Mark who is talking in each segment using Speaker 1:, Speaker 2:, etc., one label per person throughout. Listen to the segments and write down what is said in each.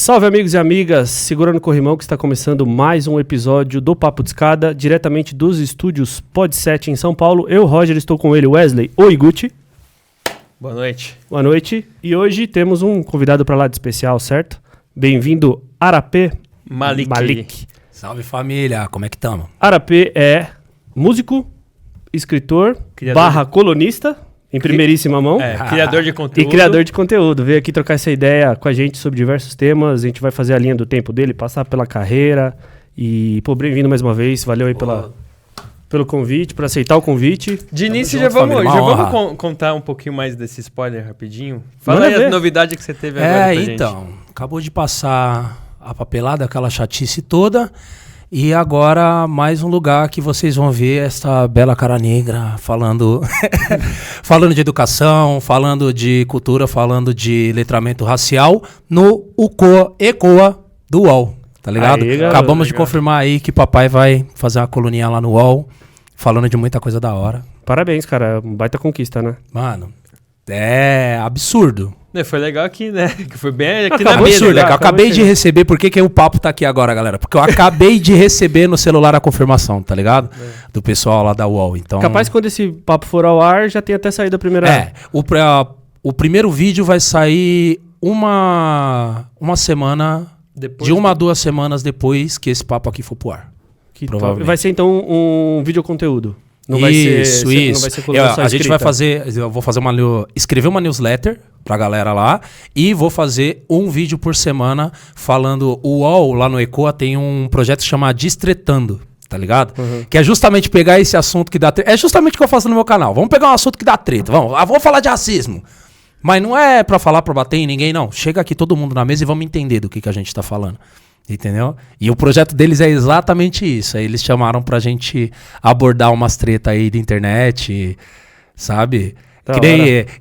Speaker 1: Salve amigos e amigas, segurando o corrimão que está começando mais um episódio do Papo de Escada, diretamente dos estúdios Pod7 em São Paulo. Eu, Roger, estou com ele, Wesley, oi Gucci.
Speaker 2: Boa noite.
Speaker 1: Boa noite. E hoje temos um convidado para lá de especial, certo? Bem-vindo, Arapê Malik.
Speaker 3: Salve família, como é que estamos?
Speaker 1: Arapê é músico, escritor, colunista, em primeiríssima mão.
Speaker 2: Criador de conteúdo.
Speaker 1: E criador de conteúdo. Veio aqui trocar essa ideia com a gente sobre diversos temas. A gente vai fazer a linha do tempo dele, passar pela carreira. E, pô, bem-vindo mais uma vez. Valeu aí pelo convite, por aceitar o convite.
Speaker 2: De início, já vamos contar um pouquinho mais desse spoiler rapidinho. Fala aí a novidade que você teve agora pra gente.
Speaker 3: Acabou de passar a papelada, aquela chatice toda. E agora, mais um lugar que vocês vão ver essa bela cara negra falando, falando de educação, falando de cultura, falando de letramento racial no ECOA do UOL, tá ligado?
Speaker 1: Aí,
Speaker 3: acabamos de confirmar aí que papai vai fazer uma coluninha lá no UOL, falando de muita coisa da hora.
Speaker 1: Parabéns, cara. Baita conquista, né?
Speaker 3: Mano, é absurdo.
Speaker 2: Foi legal aqui, né? Que foi bem aqui
Speaker 3: na mesa. Eu acabei de receber, por que o papo tá aqui agora, galera? Porque eu acabei de receber no celular a confirmação, tá ligado? Do pessoal lá da UOL. Então,
Speaker 1: capaz quando esse papo for ao ar, já tenha até saído a primeira...
Speaker 3: O primeiro vídeo vai sair uma semana...
Speaker 2: Depois
Speaker 3: de 1 a 2 semanas depois que esse papo aqui for pro ar.
Speaker 1: Que provavelmente. Vai ser então um videoconteúdo. Não vai ser. Não vai ser
Speaker 3: a gente vai fazer. Eu vou fazer escrever uma newsletter pra galera lá e vou fazer um vídeo por semana falando. O UOL lá no ECOA tem um projeto chamado Distretando, tá ligado? Uhum. Que é justamente pegar esse assunto que dá treta. É justamente o que eu faço no meu canal. Vamos pegar um assunto que dá treta. Vamos falar de racismo. Mas não é pra falar, pra bater em ninguém, não. Chega aqui todo mundo na mesa e vamos entender do que a gente tá falando. Entendeu? E o projeto deles é exatamente isso. Aí eles chamaram pra gente abordar umas tretas aí da internet, sabe?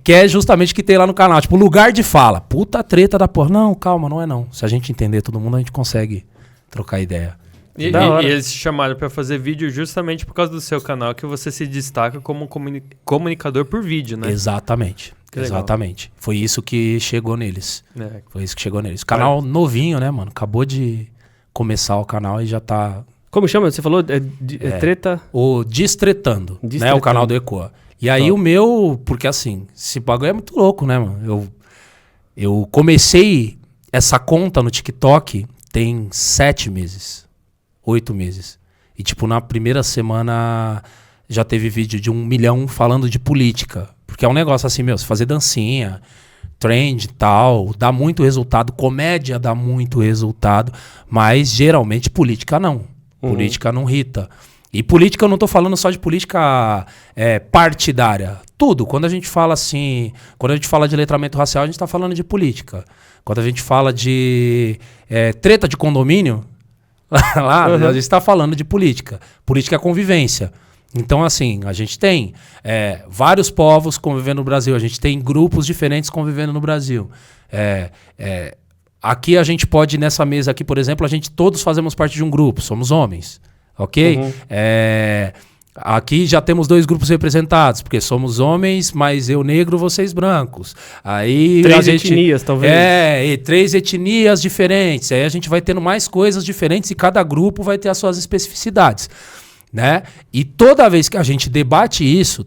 Speaker 3: Que é justamente o que tem lá no canal. Tipo, lugar de fala. Puta treta da porra. Não, calma, não é não. Se a gente entender todo mundo, a gente consegue trocar ideia.
Speaker 2: E eles te chamaram pra fazer vídeo justamente por causa do seu canal, que você se destaca como comunicador por vídeo, né?
Speaker 3: Exatamente. Exatamente. Foi isso que chegou neles. Canal novinho, né, mano? Acabou de começar o canal e já tá...
Speaker 1: Como chama? Você falou? Treta?
Speaker 3: O Distretando, né? O canal do ECOA. E aí o meu... Porque assim, esse bagulho é muito louco, né, mano? Eu comecei essa conta no TikTok tem 7 meses. 8 meses. E tipo, na primeira semana já teve vídeo de 1 milhão falando de política. Porque é um negócio assim, você fazer dancinha, trend e tal, dá muito resultado, comédia dá muito resultado, mas geralmente política não. Política não irrita. E política eu não tô falando só de política partidária. Tudo. Quando a gente fala assim, quando a gente fala de letramento racial, a gente tá falando de política. Quando a gente fala de treta de condomínio, a gente tá falando de política. Política é convivência. Então, assim, a gente tem vários povos convivendo no Brasil, a gente tem grupos diferentes convivendo no Brasil. Aqui a gente pode, nessa mesa aqui, por exemplo, todos fazemos parte de um grupo, somos homens, ok? Aqui já temos 2 grupos representados, porque somos homens, mas eu negro, vocês brancos. Aí
Speaker 1: 3 etnias, talvez.
Speaker 3: E 3 etnias diferentes. Aí a gente vai tendo mais coisas diferentes e cada grupo vai ter as suas especificidades. Né? E toda vez que a gente debate isso,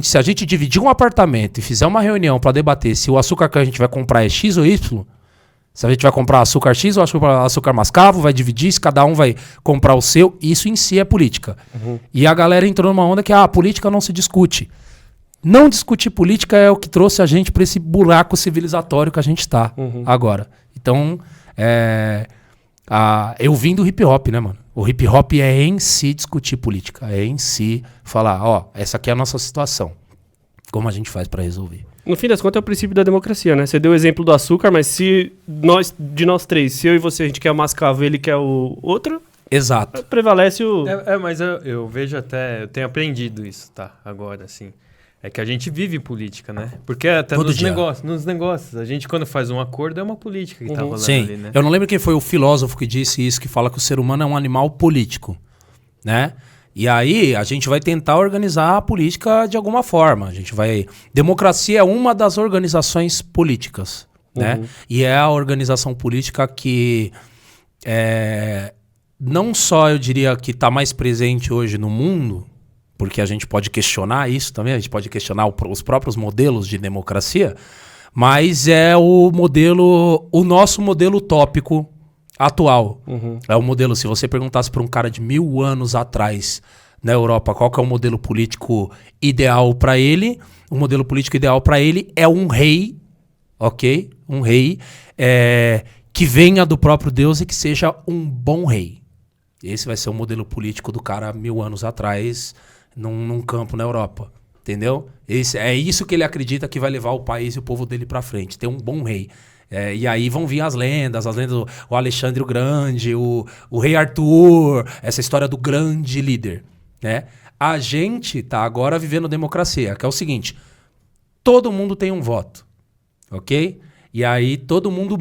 Speaker 3: se a gente dividir um apartamento e fizer uma reunião para debater se o açúcar que a gente vai comprar é X ou Y, se a gente vai comprar açúcar X ou açúcar mascavo, vai dividir, se cada um vai comprar o seu, isso em si é política. E a galera entrou numa onda que a política não se discute. Não discutir política é o que trouxe a gente para esse buraco civilizatório que a gente está agora. Então, eu vim do hip hop, né, mano? O hip hop é em si discutir política, é em si falar, essa aqui é a nossa situação. Como a gente faz para resolver?
Speaker 1: No fim das contas é o princípio da democracia, né? Você deu o exemplo do açúcar, mas se nós 3, se eu e você, a gente quer o mascavo e ele quer o outro...
Speaker 3: Exato.
Speaker 1: Prevalece o...
Speaker 2: Mas eu vejo até... Eu tenho aprendido isso, tá? Agora, assim... É que a gente vive política, né? Porque até nos negócios. A gente, quando faz um acordo, é uma política que tá rolando ali, né?
Speaker 3: Eu não lembro quem foi o filósofo que disse isso, que fala que o ser humano é um animal político, né? E aí a gente vai tentar organizar a política de alguma forma. Democracia é uma das organizações políticas. né? E é a organização política que não só, eu diria, que está mais presente hoje no mundo, porque a gente pode questionar isso também, a gente pode questionar os próprios modelos de democracia, mas é o nosso modelo utópico atual. É o modelo, se você perguntasse para um cara de 1000 anos atrás na Europa qual que é o modelo político ideal para ele, o modelo político ideal para ele é um rei, ok? Um rei que venha do próprio Deus e que seja um bom rei. Esse vai ser o modelo político do cara 1000 anos atrás num campo na Europa. Entendeu? É isso que ele acredita que vai levar o país e o povo dele pra frente. Ter um bom rei. E aí vão vir as lendas o Alexandre o Grande, o rei Arthur, essa história do grande líder, né? A gente tá agora vivendo democracia, que é o seguinte, todo mundo tem um voto, ok? E aí todo mundo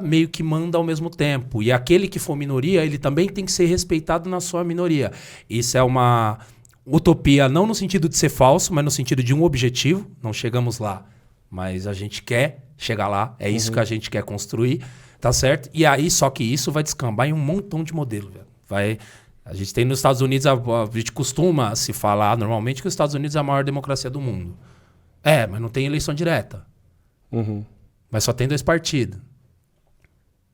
Speaker 3: meio que manda ao mesmo tempo. E aquele que for minoria, ele também tem que ser respeitado na sua minoria. Isso é uma utopia, não no sentido de ser falso, mas no sentido de um objetivo. Não chegamos lá, mas a gente quer chegar lá. É isso que a gente quer construir, tá certo? E aí, só que isso vai descambar em um montão de modelo, velho. A gente tem nos Estados Unidos, a gente costuma se falar normalmente que os Estados Unidos é a maior democracia do mundo. Mas não tem eleição direta. Mas só tem 2 partidos.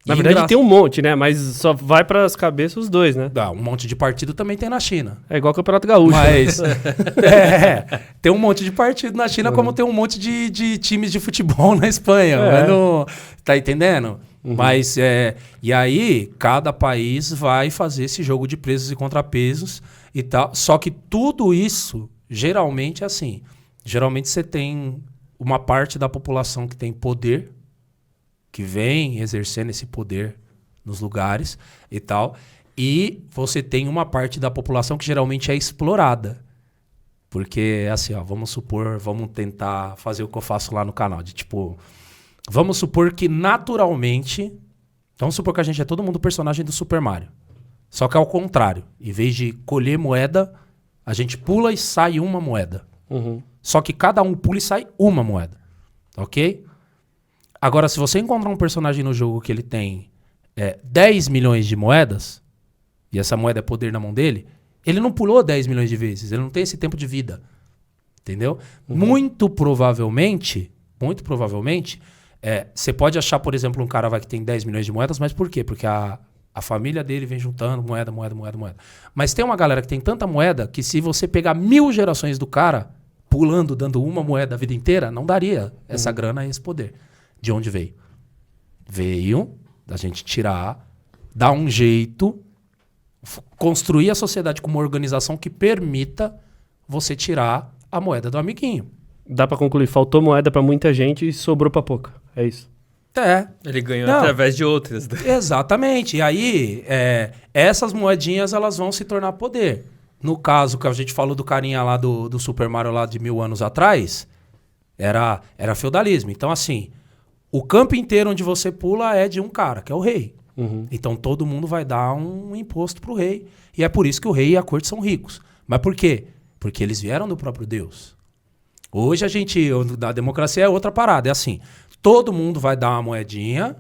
Speaker 1: Na verdade tem um monte, né? Mas só vai para as cabeças os 2, né?
Speaker 3: Um monte de partido também tem na China.
Speaker 1: É igual o Campeonato Gaúcho.
Speaker 3: Mas tem um monte de partido na China, como tem um monte de times de futebol na Espanha. Tá entendendo? Mas e aí cada país vai fazer esse jogo de preços e contrapesos e tal. Só que tudo isso geralmente é assim. Geralmente você tem uma parte da população que tem poder, que vem exercendo esse poder nos lugares e tal, e você tem uma parte da população que geralmente é explorada. Porque, assim, vamos tentar fazer o que eu faço lá no canal, vamos supor que naturalmente, vamos supor que a gente é todo mundo personagem do Super Mario, só que ao contrário, em vez de colher moeda, a gente pula e sai uma moeda. Só que cada um pula e sai uma moeda, ok? Agora, se você encontrar um personagem no jogo que ele tem 10 milhões de moedas, e essa moeda é poder na mão dele, ele não pulou 10 milhões de vezes, ele não tem esse tempo de vida. Entendeu? Muito provavelmente, você pode achar, por exemplo, um cara que tem 10 milhões de moedas, mas por quê? Porque a família dele vem juntando moeda. Mas tem uma galera que tem tanta moeda que se você pegar 1000 gerações do cara, pulando, dando uma moeda a vida inteira, não daria essa grana e esse poder. De onde veio? Veio da gente tirar, dar um jeito, construir a sociedade como uma organização que permita você tirar a moeda do amiguinho.
Speaker 1: Dá pra concluir, faltou moeda pra muita gente e sobrou pra pouca. É isso.
Speaker 2: Ele ganhou através de outras.
Speaker 3: Exatamente. E aí, essas moedinhas elas vão se tornar poder. No caso que a gente falou do carinha lá do Super Mario lá de 1000 anos atrás, era feudalismo. Então, assim, o campo inteiro onde você pula é de um cara, que é o rei. Então, todo mundo vai dar um imposto pro rei. E é por isso que o rei e a corte são ricos. Mas por quê? Porque eles vieram do próprio Deus. Hoje a democracia é outra parada. É assim, todo mundo vai dar uma moedinha,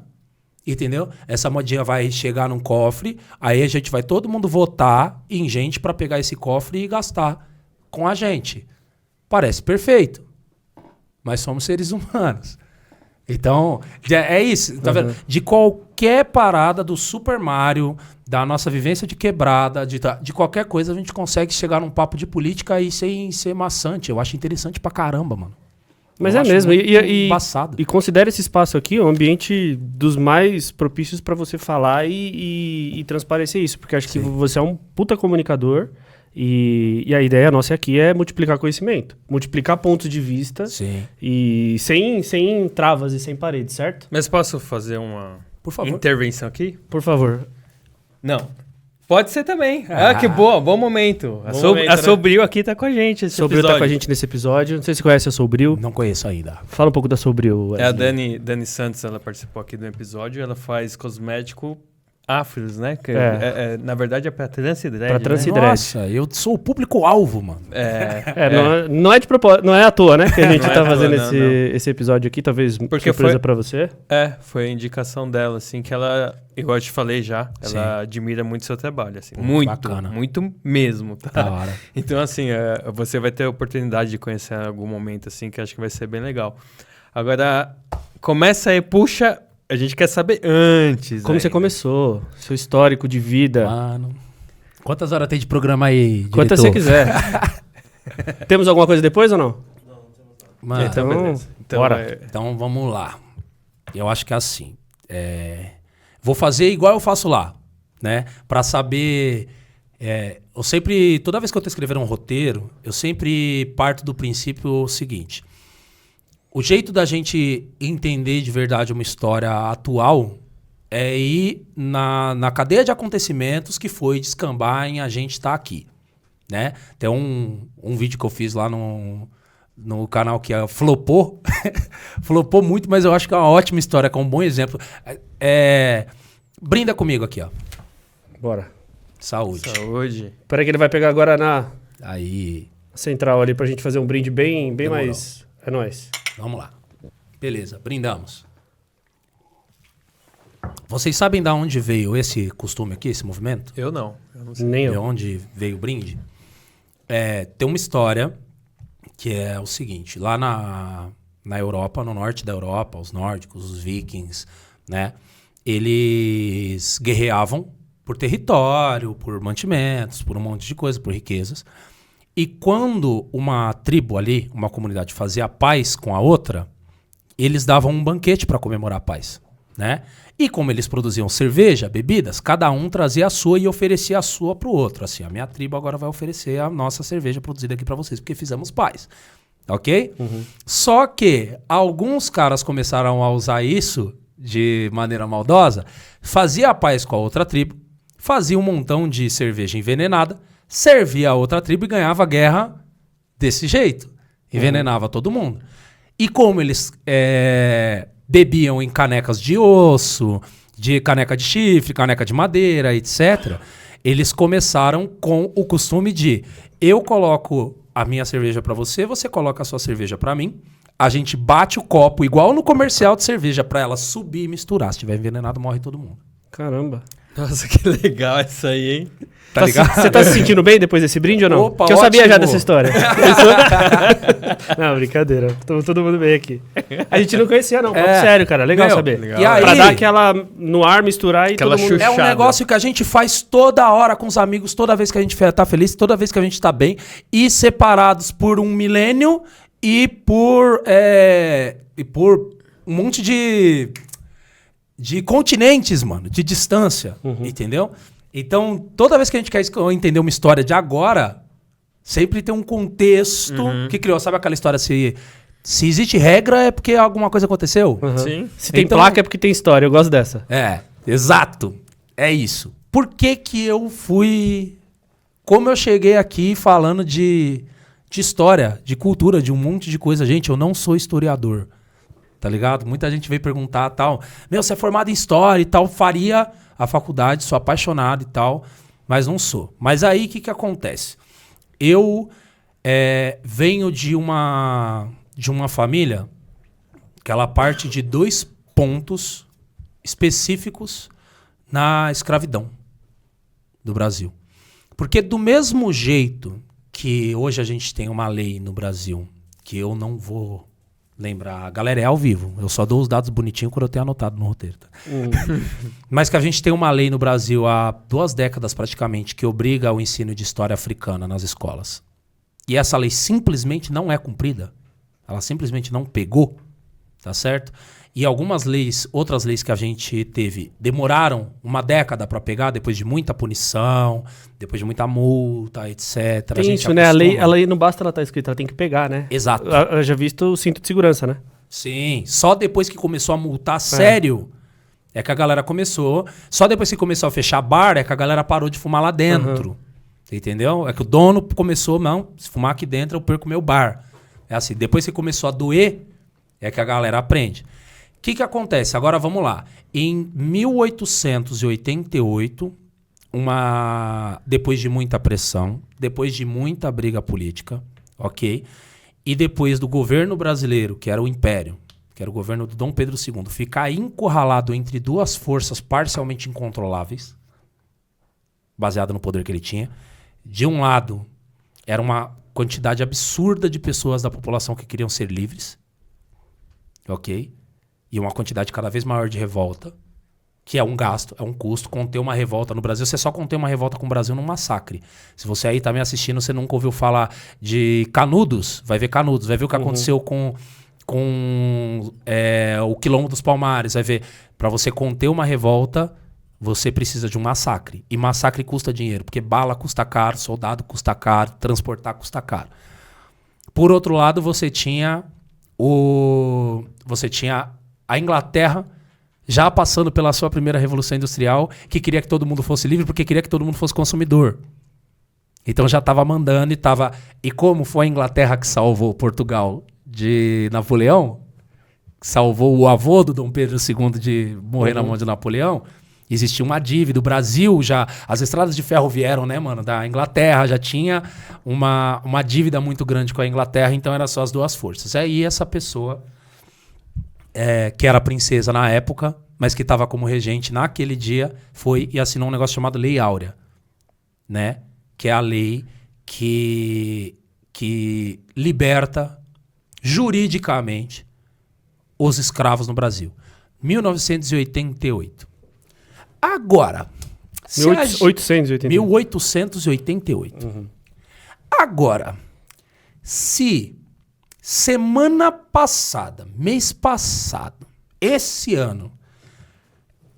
Speaker 3: entendeu? Essa moedinha vai chegar num cofre, aí a gente vai todo mundo votar em gente para pegar esse cofre e gastar com a gente. Parece perfeito, mas somos seres humanos. Então, é isso, tá vendo? De qualquer parada do Super Mario, da nossa vivência de quebrada, de qualquer coisa, a gente consegue chegar num papo de política e sem ser maçante. Eu acho interessante pra caramba, mano.
Speaker 1: Mas é mesmo, e considera esse espaço aqui um ambiente dos mais propícios para você falar e transparecer isso, porque acho que você é um puta comunicador e a ideia nossa aqui é multiplicar conhecimento, multiplicar pontos de vista e sem travas e sem paredes, certo?
Speaker 2: Mas posso fazer uma intervenção aqui?
Speaker 1: Por favor.
Speaker 2: Não. Pode ser também. Que boa, bom momento. A Sobril aqui tá com a gente. A
Speaker 1: Sobril tá com a gente nesse episódio. Não sei se você conhece a Sobril.
Speaker 3: Não conheço ainda.
Speaker 1: Fala um pouco da Sobril.
Speaker 2: A Dani Santos, ela participou aqui do episódio. Ela faz cosmético afros, né? Na verdade é pra trança e dread.
Speaker 1: Pra trança e
Speaker 2: né?
Speaker 1: dread.
Speaker 3: Nossa, eu sou o público-alvo, mano.
Speaker 1: Não é de propósito, não é à toa, né? Que a gente tá fazendo
Speaker 2: não.
Speaker 1: esse episódio aqui, talvez
Speaker 2: porque
Speaker 1: surpresa pra você.
Speaker 2: Foi a indicação dela, assim, que ela, igual eu te falei já, ela admira muito seu trabalho, assim.
Speaker 3: Bacana.
Speaker 2: Muito mesmo, tá?
Speaker 3: Da hora.
Speaker 2: Então, assim, você vai ter a oportunidade de conhecer em algum momento, assim, que acho que vai ser bem legal. Agora, começa aí, puxa... A gente quer saber antes.
Speaker 1: Como você começou, seu histórico de vida.
Speaker 3: Mano, quantas horas tem de programa aí, diretor?
Speaker 1: Quantas você quiser. Temos alguma coisa depois ou não?
Speaker 3: Não temos nada. Mano,
Speaker 2: então beleza.
Speaker 3: Bora. Então vamos lá. Eu acho que é assim. Vou fazer igual eu faço lá, né? Pra saber... eu sempre... Toda vez que eu tô escrevendo um roteiro, eu sempre parto do princípio seguinte... O jeito da gente entender de verdade uma história atual é ir na cadeia de acontecimentos que foi descambar em a gente estar aqui, né? Tem um vídeo que eu fiz lá no canal que flopou. Flopou muito, mas eu acho que é uma ótima história, que é um bom exemplo. Brinda comigo aqui, ó.
Speaker 1: Bora.
Speaker 3: Saúde.
Speaker 1: Espera que ele vai pegar agora na
Speaker 3: aí
Speaker 1: central ali pra gente fazer um brinde bem mais... É nóis.
Speaker 3: Vamos lá. Beleza, brindamos. Vocês sabem de onde veio esse costume aqui, esse movimento?
Speaker 2: Eu não sei.
Speaker 1: Nem eu.
Speaker 3: De onde veio o brinde? Tem uma história que é o seguinte. Lá na Europa, no norte da Europa, os nórdicos, os vikings, né? Eles guerreavam por território, por mantimentos, por um monte de coisa, por riquezas. E quando uma tribo ali, uma comunidade fazia paz com a outra, eles davam um banquete para comemorar a paz, né? E como eles produziam cerveja, bebidas, cada um trazia a sua e oferecia a sua para o outro. Assim, a minha tribo agora vai oferecer a nossa cerveja produzida aqui para vocês, porque fizemos paz. Ok? Uhum. Só que alguns caras começaram a usar isso de maneira maldosa, fazia a paz com a outra tribo, fazia um montão de cerveja envenenada, servia a outra tribo e ganhava a guerra desse jeito. Envenenava todo mundo. E como eles bebiam em canecas de osso, de caneca de chifre, caneca de madeira, etc., eles começaram com o costume de eu coloco a minha cerveja para você, você coloca a sua cerveja para mim, a gente bate o copo igual no comercial de cerveja para ela subir e misturar. Se tiver envenenado, morre todo mundo.
Speaker 1: Caramba.
Speaker 2: Nossa, que legal essa aí, hein?
Speaker 1: Tá ligado? Você tá se sentindo bem depois desse brinde ou não?
Speaker 3: Opa,
Speaker 1: porque eu sabia já dessa história. Não, brincadeira. Todo mundo bem aqui. A gente não conhecia, não. Sério, cara. Legal saber. Legal.
Speaker 3: E aí,
Speaker 1: pra dar aquela no ar, misturar e
Speaker 2: aquela
Speaker 1: todo mundo...
Speaker 2: chuchada.
Speaker 3: É um negócio que a gente faz toda hora com os amigos, toda vez que a gente tá feliz, toda vez que a gente tá bem, e separados por um milênio e por um monte de continentes, mano, de distância, entendeu? Então, toda vez que a gente quer entender uma história de agora, sempre tem um contexto que criou. Sabe aquela história, se existe regra é porque alguma coisa aconteceu?
Speaker 2: Sim.
Speaker 1: Se tem placa é porque tem história, eu gosto dessa.
Speaker 3: Exato. É isso. Por que eu fui... Como eu cheguei aqui falando de história, de cultura, de um monte de coisa. Gente, eu não sou historiador. Tá ligado? Muita gente veio perguntar tal. Você é formado em história e tal. Faria a faculdade, sou apaixonado e tal. Mas não sou. Mas aí, o que acontece? Eu venho de uma família que ela parte de 2 pontos específicos na escravidão do Brasil. Porque do mesmo jeito que hoje a gente tem uma lei no Brasil, que eu não vou... lembrar, a galera é ao vivo. Eu só dou os dados bonitinhos quando eu tenho anotado no roteiro. Tá? Mas que a gente tem uma lei no Brasil há 2 décadas praticamente que obriga ao ensino de história africana nas escolas. E essa lei simplesmente não é cumprida. Ela simplesmente não pegou. Tá certo? E algumas leis, outras leis que a gente teve, demoraram 1 década para pegar, depois de muita punição, depois de muita multa, etc.
Speaker 1: Tem isso, né? A lei não basta ela estar escrita, ela tem que pegar, né?
Speaker 3: Exato.
Speaker 1: Eu já visto o cinto de segurança, né?
Speaker 3: Sim. Só depois que começou a multar sério, é que a galera começou. Só depois que começou a fechar bar, é que a galera parou de fumar lá dentro. Entendeu? É que o dono começou, não, se fumar aqui dentro eu perco meu bar. É assim, depois que começou a doer, é que a galera aprende. que acontece? Agora vamos lá. Em 1888, depois de muita pressão, depois de muita briga política, ok? E depois do governo brasileiro, que era o Império, que era o governo do Dom Pedro II, ficar encurralado entre duas forças parcialmente incontroláveis, baseado no poder que ele tinha. De um lado, era uma quantidade absurda de pessoas da população que queriam ser livres, ok? E uma quantidade cada vez maior de revolta, que é um gasto, é um custo. Conter uma revolta no Brasil, você só conter uma revolta com o Brasil num massacre. Se você aí tá me assistindo, você nunca ouviu falar de Canudos, vai ver Canudos, vai ver o que aconteceu com o Quilombo dos Palmares, vai ver. Para você conter uma revolta, você precisa de um massacre. E massacre custa dinheiro, porque bala custa caro, soldado custa caro, transportar custa caro. Por outro lado, você tinha a Inglaterra já passando pela sua primeira Revolução Industrial, que queria que todo mundo fosse livre, porque queria que todo mundo fosse consumidor. Então já estava mandando E como foi a Inglaterra que salvou Portugal de Napoleão, que salvou o avô do Dom Pedro II de morrer na mão de Napoleão, existia uma dívida. O Brasil as estradas de ferro vieram, né, mano, da Inglaterra, já tinha uma dívida muito grande com a Inglaterra, então eram só as duas forças. Aí essa pessoa, que era princesa na época, mas que estava como regente naquele dia, foi e assinou um negócio chamado Lei Áurea, né? Que é a lei que liberta juridicamente os escravos no Brasil. 1988. Agora... 1888. Agora, se semana passada, mês passado, esse ano,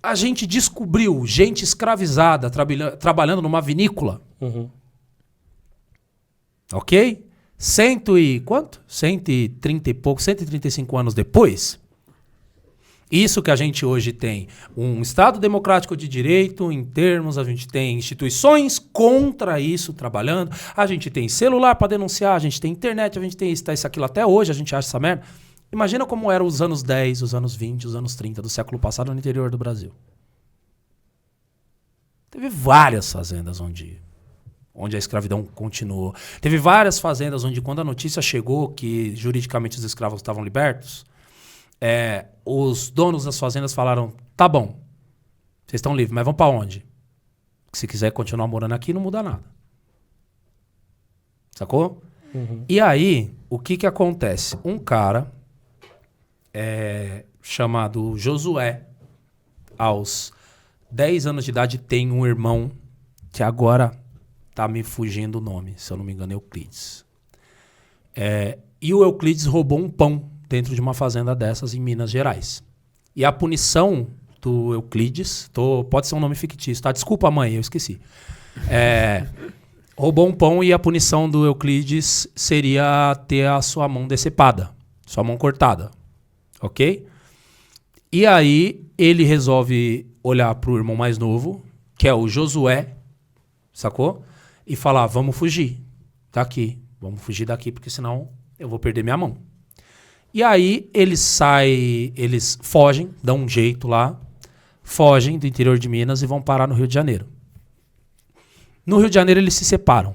Speaker 3: a gente descobriu gente escravizada trabalhando numa vinícola, ok? 130 e pouco, 135 anos depois, isso que a gente hoje tem um Estado democrático de direito, em termos, a gente tem instituições contra isso trabalhando, a gente tem celular para denunciar, a gente tem internet, a gente tem isso, aquilo, até hoje a gente acha essa merda. Imagina como eram os anos 10, os anos 20, os anos 30 do século passado no interior do Brasil. Teve várias fazendas onde a escravidão continuou. Teve várias fazendas onde, quando a notícia chegou que juridicamente os escravos estavam libertos, os donos das fazendas falaram, tá bom, vocês estão livres, mas vão pra onde? Se quiser continuar morando aqui, não muda nada. Sacou? E aí, o que acontece? Um cara chamado Josué, aos 10 anos de idade, tem um irmão que agora tá me fugindo o nome, se eu não me engano, Euclides. E o Euclides roubou um pão dentro de uma fazenda dessas em Minas Gerais. E a punição do Euclides, pode ser um nome fictício, tá? Desculpa, mãe, eu esqueci. Roubou um pão e a punição do Euclides seria ter a sua mão decepada, sua mão cortada, ok? E aí ele resolve olhar pro irmão mais novo, que é o Josué, sacou? E falar, vamos fugir daqui, vamos fugir daqui, porque senão eu vou perder minha mão. E aí eles fogem, dão um jeito lá, fogem do interior de Minas e vão parar no Rio de Janeiro. No Rio de Janeiro eles se separam.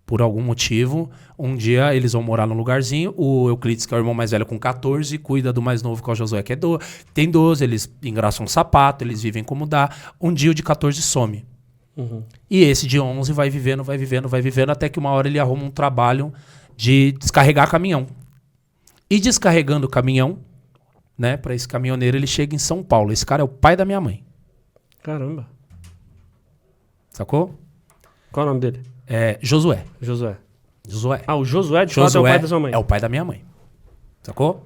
Speaker 3: Por algum motivo, um dia eles vão morar num lugarzinho, o Euclides, que é o irmão mais velho, com 14, cuida do mais novo, que é o Josué, que tem 12, eles engraçam um sapato, eles vivem como dá. Um dia o de 14 some. E esse de 11 vai vivendo, até que uma hora ele arruma um trabalho de descarregar caminhão. E descarregando o caminhão, né, para esse caminhoneiro, ele chega em São Paulo. Esse cara é o pai da minha mãe.
Speaker 1: Caramba.
Speaker 3: Sacou?
Speaker 1: Qual é o nome dele?
Speaker 3: Josué.
Speaker 1: Josué.
Speaker 3: Ah,
Speaker 1: o Josué de fato é o pai da sua mãe.
Speaker 3: É o pai da minha mãe. Sacou?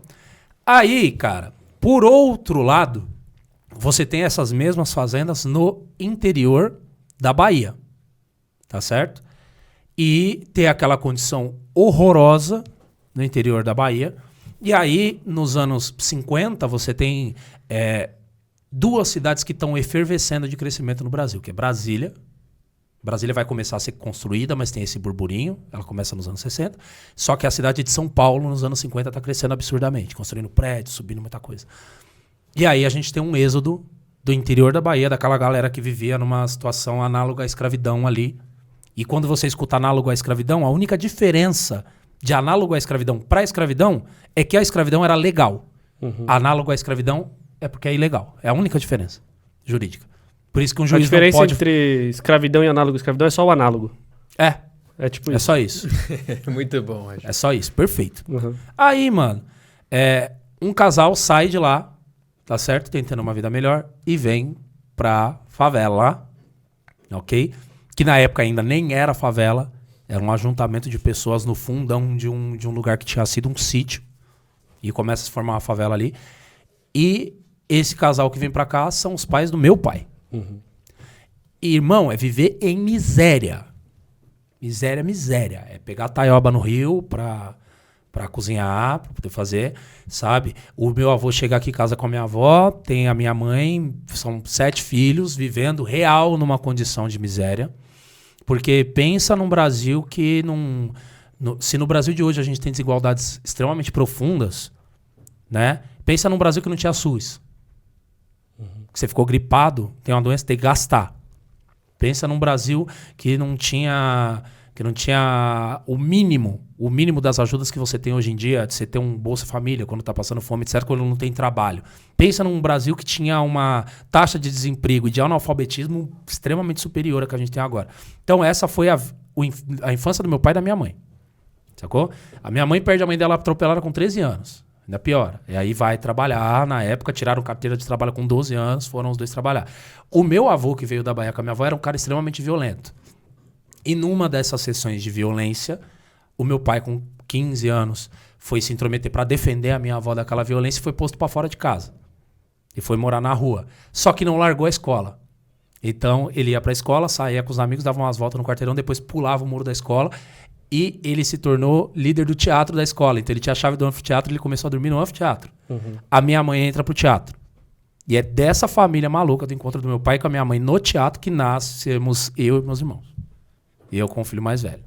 Speaker 3: Aí, cara, por outro lado, você tem essas mesmas fazendas no interior da Bahia. Tá certo? E tem aquela condição horrorosa no interior da Bahia. E aí, nos anos 50, você tem duas cidades que estão efervescendo de crescimento no Brasil, que é Brasília Brasília vai começar a ser construída, mas tem esse burburinho. Ela começa nos anos 60. Só que a cidade de São Paulo, nos anos 50, está crescendo absurdamente. Construindo prédios, subindo muita coisa. E aí a gente tem um êxodo do interior da Bahia, daquela galera que vivia numa situação análoga à escravidão ali. E quando você escuta análogo à escravidão, a única diferença de análogo à escravidão para a escravidão é que a escravidão era legal. Análogo à escravidão é porque é ilegal. É a única diferença jurídica. Por isso que um juiz não pode...
Speaker 1: A diferença entre escravidão e análogo à escravidão é só o análogo. É tipo isso.
Speaker 3: É só isso.
Speaker 2: Muito bom, acho.
Speaker 3: É só isso, perfeito. Aí, mano, um casal sai de lá, tá certo? Tentando uma vida melhor e vem pra favela, ok? Que na época ainda nem era favela, era um ajuntamento de pessoas no fundão de um lugar que tinha sido um sítio. E começa a se formar uma favela ali. E esse casal que vem pra cá são os pais do meu pai. E, irmão, é viver em miséria. Miséria, miséria. É pegar taioba no rio pra cozinhar, pra poder fazer, sabe? O meu avô chega aqui em casa com a minha avó, tem a minha mãe, são 7 filhos, vivendo real numa condição de miséria. Porque pensa num Brasil que não... se no Brasil de hoje a gente tem desigualdades extremamente profundas, né? Pensa num Brasil que não tinha SUS. Que você ficou gripado, tem uma doença, tem que gastar. Pensa num Brasil que não tinha o mínimo das ajudas que você tem hoje em dia, de você ter um Bolsa Família quando está passando fome, etc., quando não tem trabalho. Pensa num Brasil que tinha uma taxa de desemprego e de analfabetismo extremamente superior à que a gente tem agora. Então essa foi a infância do meu pai e da minha mãe. Sacou? A minha mãe perde a mãe dela atropelada com 13 anos. Ainda pior. E aí vai trabalhar. Na época, tiraram carteira de trabalho com 12 anos, foram os dois trabalhar. O meu avô, que veio da Bahia com a minha avó, era um cara extremamente violento. E numa dessas sessões de violência, o meu pai, com 15 anos, foi se intrometer para defender a minha avó daquela violência e foi posto para fora de casa. E foi morar na rua. Só que não largou a escola. Então, ele ia para a escola, saía com os amigos, dava umas voltas no quarteirão, depois pulava o muro da escola. E ele se tornou líder do teatro da escola. Então ele tinha a chave do anfiteatro e ele começou a dormir no anfiteatro. A minha mãe entra pro teatro. E é dessa família maluca do encontro do meu pai com a minha mãe no teatro que nascemos eu e meus irmãos. E eu com o filho mais velho.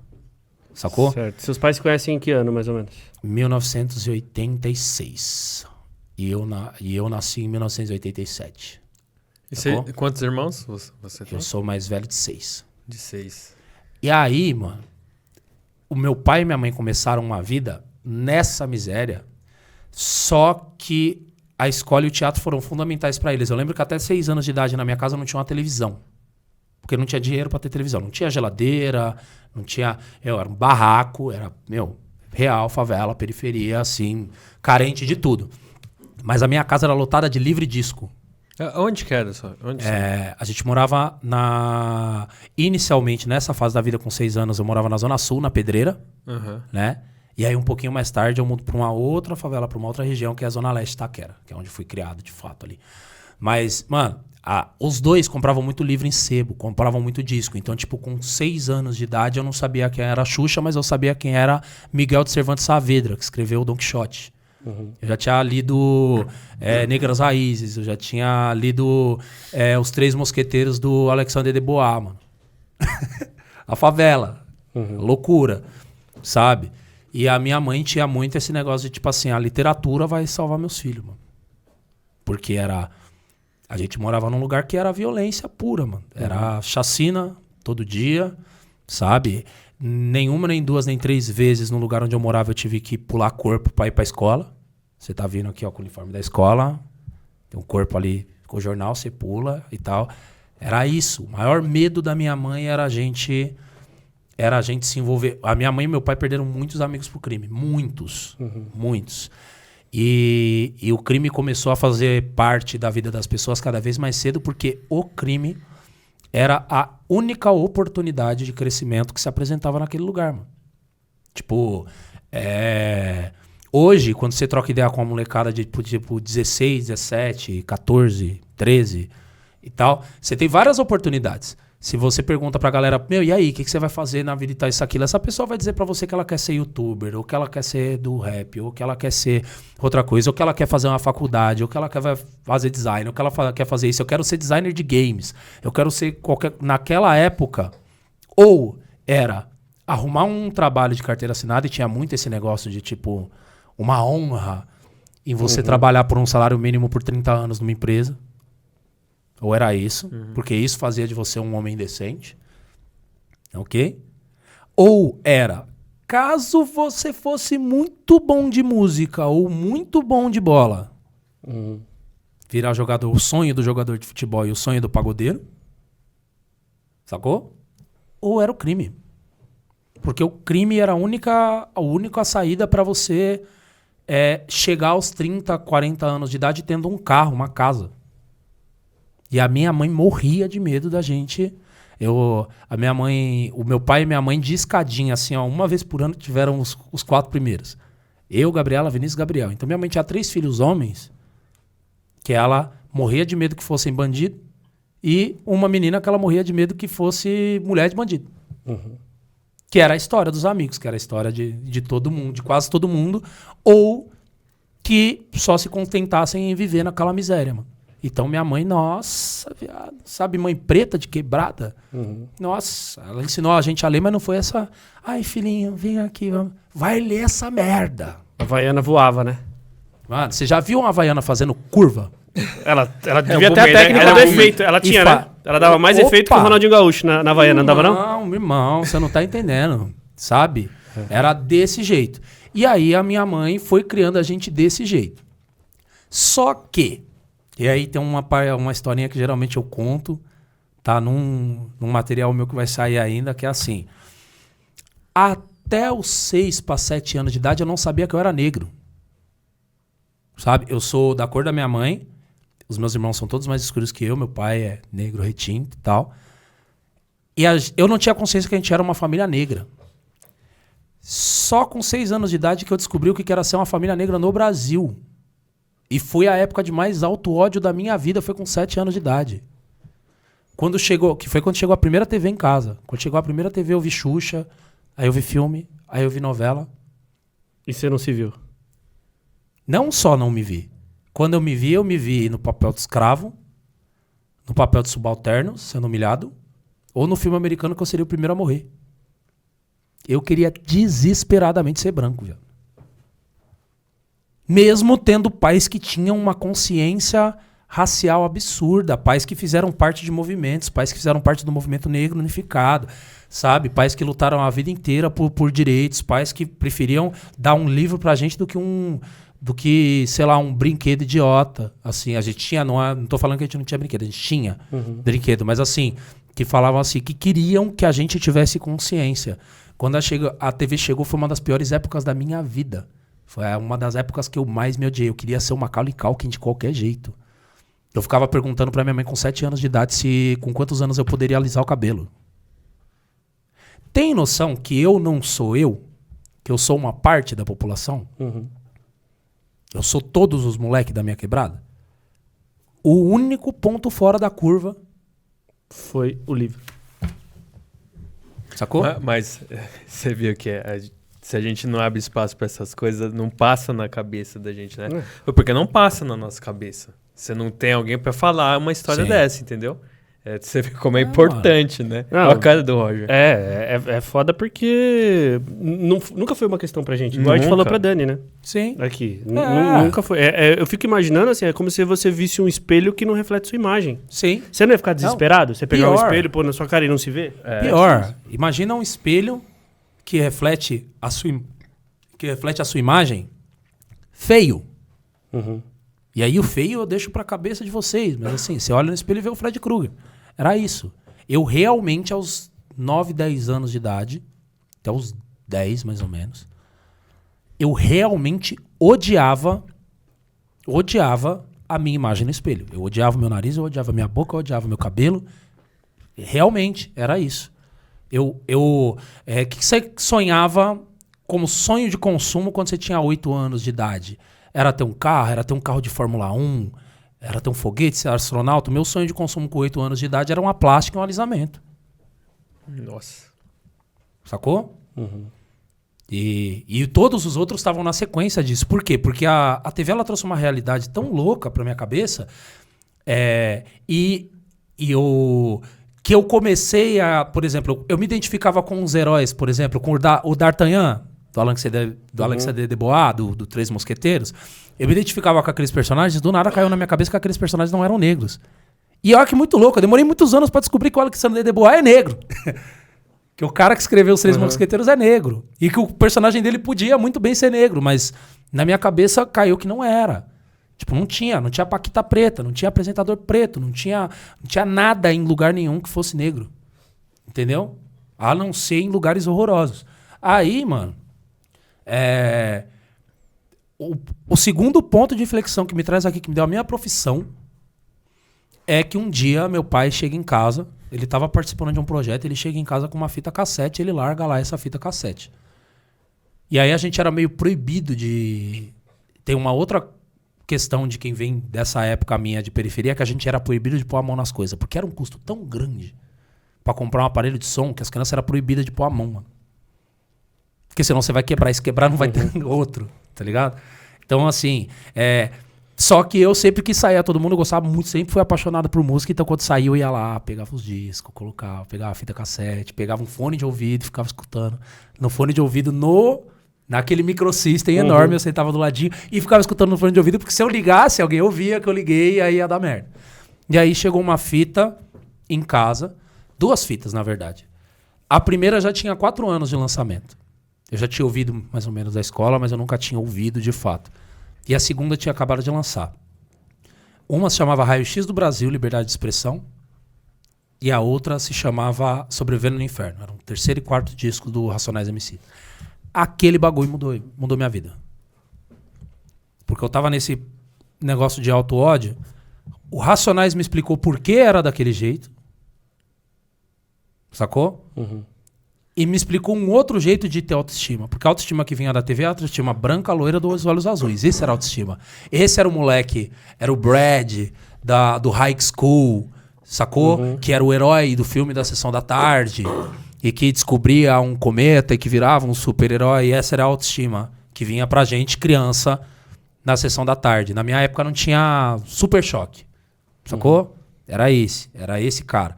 Speaker 3: Sacou?
Speaker 1: Certo. Seus pais se conhecem em que ano, mais ou menos?
Speaker 3: 1986. E eu nasci em 1987.
Speaker 2: E quantos irmãos você tem?
Speaker 3: Eu sou o mais velho de 6.
Speaker 2: De 6.
Speaker 3: E aí, mano, o meu pai e minha mãe começaram uma vida nessa miséria, só que a escola e o teatro foram fundamentais para eles. Eu lembro que até 6 anos de idade na minha casa não tinha uma televisão, porque não tinha dinheiro para ter televisão. Não tinha geladeira, não tinha... era um barraco, era, real, favela, periferia, assim, carente de tudo. Mas a minha casa era lotada de livre disco.
Speaker 2: Onde que era?
Speaker 3: A gente morava inicialmente, nessa fase da vida com 6 anos, eu morava na Zona Sul, na Pedreira, né? E aí um pouquinho mais tarde eu mudo para uma outra favela, para uma outra região, que é a Zona Leste Itaquera, que é onde fui criado de fato ali. Mas, mano, os dois compravam muito livro em sebo, compravam muito disco. Então, tipo, com 6 anos de idade eu não sabia quem era Xuxa, mas eu sabia quem era Miguel de Cervantes Saavedra, que escreveu o Don Quixote. Eu já tinha lido Negras Raízes, eu já tinha lido Os Três Mosqueteiros do Alexandre de Bois, mano. A favela, loucura, sabe? E a minha mãe tinha muito esse negócio de, tipo assim, a literatura vai salvar meus filhos, mano. Porque a gente morava num lugar que era violência pura, mano. Era chacina todo dia, sabe? Nenhuma, nem 2, nem 3 vezes no lugar onde eu morava eu tive que pular corpo pra ir pra escola. Você tá vindo aqui, ó, com o uniforme da escola. Tem um corpo ali com o jornal, você pula e tal. Era isso. O maior medo da minha mãe era a gente se envolver. A minha mãe e meu pai perderam muitos amigos pro crime. Muitos. Muitos. E o crime começou a fazer parte da vida das pessoas cada vez mais cedo, porque o crime era a única oportunidade de crescimento que se apresentava naquele lugar, mano. Tipo, hoje, quando você troca ideia com uma molecada de tipo 16, 17, 14, 13 e tal, você tem várias oportunidades. Se você pergunta pra galera, e aí, o que você vai fazer na vida e tal, isso, aquilo, essa pessoa vai dizer pra você que ela quer ser youtuber, ou que ela quer ser do rap, ou que ela quer ser outra coisa, ou que ela quer fazer uma faculdade, ou que ela quer fazer design, ou que ela quer fazer isso. Eu quero ser designer de games. Eu quero ser qualquer... Naquela época, Ou era arrumar um trabalho de carteira assinada, e tinha muito esse negócio de, tipo, uma honra em você trabalhar por um salário mínimo por 30 anos numa empresa. Ou era isso, porque isso fazia de você um homem decente. Ok? Ou era, caso você fosse muito bom de música ou muito bom de bola, virar jogador, o sonho do jogador de futebol e o sonho do pagodeiro. Sacou? Ou era o crime. Porque o crime era a única saída para você chegar aos 30, 40 anos de idade tendo um carro, uma casa. E a minha mãe morria de medo da gente. O meu pai e minha mãe de escadinha, assim, ó, uma vez por ano tiveram os 4 primeiros. Eu, Gabriela, Vinícius e Gabriel. Então minha mãe tinha 3 filhos homens que ela morria de medo que fossem bandido e uma menina que ela morria de medo que fosse mulher de bandido. Que era a história dos amigos, que era a história de todo mundo, de quase todo mundo, ou que só se contentassem em viver naquela miséria, mano. Então minha mãe, nossa, viado, sabe, mãe preta de quebrada? Nossa, ela ensinou a gente a ler, mas não foi essa, ai filhinho, vem aqui, vai ler essa merda.
Speaker 1: A Havaiana voava, né?
Speaker 3: Mano, você já viu uma Havaiana fazendo curva?
Speaker 1: Ela devia ter a técnica do efeito. Ela tinha, né? Ela dava mais efeito que o Ronaldinho Gaúcho na Havaiana, não dava não?
Speaker 3: Não, irmão, você não tá entendendo, sabe? Era desse jeito. E aí a minha mãe foi criando a gente desse jeito. Só que, e aí tem uma historinha que geralmente eu conto, tá num material meu que vai sair ainda, que é assim. Até os 6 para 7 anos de idade eu não sabia que eu era negro. Sabe? Eu sou da cor da minha mãe. Os meus irmãos são todos mais escuros que eu. Meu pai é negro, retinto e tal. E eu não tinha consciência que a gente era uma família negra. Só com 6 anos de idade que eu descobri o que era ser uma família negra no Brasil. E foi a época de mais alto ódio da minha vida. Foi com 7 anos de idade. Quando chegou a primeira TV em casa. Quando chegou a primeira TV eu vi Xuxa. Aí eu vi filme. Aí eu vi novela.
Speaker 1: E você não se viu?
Speaker 3: Não só não me vi. Quando eu me vi no papel de escravo, no papel de subalterno, sendo humilhado, ou no filme americano que eu seria o primeiro a morrer. Eu queria desesperadamente ser branco, viado. Mesmo tendo pais que tinham uma consciência racial absurda, pais que fizeram parte de movimentos, pais que fizeram parte do movimento negro unificado, sabe? Pais que lutaram a vida inteira por direitos, pais que preferiam dar um livro pra gente do que, sei lá, um brinquedo idiota. Assim, a gente tinha, não tô falando que a gente não tinha brinquedo, a gente tinha brinquedo, mas assim, que falavam assim, que queriam que a gente tivesse consciência. Quando a TV chegou, foi uma das piores épocas da minha vida. Foi uma das épocas que eu mais me odiei. Eu queria ser o Macaulay Culkin de qualquer jeito. Eu ficava perguntando pra minha mãe com 7 anos de idade com quantos anos eu poderia alisar o cabelo. Tem noção que eu não sou eu? Que eu sou uma parte da população? Eu sou todos os moleques da minha quebrada? O único ponto fora da curva
Speaker 1: foi o livro.
Speaker 3: Sacou?
Speaker 2: Mas você viu que se a gente não abre espaço para essas coisas, não passa na cabeça da gente, né? Porque não passa na nossa cabeça. Você não tem alguém para falar uma história dessa, entendeu? Você vê como é importante, né? Olha a cara do Roger.
Speaker 1: É foda porque nunca foi uma questão pra gente. Igual a gente falou pra Dani, né?
Speaker 3: Sim.
Speaker 1: Aqui. Nunca foi. Eu fico imaginando assim, é como se você visse um espelho que não reflete sua imagem.
Speaker 3: Sim.
Speaker 1: Você não ia ficar desesperado? Você pegar um espelho, pôr na sua cara e não se vê?
Speaker 3: Pior. Imagina um espelho que reflete a sua imagem feio. E aí o feio eu deixo pra cabeça de vocês. Mas assim, você olha no espelho e vê o Fred Krueger. Era isso. Eu realmente, aos 9, 10 anos de idade, até os 10 mais ou menos, eu realmente odiava a minha imagem no espelho. Eu odiava o meu nariz, eu odiava a minha boca, eu odiava o meu cabelo. Realmente, era isso. Que você sonhava como sonho de consumo quando você tinha 8 anos de idade? Era ter um carro de Fórmula 1, era ter um foguete, ser astronauta. O meu sonho de consumo com 8 anos de idade era uma plástica e um alisamento.
Speaker 2: Nossa.
Speaker 3: Sacou? E todos os outros estavam na sequência disso. Por quê? Porque a TV ela trouxe uma realidade tão louca pra minha cabeça que que eu comecei a... Por exemplo, eu me identificava com os heróis, por exemplo, com o D'Artagnan, do Alain C.D. Debois, do Três Mosqueteiros. Eu me identificava com aqueles personagens, do nada caiu na minha cabeça que aqueles personagens não eram negros. E olha que muito louco, eu demorei muitos anos pra descobrir que o Alain C.D. Debois é negro. Que o cara que escreveu os Três Mosqueteiros é negro. E que o personagem dele podia muito bem ser negro, mas na minha cabeça caiu que não era. Tipo, não tinha paquita preta, não tinha apresentador preto, não tinha nada em lugar nenhum que fosse negro. Entendeu? A não ser em lugares horrorosos. Aí, mano, o segundo ponto de inflexão que me traz aqui, que me deu a minha profissão, é que um dia meu pai chega em casa, ele estava participando de um projeto, ele chega em casa com uma fita cassete, ele larga lá essa fita cassete. E aí a gente era meio proibido de... Tem uma outra questão de quem vem dessa época minha de periferia, que a gente era proibido de pôr a mão nas coisas, porque era um custo tão grande pra comprar um aparelho de som que as crianças eram proibidas de pôr a mão, mano. Porque senão você vai quebrar, e se quebrar não vai ter outro, tá ligado? Então, assim, só que eu sempre quis sair, todo mundo gostava muito, sempre fui apaixonado por música, então quando saía eu ia lá, pegava os discos, colocava, pegava a fita cassete, pegava um fone de ouvido e ficava escutando. No fone de ouvido, naquele microsystem enorme, eu sentava do ladinho e ficava escutando no fone de ouvido, porque se eu ligasse, alguém ouvia que eu liguei e aí ia dar merda. E aí chegou uma fita em casa, 2 fitas, na verdade. A primeira já tinha 4 anos de lançamento. Eu já tinha ouvido mais ou menos da escola, mas eu nunca tinha ouvido de fato. E a segunda tinha acabado de lançar. Uma se chamava Raio-X do Brasil, Liberdade de Expressão. E a outra se chamava Sobrevivendo no Inferno. Era o 3º e 4º disco do Racionais MC. Aquele bagulho mudou minha vida. Porque eu tava nesse negócio de auto-ódio. O Racionais me explicou por que era daquele jeito. Sacou? E me explicou um outro jeito de ter autoestima. Porque a autoestima que vinha da TV é a autoestima branca, loira, dos olhos azuis. Esse era a autoestima. Esse era o moleque, era o Brad do High School, sacou? Que era o herói do filme da Sessão da Tarde. E que descobria um cometa e que virava um super-herói. E essa era a autoestima que vinha pra gente, criança, na Sessão da Tarde. Na minha época não tinha Super Choque, sacou? Era esse cara.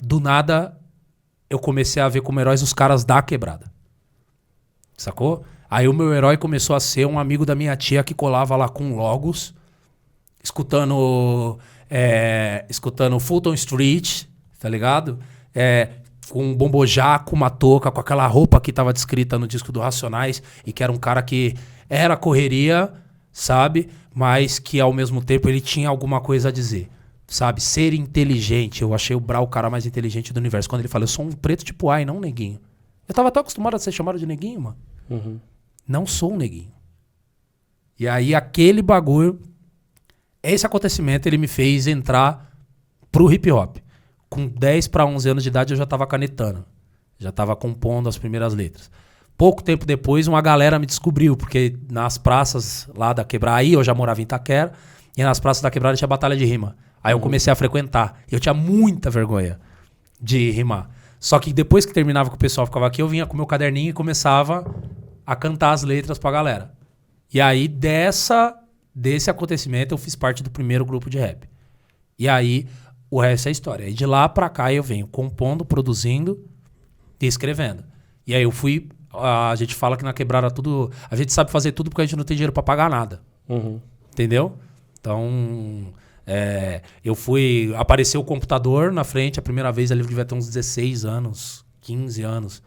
Speaker 3: Do nada... eu comecei a ver como heróis os caras da quebrada. Sacou? Aí o meu herói começou a ser um amigo da minha tia que colava lá com Logos, escutando Fulton Street, tá ligado? Com um bombojá, com uma touca, com aquela roupa que tava descrita no disco do Racionais, e que era um cara que era correria, sabe? Mas que ao mesmo tempo ele tinha alguma coisa a dizer. Sabe, ser inteligente. Eu achei o Brau o cara mais inteligente do universo. Quando ele fala, eu sou um preto tipo A e não um neguinho. Eu tava tão acostumado a ser chamado de neguinho, mano. Não sou um neguinho. E aí aquele bagulho, esse acontecimento, ele me fez entrar pro hip hop. Com 10 para 11 anos de idade eu já tava canetando. Já tava compondo as primeiras letras. Pouco tempo depois uma galera me descobriu, porque nas praças lá da Quebrada, aí eu já morava em Itaquera, e nas praças da Quebrada tinha batalha de rima. Aí eu comecei a frequentar. Eu tinha muita vergonha de rimar. Só que depois que terminava que o pessoal ficava aqui, eu vinha com meu caderninho e começava a cantar as letras pra galera. E aí desse acontecimento eu fiz parte do primeiro grupo de rap. E aí o resto é história. E de lá pra cá eu venho compondo, produzindo e escrevendo. E aí eu fui... A gente fala que na Quebrada tudo... A gente sabe fazer tudo porque a gente não tem dinheiro pra pagar nada. Entendeu? Então... eu fui... Apareceu o computador na frente, a primeira vez ali eu devia ter uns 16 anos, 15 anos.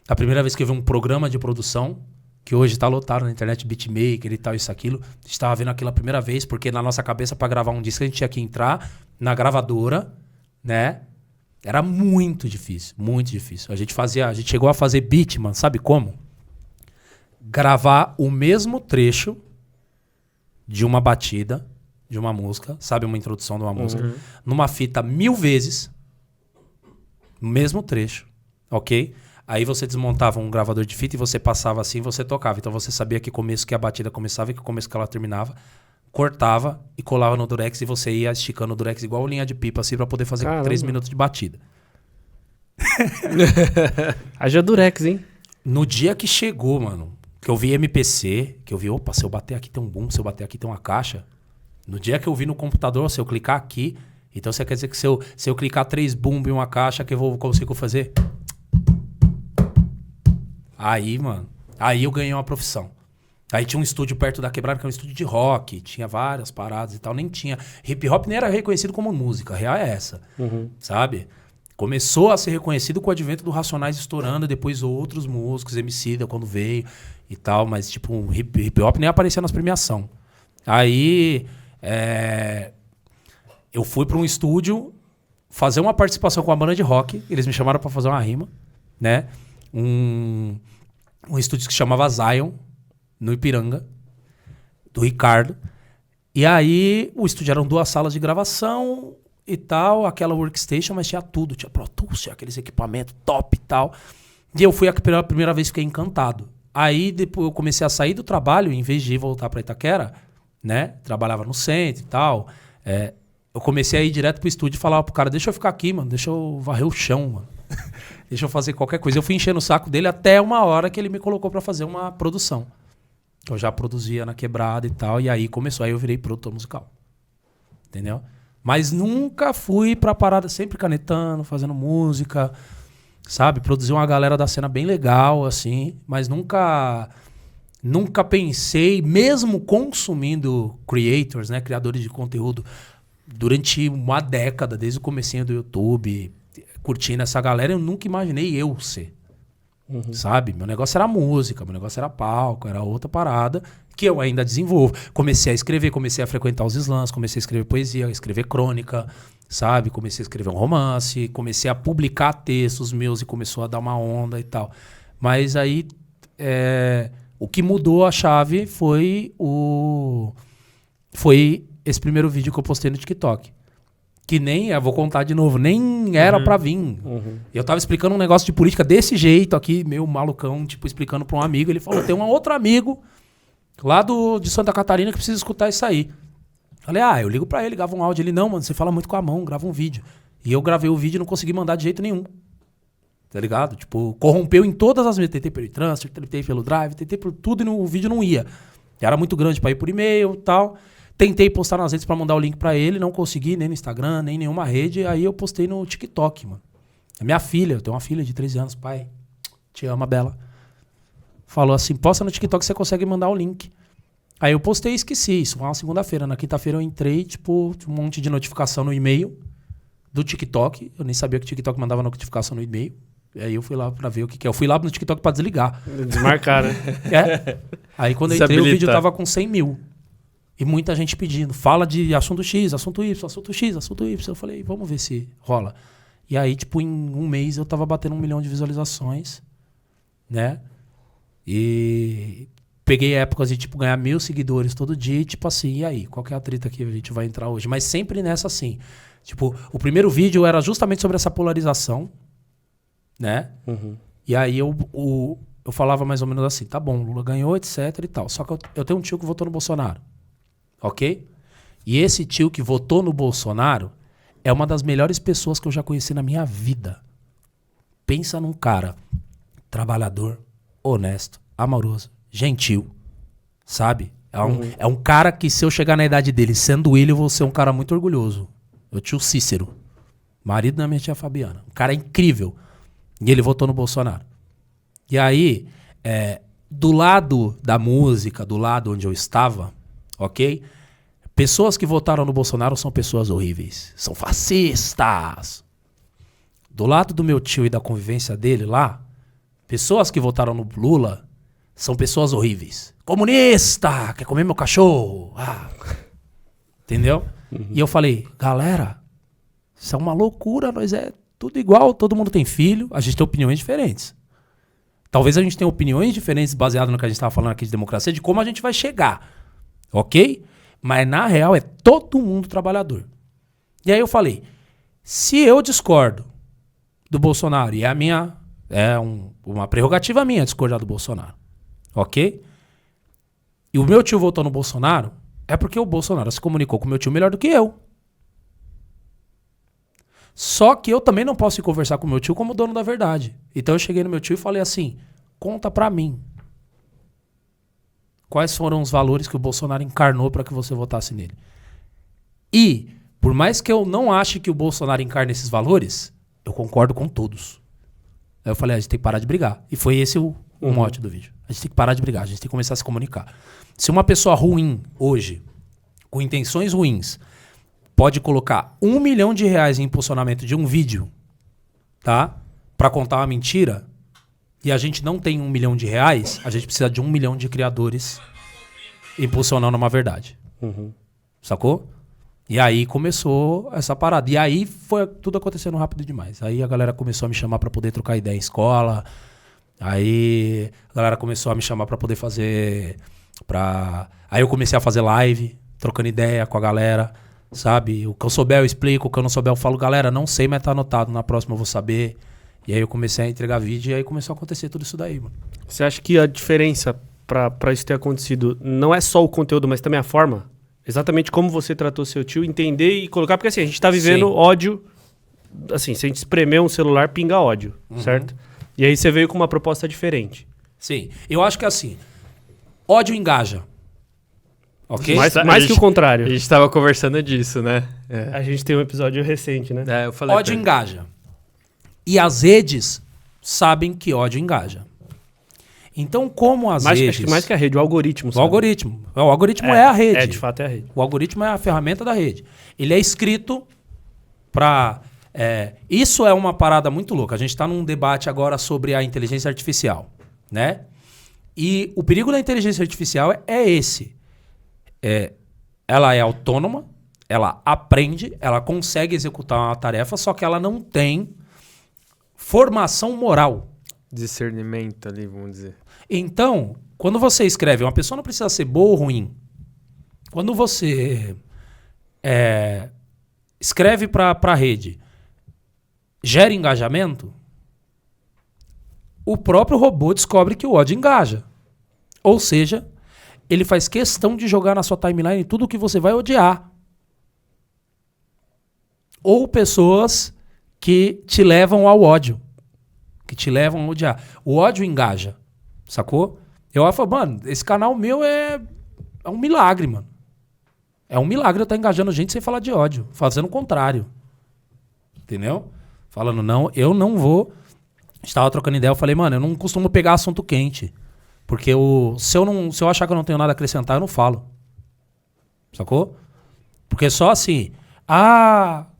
Speaker 3: A primeira vez que eu vi um programa de produção, que hoje tá lotado na internet, beatmaker e tal, isso, aquilo. A gente tava vendo aquilo a primeira vez, porque na nossa cabeça, pra gravar um disco, a gente tinha que entrar na gravadora, né? Era muito difícil, muito difícil. A gente chegou a fazer beat, mano, sabe como? Gravar o mesmo trecho de uma batida, de uma música, sabe, uma introdução de uma música, numa fita 1000 vezes, mesmo trecho, ok? Aí você desmontava um gravador de fita e você passava assim, você tocava. Então você sabia que começo que a batida começava e que começo que ela terminava, cortava e colava no durex e você ia esticando o durex igual linha de pipa assim pra poder fazer 3 minutos de batida.
Speaker 1: Haja durex, hein?
Speaker 3: No dia que chegou, mano, que eu vi MPC, que eu vi, opa, se eu bater aqui tem um boom, se eu bater aqui tem uma caixa... No dia que eu vi no computador, se eu clicar aqui Então você quer dizer que se eu clicar 3 bumbo em uma caixa, que eu consigo fazer? Aí, mano, aí eu ganhei uma profissão. Aí tinha um estúdio perto da Quebrada, que era um estúdio de rock, tinha várias paradas e tal, nem tinha. Hip hop nem era reconhecido como música, a real é essa, sabe? Começou a ser reconhecido com o advento do Racionais estourando, depois outros músicos, Emicida quando veio e tal, mas tipo, hip hop nem aparecia nas premiações. Aí eu fui para um estúdio fazer uma participação com a banda de rock, eles me chamaram para fazer uma rima, né? Um estúdio que se chamava Zion, no Ipiranga, do Ricardo. E aí, o estúdio eram 2 salas de gravação e tal, aquela workstation, mas tinha tudo. Tinha Pro Tools, tinha aqueles equipamentos top e tal. E eu fui pela primeira vez, fiquei encantado. Aí, depois eu comecei a sair do trabalho, em vez de voltar pra Itaquera, né? Trabalhava no centro e tal. Eu comecei a ir direto pro estúdio e falava pro cara, deixa eu ficar aqui, mano, deixa eu varrer o chão, mano. Deixa eu fazer qualquer coisa. Eu fui enchendo o saco dele até uma hora que ele me colocou pra fazer uma produção. Eu já produzia na Quebrada e tal, e aí começou. Aí eu virei produtor musical. Entendeu? Mas nunca fui pra parada, sempre canetando, fazendo música, sabe? Produzi uma galera da cena bem legal, assim, mas nunca pensei, mesmo consumindo creators, né? Criadores de conteúdo, durante uma década, desde o comecinho do YouTube, curtindo essa galera, eu nunca imaginei eu ser. Sabe? Meu negócio era música, meu negócio era palco, era outra parada que eu ainda desenvolvo. Comecei a escrever, comecei a frequentar os slams, comecei a escrever poesia, a escrever crônica, sabe? Comecei a escrever um romance, comecei a publicar textos meus e começou a dar uma onda e tal. Mas aí o que mudou a chave foi esse primeiro vídeo que eu postei no TikTok. Que nem, eu vou contar de novo, nem era pra vir. Eu tava explicando um negócio de política desse jeito aqui, meio malucão, tipo, explicando pra um amigo. Ele falou, tem um outro amigo lá de Santa Catarina que precisa escutar isso aí. Falei, eu ligo pra ele, gravo um áudio. Ele, não, mano, você fala muito com a mão, grava um vídeo. E eu gravei o vídeo e não consegui mandar de jeito nenhum. Tá ligado? Tipo, corrompeu em todas as vezes. Tentei pelo transfer, tentei pelo drive, tentei por tudo e o vídeo não ia. Era muito grande pra ir por e-mail e tal. Tentei postar nas redes pra mandar o link pra ele, não consegui, nem no Instagram, nem em nenhuma rede. Aí eu postei no TikTok, mano. A minha filha, eu tenho uma filha de 13 anos, pai, te ama, Bela. Falou assim, posta no TikTok, você consegue mandar o link. Aí eu postei e esqueci, isso foi uma segunda-feira. Na quinta-feira eu entrei, tipo, um monte de notificação no e-mail do TikTok. Eu nem sabia que o TikTok mandava notificação no e-mail. E aí eu fui lá pra ver o que é. Eu fui lá no TikTok pra desligar.
Speaker 1: Desmarcar, né?
Speaker 3: Aí quando eu entrei, o vídeo tava com 100 mil. E muita gente pedindo, fala de assunto X, assunto Y, assunto X, assunto Y. Eu falei, vamos ver se rola. E aí, tipo, em um mês eu tava batendo 1 milhão de visualizações, né? E peguei épocas de, tipo, ganhar 1.000 seguidores todo dia, e, tipo assim, e aí? Qual que é a treta que a gente vai entrar hoje? Mas sempre nessa, assim. Tipo, o primeiro vídeo era justamente sobre essa polarização, né? E aí eu falava mais ou menos assim, tá bom, Lula ganhou, etc e tal. Só que eu tenho um tio que votou no Bolsonaro. Ok? E esse tio que votou no Bolsonaro é uma das melhores pessoas que eu já conheci na minha vida. Pensa num cara trabalhador, honesto, amoroso, gentil, sabe? É um cara que, se eu chegar na idade dele, sendo ele, eu vou ser um cara muito orgulhoso. O tio Cícero, marido da minha tia Fabiana. Um cara incrível. E ele votou no Bolsonaro. E aí, do lado da música, do lado onde eu estava, ok? Pessoas que votaram no Bolsonaro são pessoas horríveis. São fascistas. Do lado do meu tio e da convivência dele lá, pessoas que votaram no Lula são pessoas horríveis. Comunista! Quer comer meu cachorro? Entendeu? E eu falei, galera, isso é uma loucura, nós é tudo igual, todo mundo tem filho, a gente tem opiniões diferentes. Talvez a gente tenha opiniões diferentes baseadas no que a gente estava falando aqui de democracia, de como a gente vai chegar. Ok? Mas na real é todo mundo trabalhador. E aí eu falei, se eu discordo do Bolsonaro, e uma prerrogativa minha discordar do Bolsonaro, ok? E o meu tio votou no Bolsonaro, é porque o Bolsonaro se comunicou com o meu tio melhor do que eu. Só que eu também não posso ir conversar com o meu tio como dono da verdade. Então eu cheguei no meu tio e falei assim, conta pra mim. Quais foram os valores que o Bolsonaro encarnou para que você votasse nele? E Por mais que eu não ache que o Bolsonaro encarne esses valores, eu concordo com todos. Aí eu falei, a gente tem que parar de brigar. E foi esse o mote do vídeo. A gente tem que parar de brigar, a gente tem que começar a se comunicar. Se uma pessoa ruim hoje, com intenções ruins, pode colocar R$1 milhão em impulsionamento de um vídeo, tá? Pra contar uma mentira, e a gente não tem R$1 milhão, a gente precisa de 1 milhão de criadores impulsionando uma verdade. Sacou? E aí começou essa parada. E aí foi tudo acontecendo rápido demais. Aí a galera começou a me chamar pra poder trocar ideia em escola. Aí a galera começou a me chamar pra poder fazer... Aí eu comecei a fazer live, trocando ideia com a galera, sabe? O que eu souber eu explico, o que eu não souber eu falo, galera, não sei, mas tá anotado, na próxima eu vou saber. E aí eu comecei a entregar vídeo e aí começou a acontecer tudo isso daí, mano.
Speaker 1: Você acha que a diferença pra isso ter acontecido não é só o conteúdo, mas também a forma? Exatamente como você tratou seu tio, entender e colocar, porque assim, a gente tá vivendo ódio, assim, se a gente espremer um celular, pinga ódio, certo? E aí você veio com uma proposta diferente.
Speaker 3: Sim, eu acho que assim, ódio engaja. Ok?
Speaker 1: Mais que o contrário.
Speaker 2: A gente tava conversando disso, né?
Speaker 1: A gente tem um episódio recente, né?
Speaker 2: Eu falei
Speaker 3: ódio engaja. E as redes sabem que ódio engaja. Então, como as redes...
Speaker 1: Acho que mais que a rede, o algoritmo.
Speaker 3: O algoritmo. O algoritmo é a rede.
Speaker 1: De fato é a rede.
Speaker 3: O algoritmo é a ferramenta da rede. Ele é escrito para... isso é uma parada muito louca. A gente está num debate agora sobre a inteligência artificial, né? E o perigo da inteligência artificial é esse. Ela é autônoma, ela aprende, ela consegue executar uma tarefa, só que ela não tem formação moral.
Speaker 2: Discernimento ali, vamos dizer.
Speaker 3: Então, quando você escreve, uma pessoa não precisa ser boa ou ruim. Quando você escreve para a rede, gera engajamento, o próprio robô descobre que o ódio engaja. Ou seja, ele faz questão de jogar na sua timeline tudo o que você vai odiar. Ou pessoas que te levam ao ódio. Que te levam a odiar. O ódio engaja. Sacou? Eu falo, mano, esse canal meu é um milagre, mano. É um milagre eu estar engajando gente sem falar de ódio. Fazendo o contrário. Entendeu? Falando, não, eu não vou... A gente tava trocando ideia, eu falei, mano, eu não costumo pegar assunto quente. Porque se eu achar que eu não tenho nada a acrescentar, eu não falo. Sacou? Porque só assim...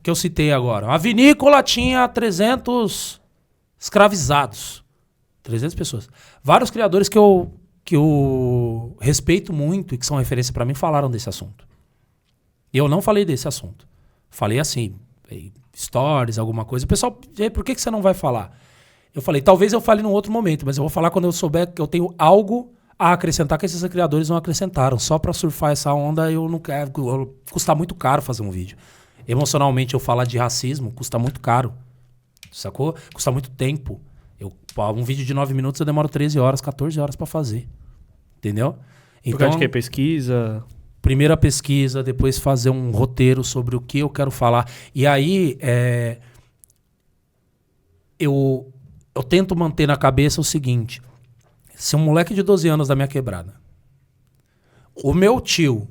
Speaker 3: que eu citei agora. A vinícola tinha 300 escravizados. 300 pessoas. Vários criadores que eu respeito muito e que são referência pra mim falaram desse assunto. E eu não falei desse assunto. Falei assim, stories, alguma coisa. O pessoal, por que você não vai falar? Eu falei, talvez eu fale num outro momento, mas eu vou falar quando eu souber que eu tenho algo a acrescentar que esses criadores não acrescentaram. Só pra surfar essa onda, eu não quero. Custa muito caro fazer um vídeo. Emocionalmente, eu falar de racismo custa muito caro. Sacou? Custa muito tempo. Um vídeo de 9 minutos eu demoro 13 horas, 14 horas pra fazer. Entendeu?
Speaker 1: Então, por causa de que? Pesquisa?
Speaker 3: Primeira pesquisa, depois fazer um roteiro sobre o que eu quero falar. E aí, eu tento manter na cabeça o seguinte. Se um moleque de 12 anos da minha quebrada, o meu tio,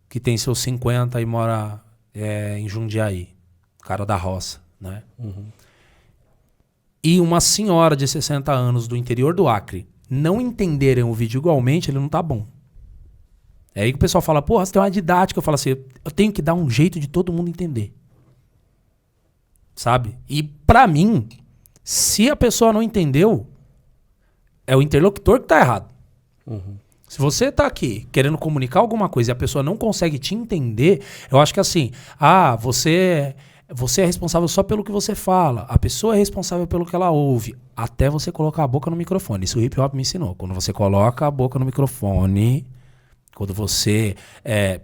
Speaker 3: que tem seus 50 e mora em Jundiaí, cara da roça, né? E uma senhora de 60 anos do interior do Acre não entenderem o vídeo igualmente, ele não tá bom. É aí que o pessoal fala, porra, você tem uma didática. Eu falo assim, eu tenho que dar um jeito de todo mundo entender. Sabe? E pra mim, se a pessoa não entendeu, é o interlocutor que tá errado. Se você tá aqui querendo comunicar alguma coisa e a pessoa não consegue te entender, eu acho que assim, você é responsável só pelo que você fala. A pessoa é responsável pelo que ela ouve. Até você colocar a boca no microfone. Isso o hip hop me ensinou. Quando você coloca a boca no microfone, quando você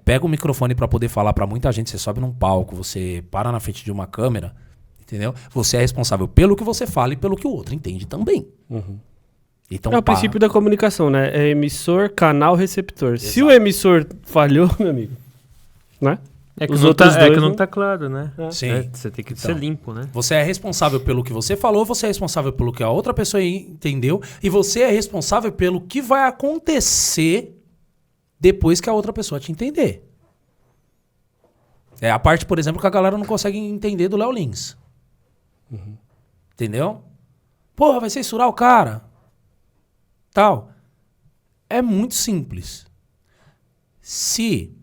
Speaker 3: pega o microfone para poder falar para muita gente, você sobe num palco, você para na frente de uma câmera, entendeu? Você é responsável pelo que você fala e pelo que o outro entende também. Então,
Speaker 1: é o princípio da comunicação, né? É emissor, canal, receptor.
Speaker 3: Exato.
Speaker 1: Se o emissor falhou, meu amigo, né?
Speaker 2: É que não tá claro, né?
Speaker 3: Sim.
Speaker 2: Você tem que ser limpo, né?
Speaker 3: Você é responsável pelo que você falou, você é responsável pelo que a outra pessoa entendeu e você é responsável pelo que vai acontecer depois que a outra pessoa te entender. É a parte, por exemplo, que a galera não consegue entender do Léo Lins. Entendeu? Porra, vai censurar o cara. Tal. É muito simples. Se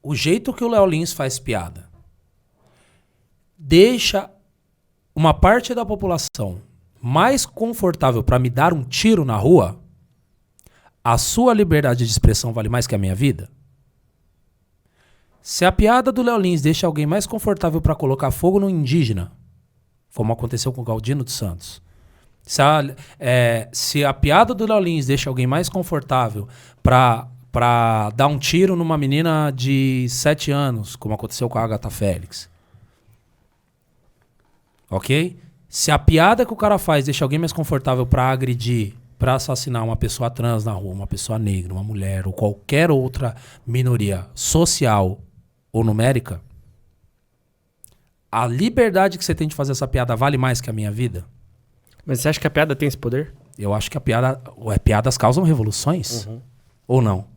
Speaker 3: o jeito que o Léo Lins faz piada deixa uma parte da população mais confortável para me dar um tiro na rua, a sua liberdade de expressão vale mais que a minha vida? Se a piada do Léo Lins deixa alguém mais confortável para colocar fogo no indígena, como aconteceu com o Galdino dos Santos, se a piada do Léo Lins deixa alguém mais confortável para dar um tiro numa menina de 7 anos, como aconteceu com a Agatha Félix, ok? Se a piada que o cara faz deixa alguém mais confortável para agredir, para assassinar uma pessoa trans na rua, uma pessoa negra, uma mulher ou qualquer outra minoria social ou numérica, a liberdade que você tem de fazer essa piada vale mais que a minha vida?
Speaker 1: Mas você acha que a piada tem esse poder?
Speaker 3: Eu acho que piadas causam revoluções. Ou não?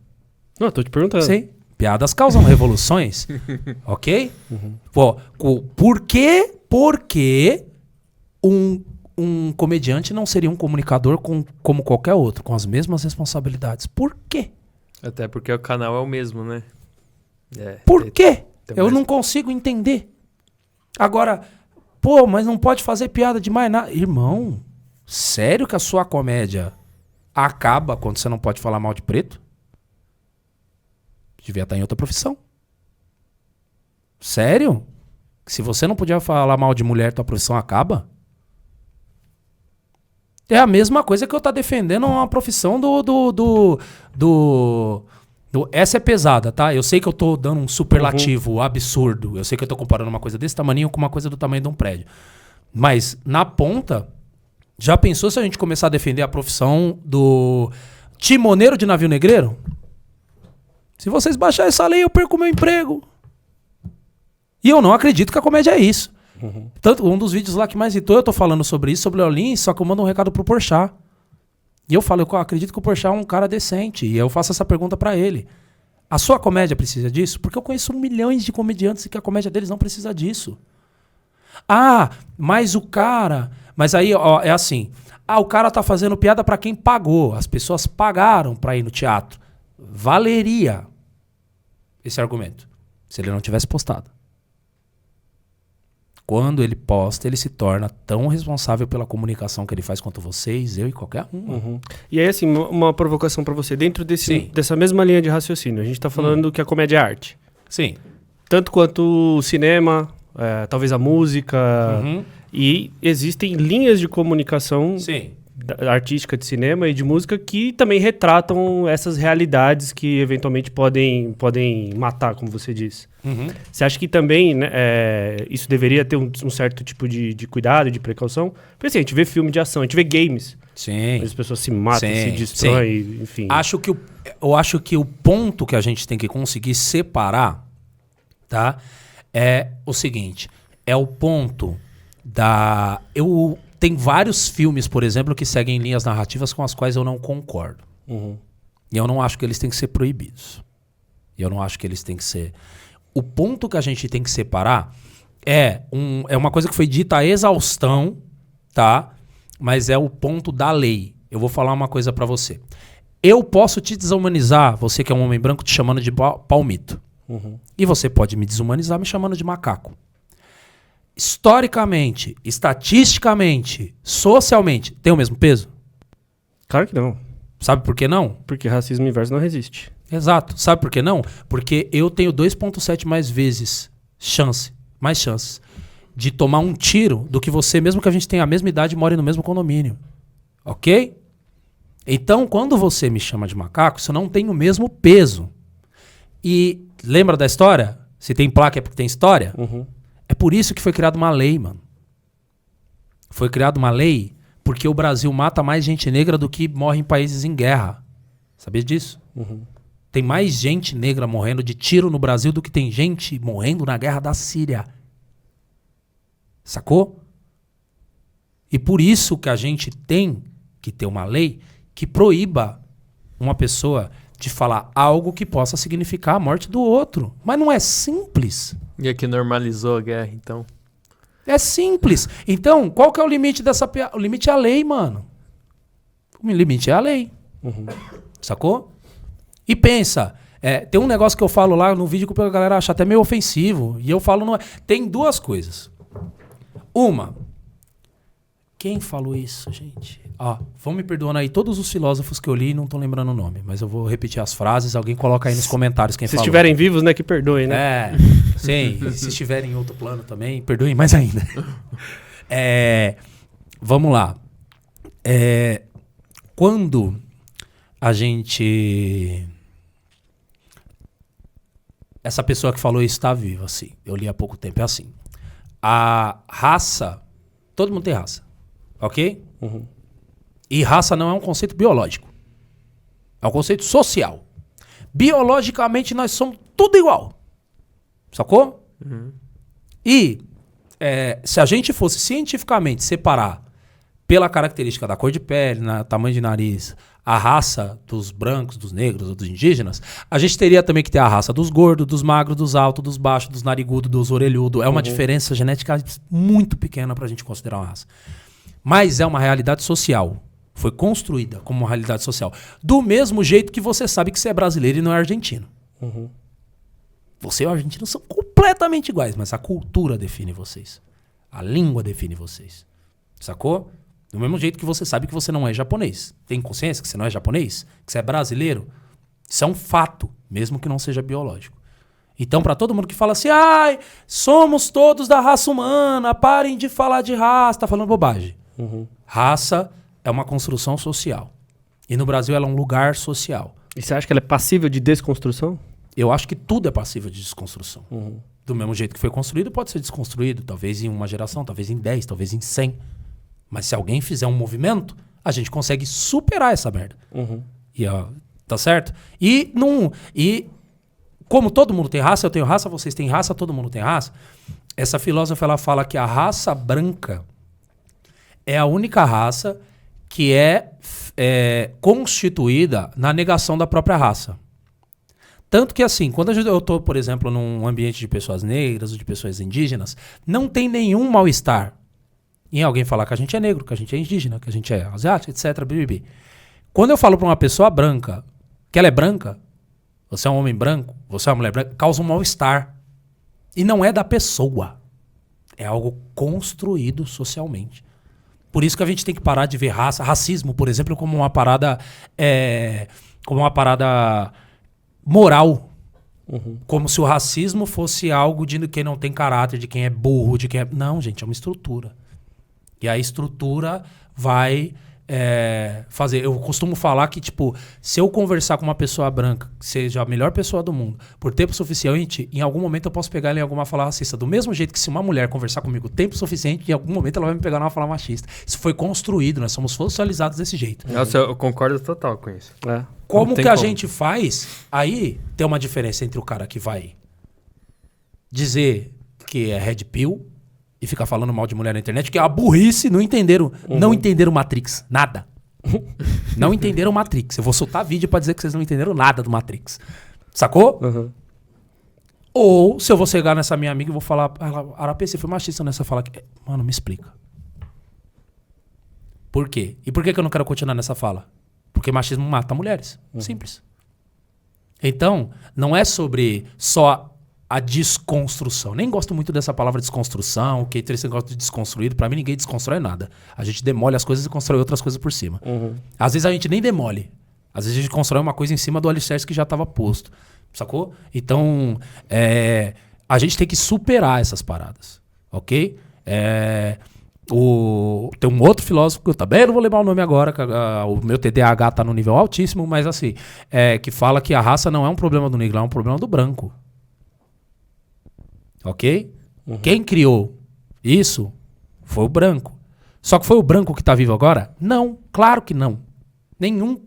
Speaker 1: Não, eu tô te perguntando.
Speaker 3: Sim. Piadas causam revoluções. Ok? Pô, por que um comediante não seria um comunicador como qualquer outro, com as mesmas responsabilidades? Por quê?
Speaker 2: Até porque o canal é o mesmo, né?
Speaker 3: Por quê? Eu não consigo entender. Agora, pô, mas não pode fazer piada de mais nada. Irmão, sério que a sua comédia acaba quando você não pode falar mal de preto? Devia estar em outra profissão. Sério? Se você não podia falar mal de mulher, tua profissão acaba? É a mesma coisa que eu estar defendendo uma profissão essa é pesada, tá? Eu sei que eu tô dando um superlativo absurdo. Eu sei que eu tô comparando uma coisa desse tamanho com uma coisa do tamanho de um prédio. Mas, na ponta, já pensou se a gente começar a defender a profissão do timoneiro de navio negreiro? Se vocês baixarem essa lei, eu perco meu emprego. E eu não acredito que a comédia é isso. Tanto, um dos vídeos lá que mais irritou, eu tô falando sobre isso, sobre o Léo Lins, só que eu mando um recado pro Porchat. E eu falo, eu acredito que o Porchat é um cara decente. E eu faço essa pergunta pra ele. A sua comédia precisa disso? Porque eu conheço milhões de comediantes e que a comédia deles não precisa disso. Ah, mas o cara... Mas aí, ó, é assim. Ah, o cara tá fazendo piada pra quem pagou. As pessoas pagaram pra ir no teatro. Valeria esse argumento se ele não tivesse postado. Quando ele posta, ele se torna tão responsável pela comunicação que ele faz quanto vocês, eu e qualquer um.
Speaker 1: E aí, assim, uma provocação pra você. Dentro dessa mesma linha de raciocínio, a gente tá falando que a comédia é arte.
Speaker 3: Sim.
Speaker 1: Tanto quanto o cinema, talvez a música. E existem linhas de comunicação artística de cinema e de música que também retratam essas realidades que eventualmente podem matar, como você disse. Você acha que também, né, isso deveria ter um certo tipo de cuidado, de precaução? Porque assim, a gente vê filme de ação, a gente vê games.
Speaker 3: Sim.
Speaker 1: As pessoas se matam, se destroem, enfim.
Speaker 3: Eu acho que o ponto que a gente tem que conseguir separar, tá, é o seguinte. É o ponto tem vários filmes, por exemplo, que seguem linhas narrativas com as quais eu não concordo. E eu não acho que eles têm que ser proibidos. Eu não acho que eles têm que ser... O ponto que a gente tem que separar é uma coisa que foi dita a exaustão, tá? Mas é o ponto da lei. Eu vou falar uma coisa pra você. Eu posso te desumanizar, você que é um homem branco, te chamando de palmito. E você pode me desumanizar me chamando de macaco. Historicamente, estatisticamente, socialmente, tem o mesmo peso?
Speaker 1: Claro que não.
Speaker 3: Sabe por que não?
Speaker 1: Porque racismo inverso não resiste.
Speaker 3: Exato. Sabe por que não? Porque eu tenho 2,7 mais chances de tomar um tiro do que você, mesmo que a gente tenha a mesma idade e more no mesmo condomínio. Ok? Então, quando você me chama de macaco, isso não tem o mesmo peso. E lembra da história? Se tem placa é porque tem história? É por isso que foi criada uma lei, mano. Foi criada uma lei porque o Brasil mata mais gente negra do que morre em países em guerra. Sabia disso? Tem mais gente negra morrendo de tiro no Brasil do que tem gente morrendo na guerra da Síria. Sacou? E por isso que a gente tem que ter uma lei que proíba uma pessoa de falar algo que possa significar a morte do outro. Mas não é simples.
Speaker 2: E aqui normalizou a guerra, então?
Speaker 3: É simples. Então, qual que é o limite dessa piada? O limite é a lei, mano. O limite é a lei. Sacou? E pensa, tem um negócio que eu falo lá no vídeo que a galera acha até meio ofensivo. E eu falo, não é. Tem duas coisas. Uma, quem falou isso, gente? Vão me perdoando aí todos os filósofos que eu li e não tô lembrando o nome, mas eu vou repetir as frases, alguém coloca aí nos comentários quem falou. Se
Speaker 1: estiverem vivos, né, que perdoem, né?
Speaker 3: Sim, e se estiverem em outro plano também, perdoem mais ainda. Vamos lá. Quando a gente... Essa pessoa que falou isso está viva, assim. Eu li há pouco tempo, é assim. A raça... Todo mundo tem raça, ok? E raça não é um conceito biológico. É um conceito social. Biologicamente, nós somos tudo igual. Sacou? E se a gente fosse cientificamente separar pela característica da cor de pele, tamanho de nariz, a raça dos brancos, dos negros ou dos indígenas, a gente teria também que ter a raça dos gordos, dos magros, dos altos, dos baixos, dos narigudos, dos orelhudos. É uma diferença genética muito pequena pra gente considerar uma raça. Mas é uma realidade social. Foi construída como uma realidade social. Do mesmo jeito que você sabe que você é brasileiro e não é argentino. Você e o argentino são completamente iguais, mas a cultura define vocês. A língua define vocês. Sacou? Do mesmo jeito que você sabe que você não é japonês. Tem consciência que você não é japonês? Que você é brasileiro? Isso é um fato, mesmo que não seja biológico. Então, para todo mundo que fala assim, somos todos da raça humana, parem de falar de raça, tá falando bobagem. Raça é uma construção social. E no Brasil ela é um lugar social.
Speaker 1: E você acha que ela é passível de desconstrução?
Speaker 3: Eu acho que tudo é passível de desconstrução. Do mesmo jeito que foi construído, pode ser desconstruído. Talvez em uma geração, talvez em 10, talvez em 100. Mas se alguém fizer um movimento, a gente consegue superar essa merda. E, tá certo? E como todo mundo tem raça, eu tenho raça, vocês têm raça, todo mundo tem raça. Essa filósofa, ela fala que a raça branca é a única raça que é constituída na negação da própria raça. Tanto que assim, quando eu estou, por exemplo, num ambiente de pessoas negras ou de pessoas indígenas, não tem nenhum mal-estar em alguém falar que a gente é negro, que a gente é indígena, que a gente é asiático, etc. BBB. Quando eu falo para uma pessoa branca que ela é branca, você é um homem branco, você é uma mulher branca, causa um mal-estar. E não é da pessoa. É algo construído socialmente. Por isso que a gente tem que parar de ver racismo, por exemplo, como uma parada moral. Como se o racismo fosse algo de quem não tem caráter, de quem é burro, de quem é... Não, gente, é uma estrutura. E a estrutura vai fazer... Eu costumo falar que, tipo, se eu conversar com uma pessoa branca, que seja a melhor pessoa do mundo, por tempo suficiente, em algum momento eu posso pegar ela em alguma fala racista. Do mesmo jeito que se uma mulher conversar comigo tempo suficiente, em algum momento ela vai me pegar numa fala machista. Isso foi construído, nós somos socializados desse jeito.
Speaker 2: Nossa, eu concordo total com isso.
Speaker 3: Como que a gente faz? Aí tem uma diferença entre o cara que vai dizer que é red pill e ficar falando mal de mulher na internet, que é a burrice, não entenderam Matrix, nada. Não entenderam Matrix. Eu vou soltar vídeo pra dizer que vocês não entenderam nada do Matrix. Sacou? Ou se eu vou chegar nessa minha amiga e vou falar, Arapê, você foi machista nessa fala aqui. Mano, me explica. Por quê? E por que eu não quero continuar nessa fala? Porque machismo mata mulheres. Simples. Então, não é sobre só a desconstrução. Nem gosto muito dessa palavra desconstrução, que esse negócio de desconstruído. Pra mim, ninguém desconstrói nada. A gente demole as coisas e constrói outras coisas por cima. Às vezes a gente nem demole. Às vezes a gente constrói uma coisa em cima do alicerce que já estava posto. Sacou? Então, a gente tem que superar essas paradas. Ok? Tem um outro filósofo, que eu também não vou lembrar o nome agora, que o meu TDAH tá no nível altíssimo, mas assim, que fala que a raça não é um problema do negro, é um problema do branco. Ok? Quem criou isso foi o branco. Só que foi o branco que tá vivo agora? Não, claro que não. Nenhuma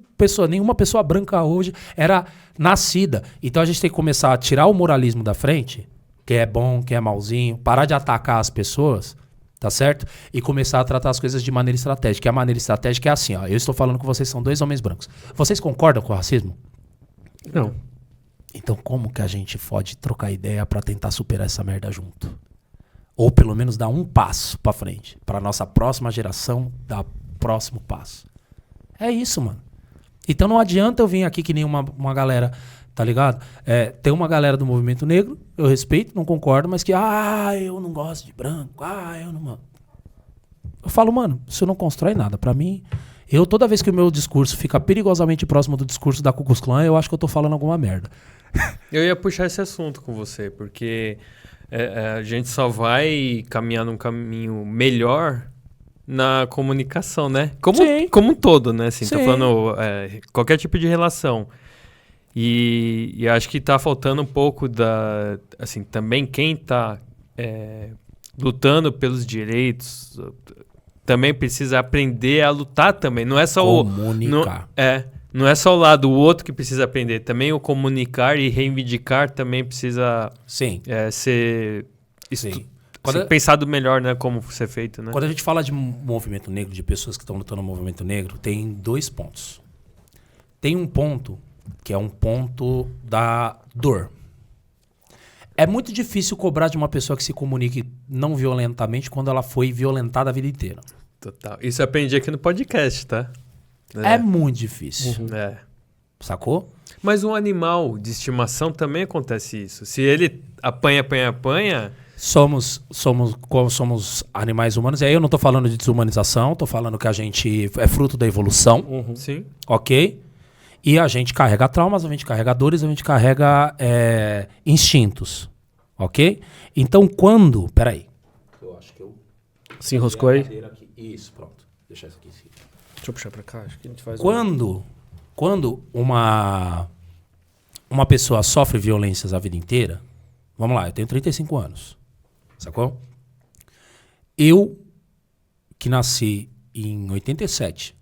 Speaker 3: pessoa branca hoje era nascida. Então a gente tem que começar a tirar o moralismo da frente, que é bom, que é malzinho, parar de atacar as pessoas, tá certo? E começar a tratar as coisas de maneira estratégica. E a maneira estratégica é assim, ó. Eu estou falando com vocês, são 2 homens brancos. Vocês concordam com o racismo?
Speaker 1: Não.
Speaker 3: Então como que a gente pode trocar ideia pra tentar superar essa merda junto? Ou pelo menos dar um passo pra frente, pra nossa próxima geração dar próximo passo. É isso, mano. Então não adianta eu vir aqui que nem uma galera, tá ligado? Tem uma galera do movimento negro, eu respeito, não concordo, mas que, eu não gosto de branco, eu não... Eu falo, mano, isso não constrói nada. Pra mim, toda vez que o meu discurso fica perigosamente próximo do discurso da Ku Klux Klan, eu acho que eu tô falando alguma merda.
Speaker 2: Eu ia puxar esse assunto com você, porque a gente só vai caminhar num caminho melhor na comunicação, né? Como um todo, né? Assim, tô falando qualquer tipo de relação. E acho que tá faltando um pouco assim, também quem tá lutando pelos direitos também precisa aprender a lutar também. Não é só
Speaker 3: comunicar.
Speaker 2: Não é só o lado, o outro que precisa aprender. Também o comunicar e reivindicar também precisa ser pensado melhor, né? Como ser feito, né?
Speaker 3: Quando a gente fala de movimento negro, de pessoas que estão lutando no movimento negro, tem 2 pontos. Tem um ponto que é um ponto da dor. É muito difícil cobrar de uma pessoa que se comunique não violentamente quando ela foi violentada a vida inteira.
Speaker 2: Total. Isso eu aprendi aqui no podcast, tá?
Speaker 3: É muito difícil.
Speaker 2: Uhum.
Speaker 3: Sacou?
Speaker 2: Mas um animal de estimação também acontece isso. Se ele apanha...
Speaker 3: Somos animais humanos. E aí eu não tô falando de desumanização, tô falando que a gente é fruto da evolução.
Speaker 2: Uhum. Sim.
Speaker 3: Ok? E a gente carrega traumas, a gente carrega dores, a gente carrega instintos. Ok? Então quando... Peraí. Eu acho que eu...
Speaker 1: Se enroscou aí?
Speaker 3: Isso, pronto. Deixa isso aqui em cima.
Speaker 1: Deixa eu puxar pra cá. Acho que a gente faz
Speaker 3: Quando uma pessoa sofre violências a vida inteira... Vamos lá, eu tenho 35 anos. Sacou? Eu, que nasci em 87,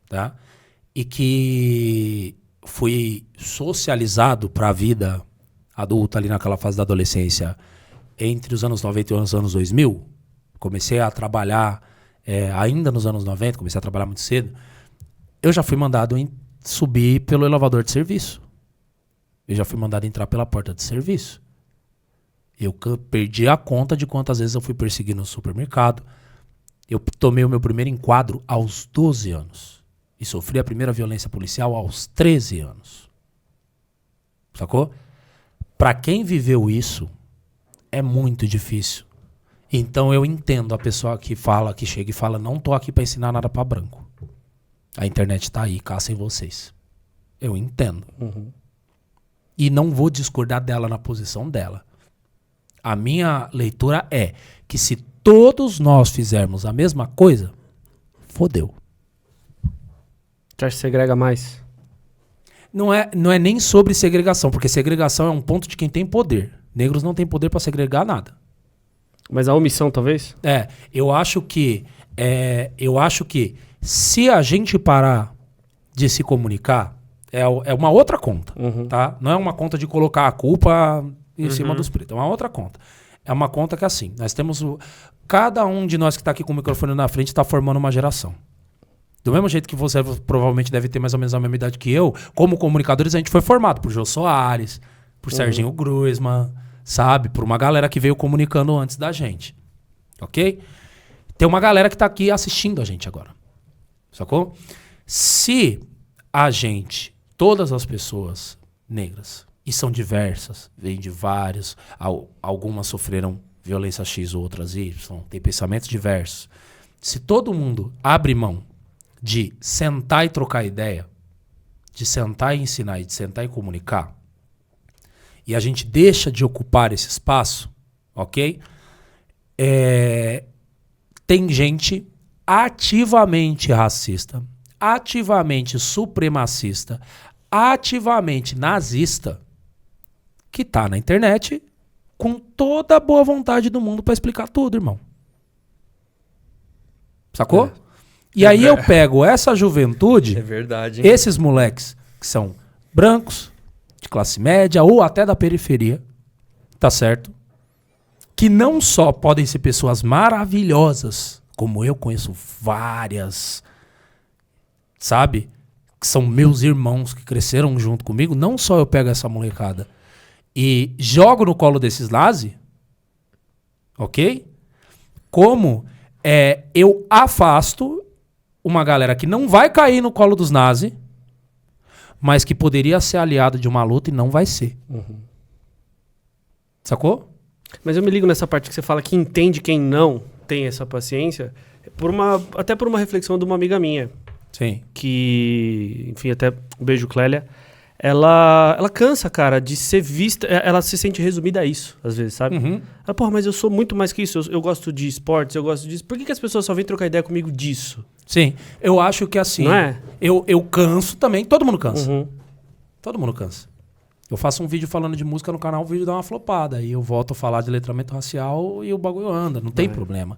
Speaker 3: tá? E que fui socializado para a vida adulta ali naquela fase da adolescência entre os anos 90 e os anos 2000. Comecei a trabalhar ainda nos anos 90, comecei a trabalhar muito cedo. Eu já fui mandado subir pelo elevador de serviço. Eu já fui mandado entrar pela porta de serviço. Eu perdi a conta de quantas vezes eu fui perseguido no supermercado. Eu tomei o meu primeiro enquadro aos 12 anos. E sofri a primeira violência policial aos 13 anos. Sacou? Pra quem viveu isso, é muito difícil. Então eu entendo a pessoa que chega e fala, não tô aqui pra ensinar nada pra branco. A internet tá aí, caçem vocês. Eu entendo.
Speaker 1: Uhum.
Speaker 3: E não vou discordar dela na posição dela. A minha leitura é que se todos nós fizermos a mesma coisa, fodeu.
Speaker 1: Você acha que segrega mais?
Speaker 3: Não é nem sobre segregação, porque segregação é um ponto de quem tem poder. Negros não têm poder para segregar nada.
Speaker 1: Mas a omissão, talvez?
Speaker 3: Eu acho que se a gente parar de se comunicar, é uma outra conta, tá? Não é uma conta de colocar a culpa em cima dos pretos. É uma outra conta. É uma conta que é assim, nós temos... Cada um de nós que está aqui com o microfone na frente está formando uma geração. Do mesmo jeito que você provavelmente deve ter mais ou menos a mesma idade que eu, como comunicadores a gente foi formado por Jô Soares, por Serginho Groisman, sabe? Por uma galera que veio comunicando antes da gente. Ok? Tem uma galera que está aqui assistindo a gente agora. Sacou? Se a gente, todas as pessoas negras, e são diversas, vêm de vários, algumas sofreram violência X, outras Y, tem pensamentos diversos. Se todo mundo abre mão de sentar e trocar ideia, de sentar e ensinar e de sentar e comunicar, e a gente deixa de ocupar esse espaço, ok? Tem gente ativamente racista, ativamente supremacista, ativamente nazista, que tá na internet com toda a boa vontade do mundo pra explicar tudo, irmão. Sacou? E aí eu pego essa juventude,
Speaker 2: verdade,
Speaker 3: esses moleques que são brancos, de classe média ou até da periferia, tá certo? Que não só podem ser pessoas maravilhosas, como eu conheço várias, sabe? que são meus irmãos que cresceram junto comigo, não só eu pego essa molecada e jogo no colo desses nazi, ok? Como eu afasto uma galera que não vai cair no colo dos nazi, mas que poderia ser aliado de uma luta e não vai ser. Sacou?
Speaker 1: Mas eu me ligo nessa parte que você fala que entende quem não tem essa paciência, até por uma reflexão de uma amiga minha.
Speaker 3: Sim.
Speaker 1: Que, enfim, até um beijo, Clélia. Ela cansa, cara, de ser vista. Ela se sente resumida a isso, às vezes, sabe? Ela, porra, mas eu sou muito mais que isso. Eu gosto de esportes, eu gosto disso. Por que as pessoas só vêm trocar ideia comigo disso?
Speaker 3: Sim. Eu acho que assim.
Speaker 1: Não é?
Speaker 3: Eu canso também. Todo mundo cansa. Todo mundo cansa. Eu faço um vídeo falando de música no canal, o vídeo dá uma flopada. E eu volto a falar de letramento racial e o bagulho anda. Não tem problema.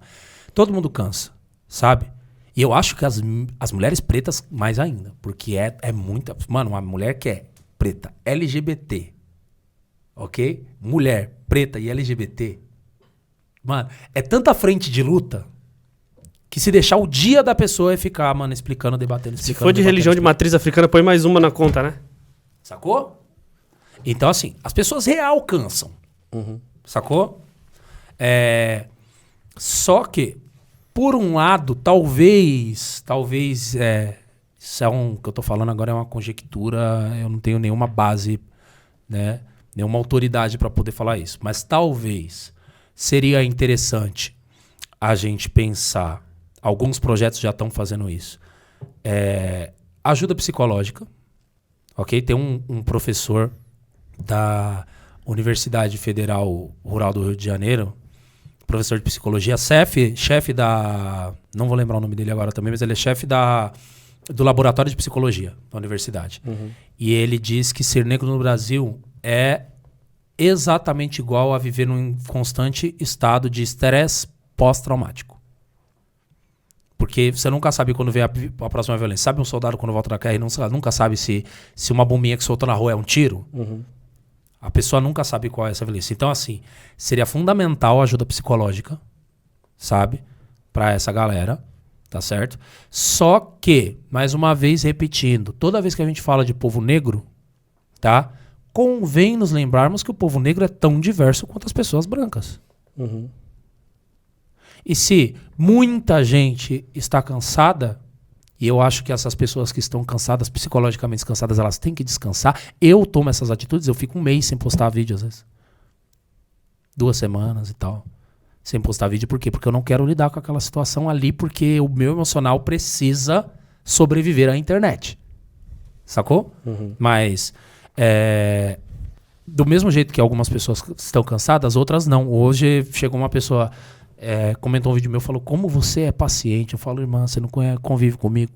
Speaker 3: Todo mundo cansa, sabe? E eu acho que as mulheres pretas mais ainda. Porque é muita... Mano, uma mulher que é preta, LGBT, ok? Mulher preta e LGBT. Mano, é tanta frente de luta que se deixar o dia da pessoa é ficar, mano, explicando, debatendo,
Speaker 1: Se for de religião de matriz africana, põe mais uma na conta, né?
Speaker 3: Sacou? Então, assim, as pessoas real cansam. Sacou? Só que, por um lado, talvez, isso que eu tô falando agora é uma conjectura, eu não tenho nenhuma base, né? Nenhuma autoridade para poder falar isso. Mas talvez seria interessante a gente pensar, alguns projetos já estão fazendo isso, ajuda psicológica, ok? Tem um professor da Universidade Federal Rural do Rio de Janeiro, professor de psicologia, chefe da... Não vou lembrar o nome dele agora também, mas ele é chefe do laboratório de psicologia da universidade. E ele diz que ser negro no Brasil é exatamente igual a viver num constante estado de estresse pós-traumático. Porque você nunca sabe quando vem a próxima violência. Sabe um soldado quando volta da guerra e nunca sabe se uma bombinha que soltou na rua é um tiro? A pessoa nunca sabe qual é essa violência. Então, assim, seria fundamental a ajuda psicológica, sabe? Pra essa galera, tá certo? Só que, mais uma vez repetindo, toda vez que a gente fala de povo negro, tá? Convém nos lembrarmos que o povo negro é tão diverso quanto as pessoas brancas. E se muita gente está cansada, e eu acho que essas pessoas que estão cansadas, psicologicamente cansadas, elas têm que descansar. Eu tomo essas atitudes, eu fico um mês sem postar vídeo às vezes. 2 semanas e tal. Sem postar vídeo, por quê? Porque eu não quero lidar com aquela situação ali, porque o meu emocional precisa sobreviver à internet. Sacou? Mas, do mesmo jeito que algumas pessoas estão cansadas, outras não. Hoje chegou uma pessoa... comentou um vídeo meu e falou, como você é paciente? Eu falo, irmã, você não convive comigo.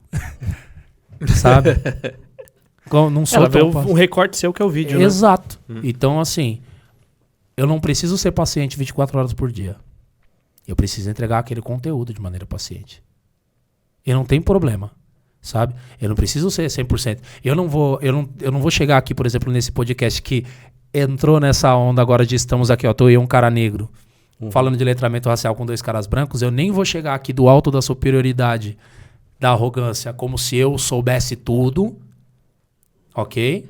Speaker 3: Sabe? Não sou.
Speaker 1: Ela vê um recorte seu que é o vídeo, né?
Speaker 3: Exato. Então, assim, eu não preciso ser paciente 24 horas por dia. Eu preciso entregar aquele conteúdo de maneira paciente. E não tem problema, sabe? Eu não preciso ser 100%. Eu não vou chegar aqui, por exemplo, nesse podcast que entrou nessa onda agora de estamos aqui, ó, tô eu um cara negro, falando de letramento racial com 2 caras brancos, eu nem vou chegar aqui do alto da superioridade, da arrogância, como se eu soubesse tudo, ok?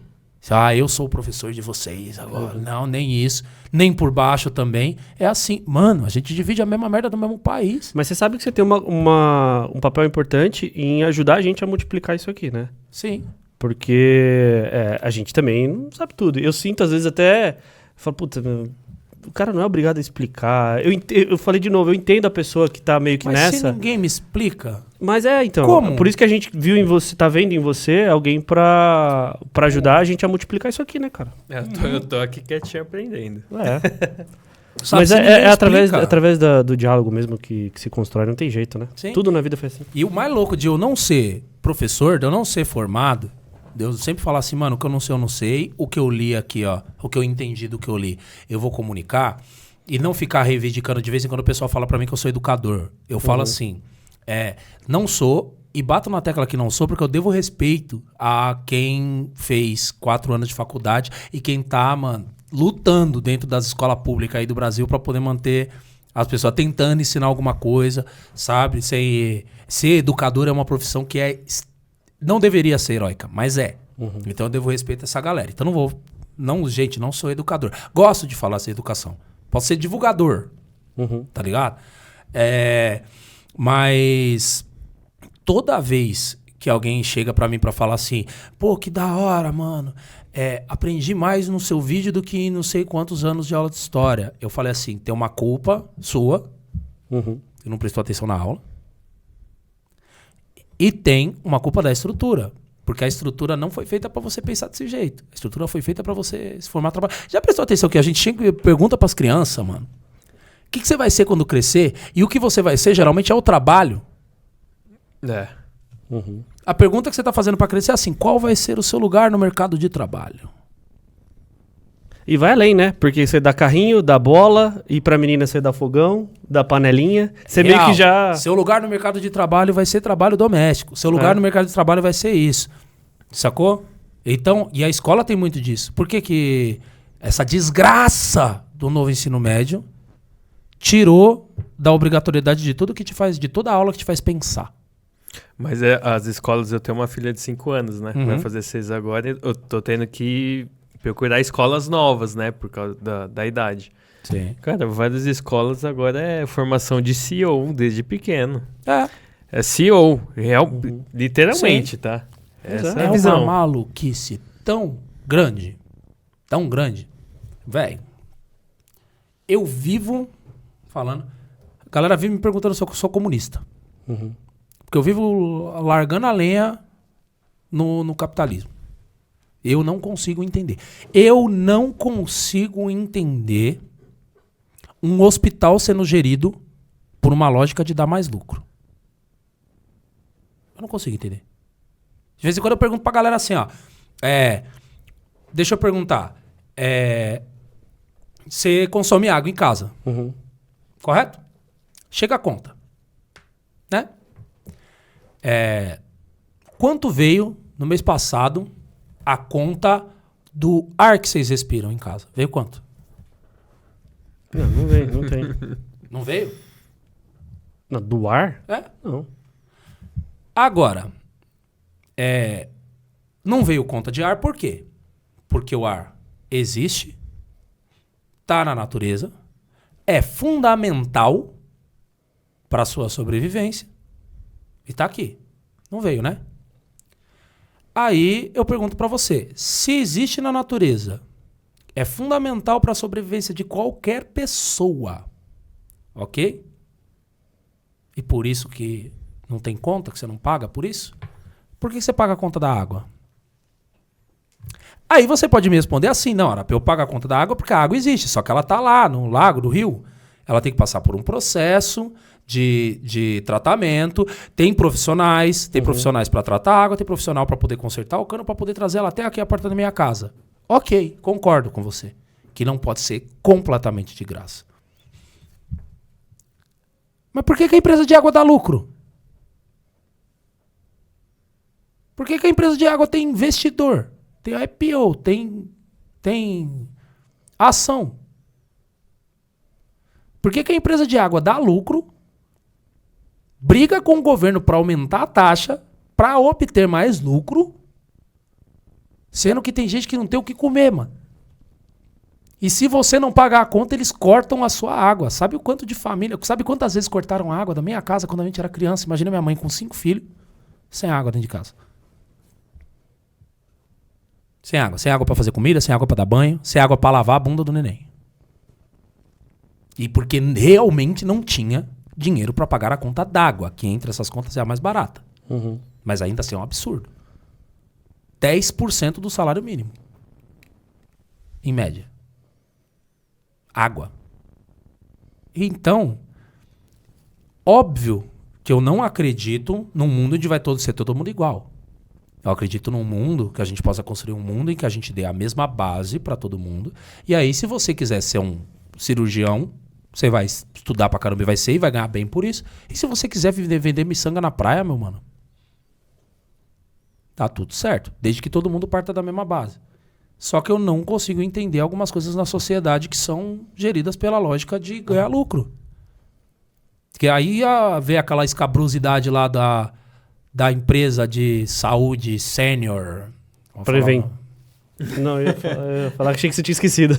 Speaker 3: Eu sou o professor de vocês agora. Não, nem isso. Nem por baixo também. É assim, mano, a gente divide a mesma merda do mesmo país.
Speaker 1: Mas você sabe que você tem um papel importante em ajudar a gente a multiplicar isso aqui, né?
Speaker 3: Sim.
Speaker 1: Porque a gente também não sabe tudo. Eu sinto, às vezes, até... Falo, puta... O cara não é obrigado a explicar. Eu falei de novo, eu entendo a pessoa que tá meio que
Speaker 3: mas
Speaker 1: nessa.
Speaker 3: Se ninguém me explica.
Speaker 1: Mas então.
Speaker 3: Como?
Speaker 1: Por isso que a gente viu em você, tá vendo em você alguém pra ajudar a gente a multiplicar isso aqui, né, cara?
Speaker 2: Eu tô aqui quietinho aprendendo.
Speaker 1: Mas é através do diálogo mesmo que se constrói, não tem jeito, né?
Speaker 3: Sim.
Speaker 1: Tudo na vida foi assim.
Speaker 3: E o mais louco de eu não ser professor, de eu não ser formado, de eu sempre falar assim, mano, o que eu não sei, o que eu li aqui, ó, o que eu entendi do que eu li, eu vou comunicar e não ficar reivindicando. De vez em quando o pessoal fala pra mim que eu sou educador. Eu falo assim, não sou, e bato na tecla que não sou, porque eu devo respeito a quem fez 4 anos de faculdade e quem tá, mano, lutando dentro das escolas públicas aí do Brasil pra poder manter as pessoas, tentando ensinar alguma coisa, sabe? Ser educador é uma profissão que é Não deveria ser heróica, mas é. Então eu devo respeito a essa galera. Então não vou... Gente, não sou educador. Gosto de falar sobre educação. Posso ser divulgador. Tá ligado? Mas toda vez que alguém chega pra mim pra falar assim, pô, que da hora, mano. Aprendi mais no seu vídeo do que em não sei quantos anos de aula de história. Eu falei assim, tem uma culpa sua, que não prestou atenção na aula. E tem uma culpa da estrutura. Porque a estrutura não foi feita pra você pensar desse jeito. A estrutura foi feita pra você se formar trabalho. Já prestou atenção que a gente sempre pergunta pras crianças, mano? O que você vai ser quando crescer? E o que você vai ser, geralmente, é o trabalho. A pergunta que você tá fazendo pra crescer é assim, qual vai ser o seu lugar no mercado de trabalho?
Speaker 1: E vai além, né? Porque você dá carrinho, dá bola, e pra menina você dá fogão, dá panelinha. Você meio que já...
Speaker 3: Seu lugar no mercado de trabalho vai ser trabalho doméstico. Seu lugar no mercado de trabalho vai ser isso. Sacou? Então, e a escola tem muito disso. Por que essa desgraça do novo ensino médio tirou da obrigatoriedade de tudo que te faz, de toda aula que te faz pensar?
Speaker 2: Mas as escolas, eu tenho uma filha de 5 anos, né? Vai fazer 6 agora. Eu tô tendo que procurar escolas novas, né? Por causa da idade.
Speaker 3: Sim.
Speaker 2: Cara, várias escolas agora é formação de CEO desde pequeno. É CEO, literalmente,
Speaker 3: Sim.
Speaker 2: Tá? Essa
Speaker 3: É
Speaker 2: a visão.
Speaker 3: uma maluquice tão grande. Tão grande. Velho, eu vivo falando... A galera vive me perguntando se eu sou comunista. Porque eu vivo largando a lenha no capitalismo. Eu não consigo entender. Eu não consigo entender um hospital sendo gerido por uma lógica de dar mais lucro. Eu não consigo entender. De vez em quando eu pergunto pra galera assim, ó. Deixa eu perguntar. Você consome água em casa? Correto? Chega a conta. Né? Quanto veio no mês passado a conta do ar que vocês respiram em casa? Veio quanto?
Speaker 1: Não veio, não tem.
Speaker 3: Não veio?
Speaker 1: Não, do ar?
Speaker 3: Não. Agora, não veio conta de ar por quê? Porque o ar existe, tá na natureza, é fundamental para a sua sobrevivência e tá aqui. Não veio, né? Aí eu pergunto para você, se existe na natureza, é fundamental para a sobrevivência de qualquer pessoa, ok? E por isso que não tem conta, que você não paga por isso? Por que você paga a conta da água? Aí você pode me responder assim, não, Arap, eu pago a conta da água porque a água existe, só que ela tá lá no lago, no rio. Ela tem que passar por um processo de tratamento, tem profissionais para tratar a água, tem profissional para poder consertar o cano, para poder trazer ela até aqui a porta da minha casa. Ok, concordo com você, que não pode ser completamente de graça. Mas por que a empresa de água dá lucro? Por que a empresa de água tem investidor? Tem IPO, tem ação. Por que a empresa de água dá lucro, briga com o governo para aumentar a taxa, para obter mais lucro, sendo que tem gente que não tem o que comer, mano? E se você não pagar a conta, eles cortam a sua água. Sabe o quanto de família... Sabe quantas vezes cortaram a água da minha casa quando a gente era criança? Imagina minha mãe com 5 filhos, sem água dentro de casa. Sem água para fazer comida, sem água para dar banho, sem água para lavar a bunda do neném. E porque realmente não tinha dinheiro para pagar a conta d'água, que entre essas contas é a mais barata. Mas ainda assim é um absurdo. 10% do salário mínimo. Em média. Água. Então, óbvio que eu não acredito num mundo onde vai ser todo mundo igual. Eu acredito num mundo que a gente possa construir um mundo em que a gente dê a mesma base para todo mundo. E aí, se você quiser ser um cirurgião, você vai estudar pra caramba e vai ser e vai ganhar bem por isso. E se você quiser vender miçanga na praia, meu mano, tá tudo certo. Desde que todo mundo parta da mesma base. Só que eu não consigo entender algumas coisas na sociedade que são geridas pela lógica de ganhar lucro. Que aí vê aquela escabrosidade lá da empresa de saúde sênior.
Speaker 1: Prevent. Não, eu ia falar que achei que você tinha esquecido.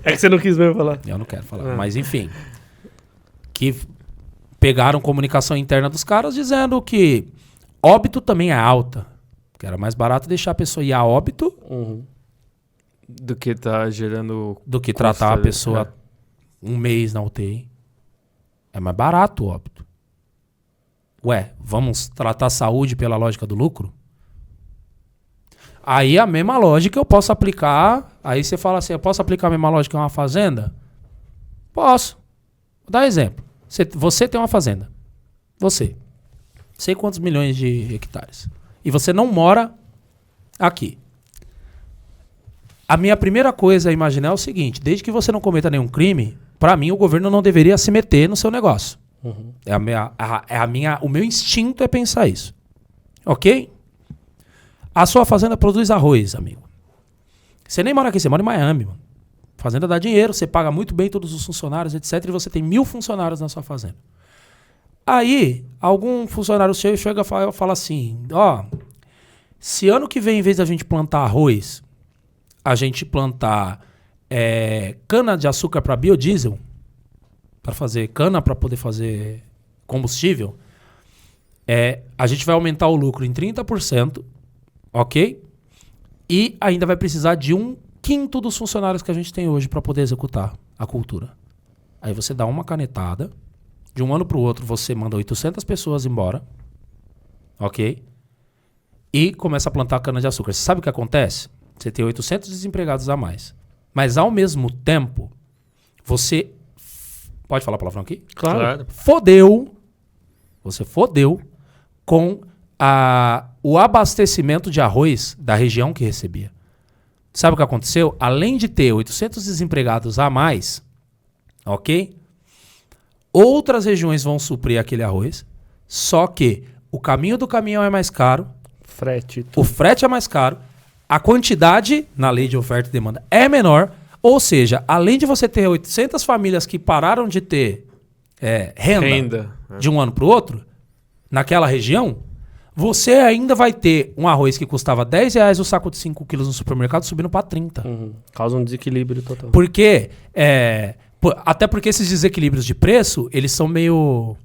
Speaker 1: É que você não quis mesmo falar.
Speaker 3: Eu não quero falar. Mas enfim. Que pegaram comunicação interna dos caras dizendo que óbito também é alta. Que era mais barato deixar a pessoa ir a óbito
Speaker 2: do que tá gerando...
Speaker 3: Do que tratar a pessoa um mês na UTI. É mais barato o óbito. Ué, vamos tratar a saúde pela lógica do lucro? Aí a mesma lógica eu posso aplicar. Aí você fala assim, eu posso aplicar a mesma lógica em uma fazenda? Posso. Vou dar um exemplo. Você tem uma fazenda. Você. Sei quantos milhões de hectares. E você não mora aqui. A minha primeira coisa a imaginar é o seguinte. Desde que você não cometa nenhum crime, para mim o governo não deveria se meter no seu negócio. O meu instinto é pensar isso. Ok? A sua fazenda produz arroz, amigo. Você nem mora aqui, você mora em Miami, mano. Fazenda dá dinheiro, você paga muito bem todos os funcionários, etc. E você tem 1000 funcionários na sua fazenda. Aí, algum funcionário seu chega e fala assim, se ano que vem, em vez da gente plantar arroz, a gente plantar cana de açúcar para biodiesel, para fazer cana para poder fazer combustível, a gente vai aumentar o lucro em 30%, ok? E ainda vai precisar de 1/5 dos funcionários que a gente tem hoje para poder executar a cultura. Aí você dá uma canetada, de um ano para o outro você manda 800 pessoas embora, ok? E começa a plantar cana de açúcar. Você sabe o que acontece? Você tem 800 desempregados a mais. Mas ao mesmo tempo, você... Pode falar palavrão aqui?
Speaker 1: Claro.
Speaker 3: Você fodeu com o abastecimento de arroz da região que recebia. Sabe o que aconteceu? Além de ter 800 desempregados a mais, ok? Outras regiões vão suprir aquele arroz, só que o caminho do caminhão é mais caro, o frete é mais caro, a quantidade, na lei de oferta e demanda, é menor, ou seja, além de você ter 800 famílias que pararam de ter renda de um ano para o outro, naquela região, você ainda vai ter um arroz que custava R$10 o saco de 5 quilos no supermercado subindo para 30.
Speaker 1: Causa um desequilíbrio total.
Speaker 3: Porque, até porque esses desequilíbrios de preço, eles são meio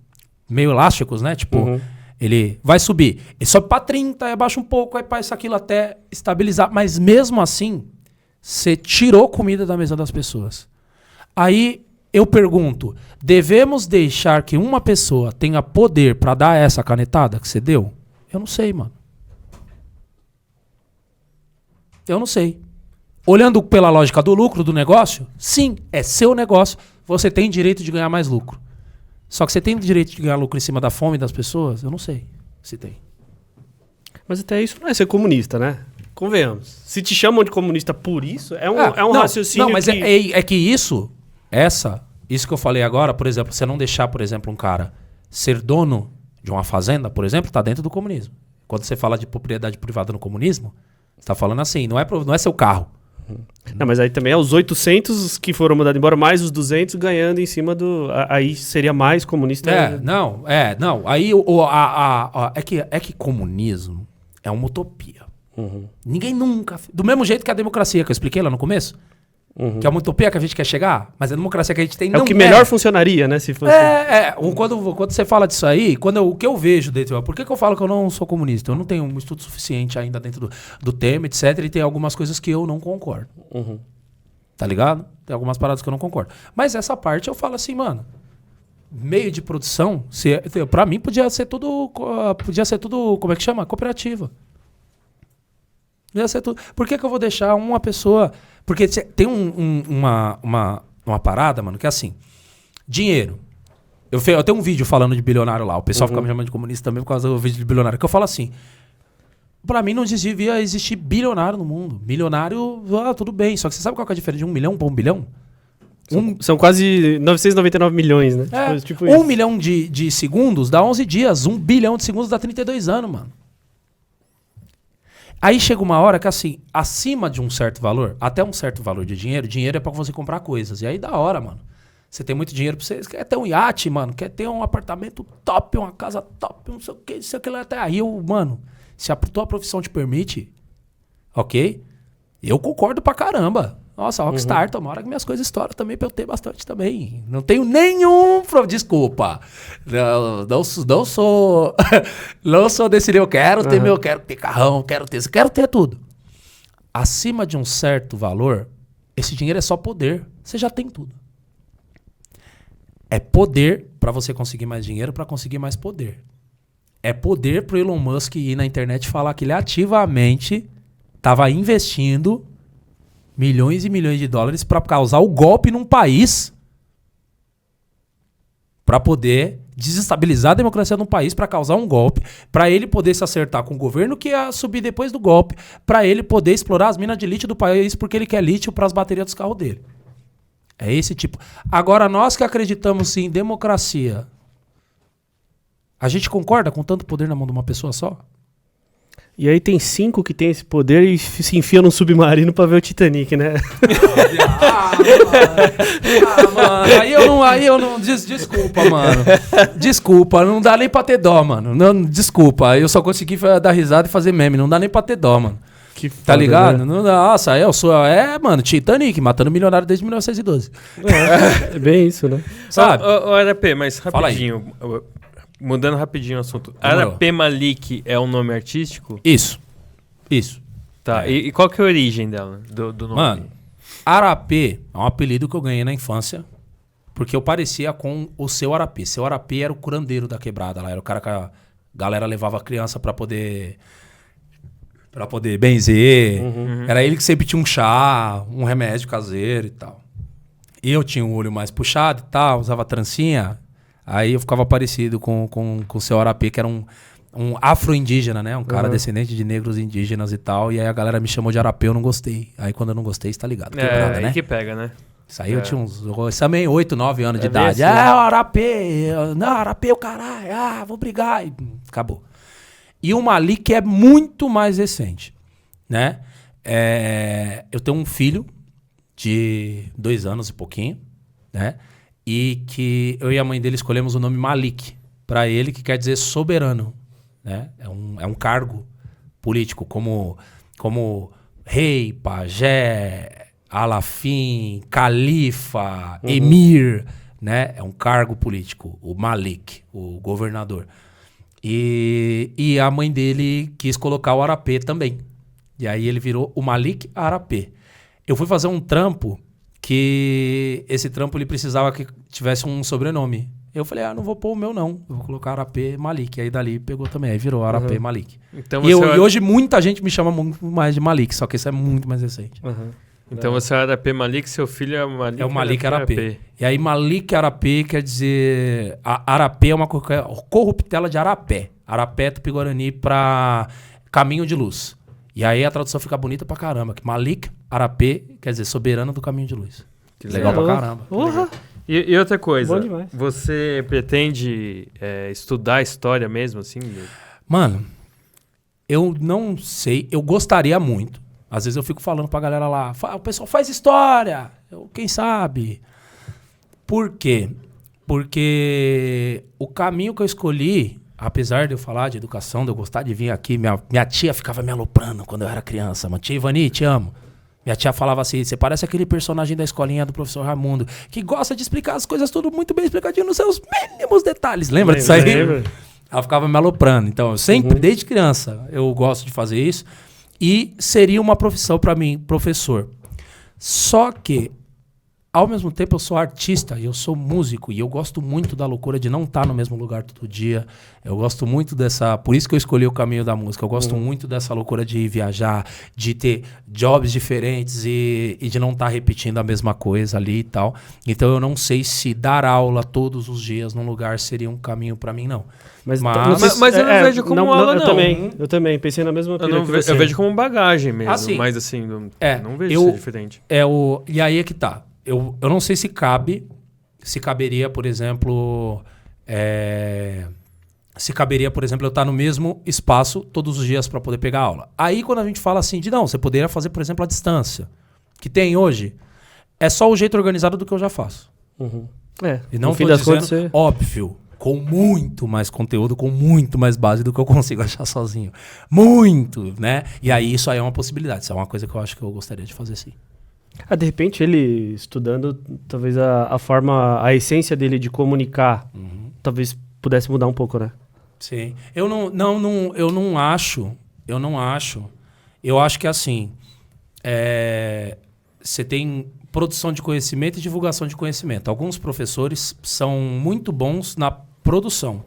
Speaker 3: elásticos, né? Tipo, ele vai subir, ele sobe para 30, aí abaixa um pouco, aí faz aquilo até estabilizar. Mas mesmo assim, você tirou comida da mesa das pessoas. Aí eu pergunto, devemos deixar que uma pessoa tenha poder para dar essa canetada que você deu? Eu não sei, mano. Eu não sei. Olhando pela lógica do lucro do negócio, sim, é seu negócio. Você tem direito de ganhar mais lucro. Só que você tem direito de ganhar lucro em cima da fome das pessoas? Eu não sei se tem.
Speaker 1: Mas até isso não é ser comunista, né? Convenhamos. Se te chamam de comunista por isso, é um raciocínio.
Speaker 3: Não, mas que isso que eu falei agora, por exemplo, você não deixar, por exemplo, um cara ser dono de uma fazenda, por exemplo, está dentro do comunismo. Quando você fala de propriedade privada no comunismo, você está falando assim, não é seu carro.
Speaker 1: Não, mas aí também é os 800 que foram mandados embora, mais os 200 ganhando em cima do... Aí seria mais comunista.
Speaker 3: Não. Aí é que comunismo é uma utopia. Ninguém nunca... Do mesmo jeito que a democracia, que eu expliquei lá no começo, que é uma utopia que a gente quer chegar, mas a democracia que a gente tem não é.
Speaker 1: O que melhor funcionaria, né? Se fosse...
Speaker 3: Quando você fala disso aí, o que eu vejo dentro... Por que eu falo que eu não sou comunista? Eu não tenho um estudo suficiente ainda dentro do tema, etc. E tem algumas coisas que eu não concordo. Tá ligado? Tem algumas paradas que eu não concordo. Mas essa parte eu falo assim, mano... Meio de produção, pra mim podia ser tudo... Como é que chama? Cooperativa. Podia ser tudo. Por que eu vou deixar uma pessoa... Porque tem uma parada, mano, que é assim. Dinheiro. Eu tenho um vídeo falando de bilionário lá. O pessoal fica me chamando de comunista também por causa do vídeo de bilionário. Que eu falo assim. Pra mim não devia existir bilionário no mundo. Bilionário, tudo bem. Só que você sabe qual que é a diferença de 1 milhão para 1 bilhão?
Speaker 1: São quase 999 milhões, né?
Speaker 3: Tipo 1 milhão de segundos dá 11 dias. 1 bilhão de segundos dá 32 anos, mano. Aí chega uma hora que, assim, acima de um certo valor, até um certo valor de dinheiro é pra você comprar coisas. E aí da hora, mano. Você tem muito dinheiro pra você. Você quer ter um iate, mano. Quer ter um apartamento top, uma casa top, não sei o que, isso aqui lá até aí. Mano, se a tua profissão te permite, ok? Eu concordo pra caramba. Nossa, Rockstar, tomara que minhas coisas estouram também pra eu ter bastante também. Não tenho nenhum... Desculpa. Não sou... não sou desse nível. Eu quero ter meu... Quero ter carrão, quero ter tudo. Acima de um certo valor, esse dinheiro é só poder. Você já tem tudo. É poder pra você conseguir mais dinheiro, pra conseguir mais poder. É poder pro Elon Musk ir na internet e falar que ele ativamente tava investindo milhões e milhões de dólares pra causar o golpe num país, pra poder desestabilizar a democracia num país, pra causar um golpe, pra ele poder se acertar com o governo que ia subir depois do golpe, pra ele poder explorar as minas de lítio do país porque ele quer lítio pras baterias dos carros dele. É esse tipo. Agora, nós que acreditamos sim em democracia, a gente concorda com tanto poder na mão de uma pessoa só?
Speaker 1: E aí tem 5 que tem esse poder e se enfiam num submarino pra ver o Titanic, né?
Speaker 3: Mano, aí eu não... Desculpa, mano. Desculpa, não dá nem pra ter dó, mano. Não, desculpa, eu só consegui dar risada e fazer meme. Não dá nem pra ter dó, mano.
Speaker 1: Que foda,
Speaker 3: tá ligado?
Speaker 1: Né?
Speaker 3: Não, nossa, eu sou... mano, Titanic, matando milionário desde 1912.
Speaker 1: É bem isso, né?
Speaker 2: Sabe? Ô, RP, mas rapidinho... Mudando rapidinho o assunto. Arapé Malik é um nome artístico?
Speaker 3: Isso.
Speaker 2: Tá, e qual que é a origem dela, do nome?
Speaker 3: Mano, Arapé é um apelido que eu ganhei na infância, porque eu parecia com o Seu Arapé. Seu Arapé era o curandeiro da quebrada lá, era o cara que a galera levava a criança pra poder benzer. Era ele que sempre tinha um chá, um remédio caseiro e tal. Eu tinha um olho mais puxado e tal, usava trancinha. Aí eu ficava parecido com o Seu Arapé, que era um afro-indígena, né? Um cara descendente de negros indígenas e tal. E aí a galera me chamou de Arapé, eu não gostei. Aí quando eu não gostei, você tá ligado. Quebrada,
Speaker 2: aí
Speaker 3: né?
Speaker 2: que pega, né?
Speaker 3: Isso aí eu tinha uns... também 8, 9 anos de idade. Arapé! Não, Arapé o caralho! Vou brigar! E acabou. E o Malik é muito mais recente, né? Eu tenho um filho de 2 anos e pouquinho, né? E que eu e a mãe dele escolhemos o nome Malik para ele, que quer dizer soberano, né? É um cargo político, como rei, pajé, alafim, califa, emir, né? É um cargo político, o Malik, o governador. E a mãe dele quis colocar o Arapé também. E aí ele virou o Malik Arapé. Eu fui fazer um trampo que esse trampo ele precisava que tivesse um sobrenome. Eu falei, não vou pôr o meu não. Eu vou colocar Arapé Malik. Aí dali pegou também. Aí virou Arapé Malik.
Speaker 2: Então
Speaker 3: e hoje muita gente me chama muito mais de Malik, só que isso é muito mais recente.
Speaker 2: Então você é Arapé Malik, seu filho é Malik.
Speaker 3: É o Malik Arapé. E aí Malik Arapé quer dizer... Arapé é uma corruptela de Arapé. Arapé é Tupi-Guarani pra caminho de luz. E aí a tradução fica bonita pra caramba. Que Malik Arapé quer dizer soberano do caminho de luz.
Speaker 2: Que
Speaker 3: legal pra caramba.
Speaker 2: E outra coisa,
Speaker 1: Bom demais.
Speaker 2: você pretende estudar história mesmo, assim?
Speaker 3: Mano, eu não sei. Eu gostaria muito. Às vezes eu fico falando pra galera lá, o pessoal faz história. Quem sabe? Por quê? Porque o caminho que eu escolhi... Apesar de eu falar de educação, de eu gostar de vir aqui, minha tia ficava me aloprando quando eu era criança. Mano. Tia Ivani, te amo. Minha tia falava assim, você parece aquele personagem da escolinha do professor Raimundo, que gosta de explicar as coisas tudo muito bem explicadinho nos seus mínimos detalhes. Lembra disso aí?
Speaker 1: Lembra.
Speaker 3: Ela ficava me aloprando. Então, eu sempre, desde criança, eu gosto de fazer isso. E seria uma profissão pra mim, professor. Só que... Ao mesmo tempo, eu sou artista e eu sou músico. E eu gosto muito da loucura de não estar no mesmo lugar todo dia. Eu gosto muito dessa... Por isso que eu escolhi o caminho da música. Eu gosto muito dessa loucura de viajar, de ter jobs diferentes e de não estar repetindo a mesma coisa ali e tal. Então, eu não sei se dar aula todos os dias num lugar seria um caminho pra mim, não.
Speaker 2: Mas eu não vejo como aula, não.
Speaker 1: Eu também. Pensei na mesma coisa
Speaker 2: eu vejo como bagagem mesmo.
Speaker 3: Assim,
Speaker 2: mas assim, não vejo isso diferente.
Speaker 3: E aí é que tá. Eu não sei se caberia, por exemplo, eu estar no mesmo espaço todos os dias para poder pegar aula. Aí quando a gente fala assim você poderia fazer, por exemplo, a distância, que tem hoje, é só o jeito organizado do que eu já faço. E não tô dizendo, óbvio, com muito mais conteúdo, com muito mais base do que eu consigo achar sozinho. Muito, né? E aí isso aí é uma possibilidade. Isso é uma coisa que eu acho que eu gostaria de fazer, sim.
Speaker 1: De repente ele estudando, talvez a forma, a essência dele de comunicar, talvez pudesse mudar um pouco, né?
Speaker 3: Sim. Eu não acho. Eu acho que assim, você tem produção de conhecimento e divulgação de conhecimento. Alguns professores são muito bons na produção,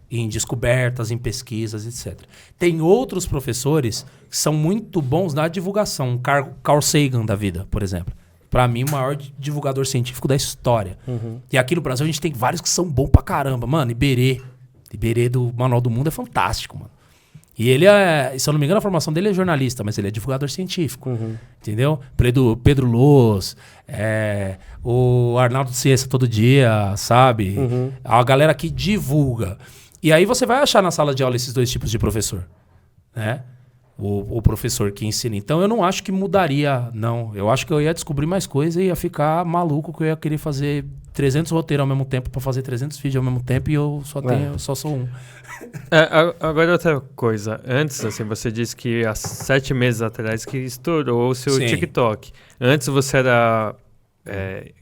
Speaker 3: em descobertas, em pesquisas, etc. Tem outros professores que são muito bons na divulgação. Carl Sagan da vida, por exemplo. Para mim, o maior divulgador científico da história. E aqui no Brasil a gente tem vários que são bons pra caramba. Mano, Iberê do Manual do Mundo é fantástico, mano. E ele se eu não me engano, a formação dele é jornalista, mas ele é divulgador científico. Entendeu? Pedro Loz, o Arnaldo Ciência Todo Dia, sabe? A galera que divulga. E aí você vai achar na sala de aula esses dois tipos de professor, né? O professor que ensina. Então eu não acho que mudaria, não. Eu acho que eu ia descobrir mais coisa e ia ficar maluco, que eu ia querer fazer 300 roteiros ao mesmo tempo, para fazer 300 vídeos ao mesmo tempo, e eu só sou um.
Speaker 2: Agora outra coisa. Antes, assim, você disse que há 7 meses atrás que estourou o seu TikTok. Antes você era,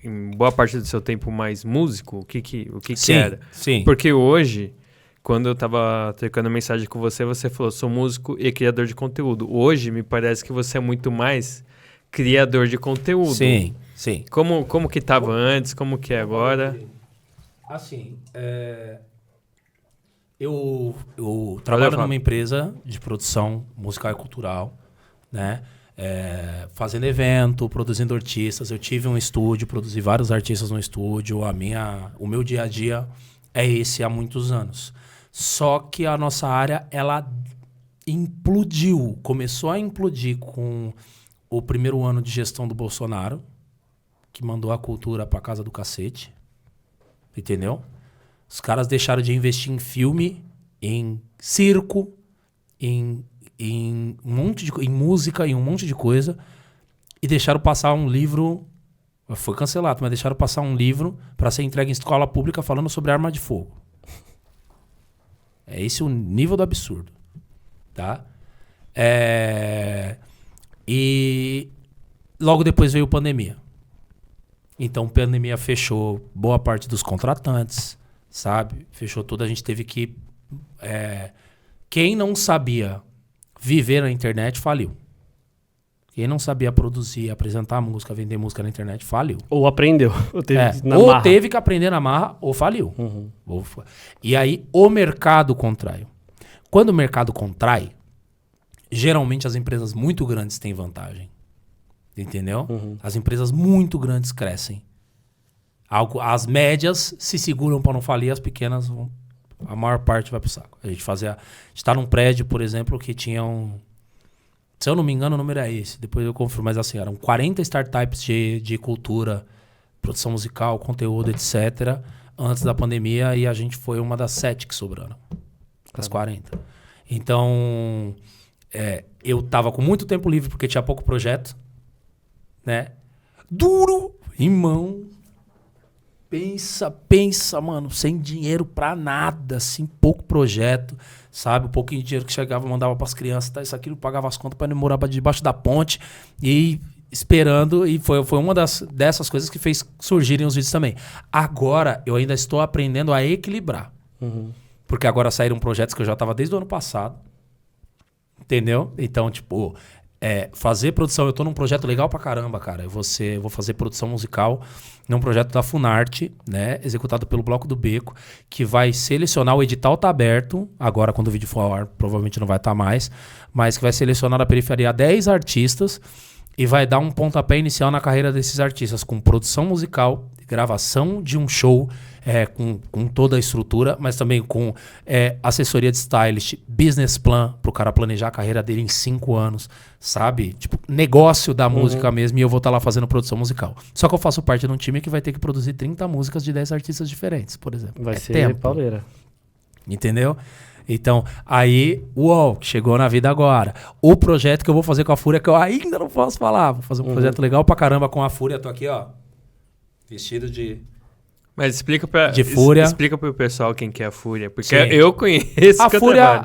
Speaker 2: em boa parte do seu tempo, mais músico? O que era?
Speaker 3: Sim.
Speaker 2: Porque hoje, quando eu tava trocando mensagem com você, você falou, sou músico e criador de conteúdo. Hoje, me parece que você é muito mais criador de conteúdo.
Speaker 3: Sim.
Speaker 2: Como que tava antes? Como que é agora?
Speaker 3: Assim, eu trabalho numa empresa de produção musical e cultural, né? Fazendo evento, produzindo artistas. Eu tive um estúdio, produzi vários artistas no estúdio. O meu dia a dia é esse há muitos anos. Só que a nossa área, ela implodiu. Começou a implodir com o primeiro ano de gestão do Bolsonaro, que mandou a cultura pra casa do cacete. Entendeu? Os caras deixaram de investir em filme, em circo, em música, em um monte de coisa, e deixaram passar um livro. Foi cancelado, mas deixaram passar um livro para ser entregue em escola pública falando sobre arma de fogo. É esse o nível do absurdo. Tá? E logo depois veio a pandemia. Então, a pandemia fechou boa parte dos contratantes, sabe? Fechou tudo. A gente teve que... Quem não sabia viver na internet, faliu. Quem não sabia produzir, apresentar música, vender música na internet, faliu.
Speaker 1: Ou aprendeu.
Speaker 3: Ou teve que aprender na marra, ou faliu. E aí, o mercado contrai. Quando o mercado contrai, geralmente as empresas muito grandes têm vantagem. Entendeu? As empresas muito grandes crescem. As médias se seguram para não falir, as pequenas, a maior parte vai pro saco. A gente tá num prédio, por exemplo, que tinha se eu não me engano, o número é esse. Depois eu confirmo, mas assim, eram 40 startups de cultura, produção musical, conteúdo, etc. Antes da pandemia, e a gente foi uma das 7 que sobraram. Das 40. Então, eu tava com muito tempo livre, porque tinha pouco projeto. Né? Duro, irmão. Pensa, mano, sem dinheiro pra nada, assim, pouco projeto, sabe? Um pouquinho de dinheiro que chegava, mandava pras crianças, tá, isso, aquilo, pagava as contas pra não morar debaixo da ponte e esperando, e foi uma dessas coisas que fez surgirem os vídeos também. Agora, eu ainda estou aprendendo a equilibrar. Porque agora saíram projetos que eu já tava desde o ano passado, entendeu? Então, tipo... fazer produção, eu tô num projeto legal pra caramba, cara. Eu vou fazer produção musical num projeto da Funarte, né? Executado pelo Bloco do Beco, que vai selecionar, o edital tá aberto, agora quando o vídeo for ao ar, provavelmente não vai estar mais, mas que vai selecionar na periferia 10 artistas e vai dar um pontapé inicial na carreira desses artistas, com produção musical, gravação de um show, com toda a estrutura, mas também com assessoria de stylist, business plan, pro cara planejar a carreira dele em 5 anos, sabe? Tipo, negócio da música mesmo, e eu vou estar lá fazendo produção musical. Só que eu faço parte de um time que vai ter que produzir 30 músicas de 10 artistas diferentes, por exemplo.
Speaker 1: Vai ser pauleira.
Speaker 3: Entendeu? Então, aí, chegou na vida agora. O projeto que eu vou fazer com a Fúria, que eu ainda não posso falar. Vou fazer um projeto legal pra caramba com a Fúria. Tô aqui, ó, vestido de
Speaker 2: Mas explica pro pessoal quem que é a Fúria, porque eu conheço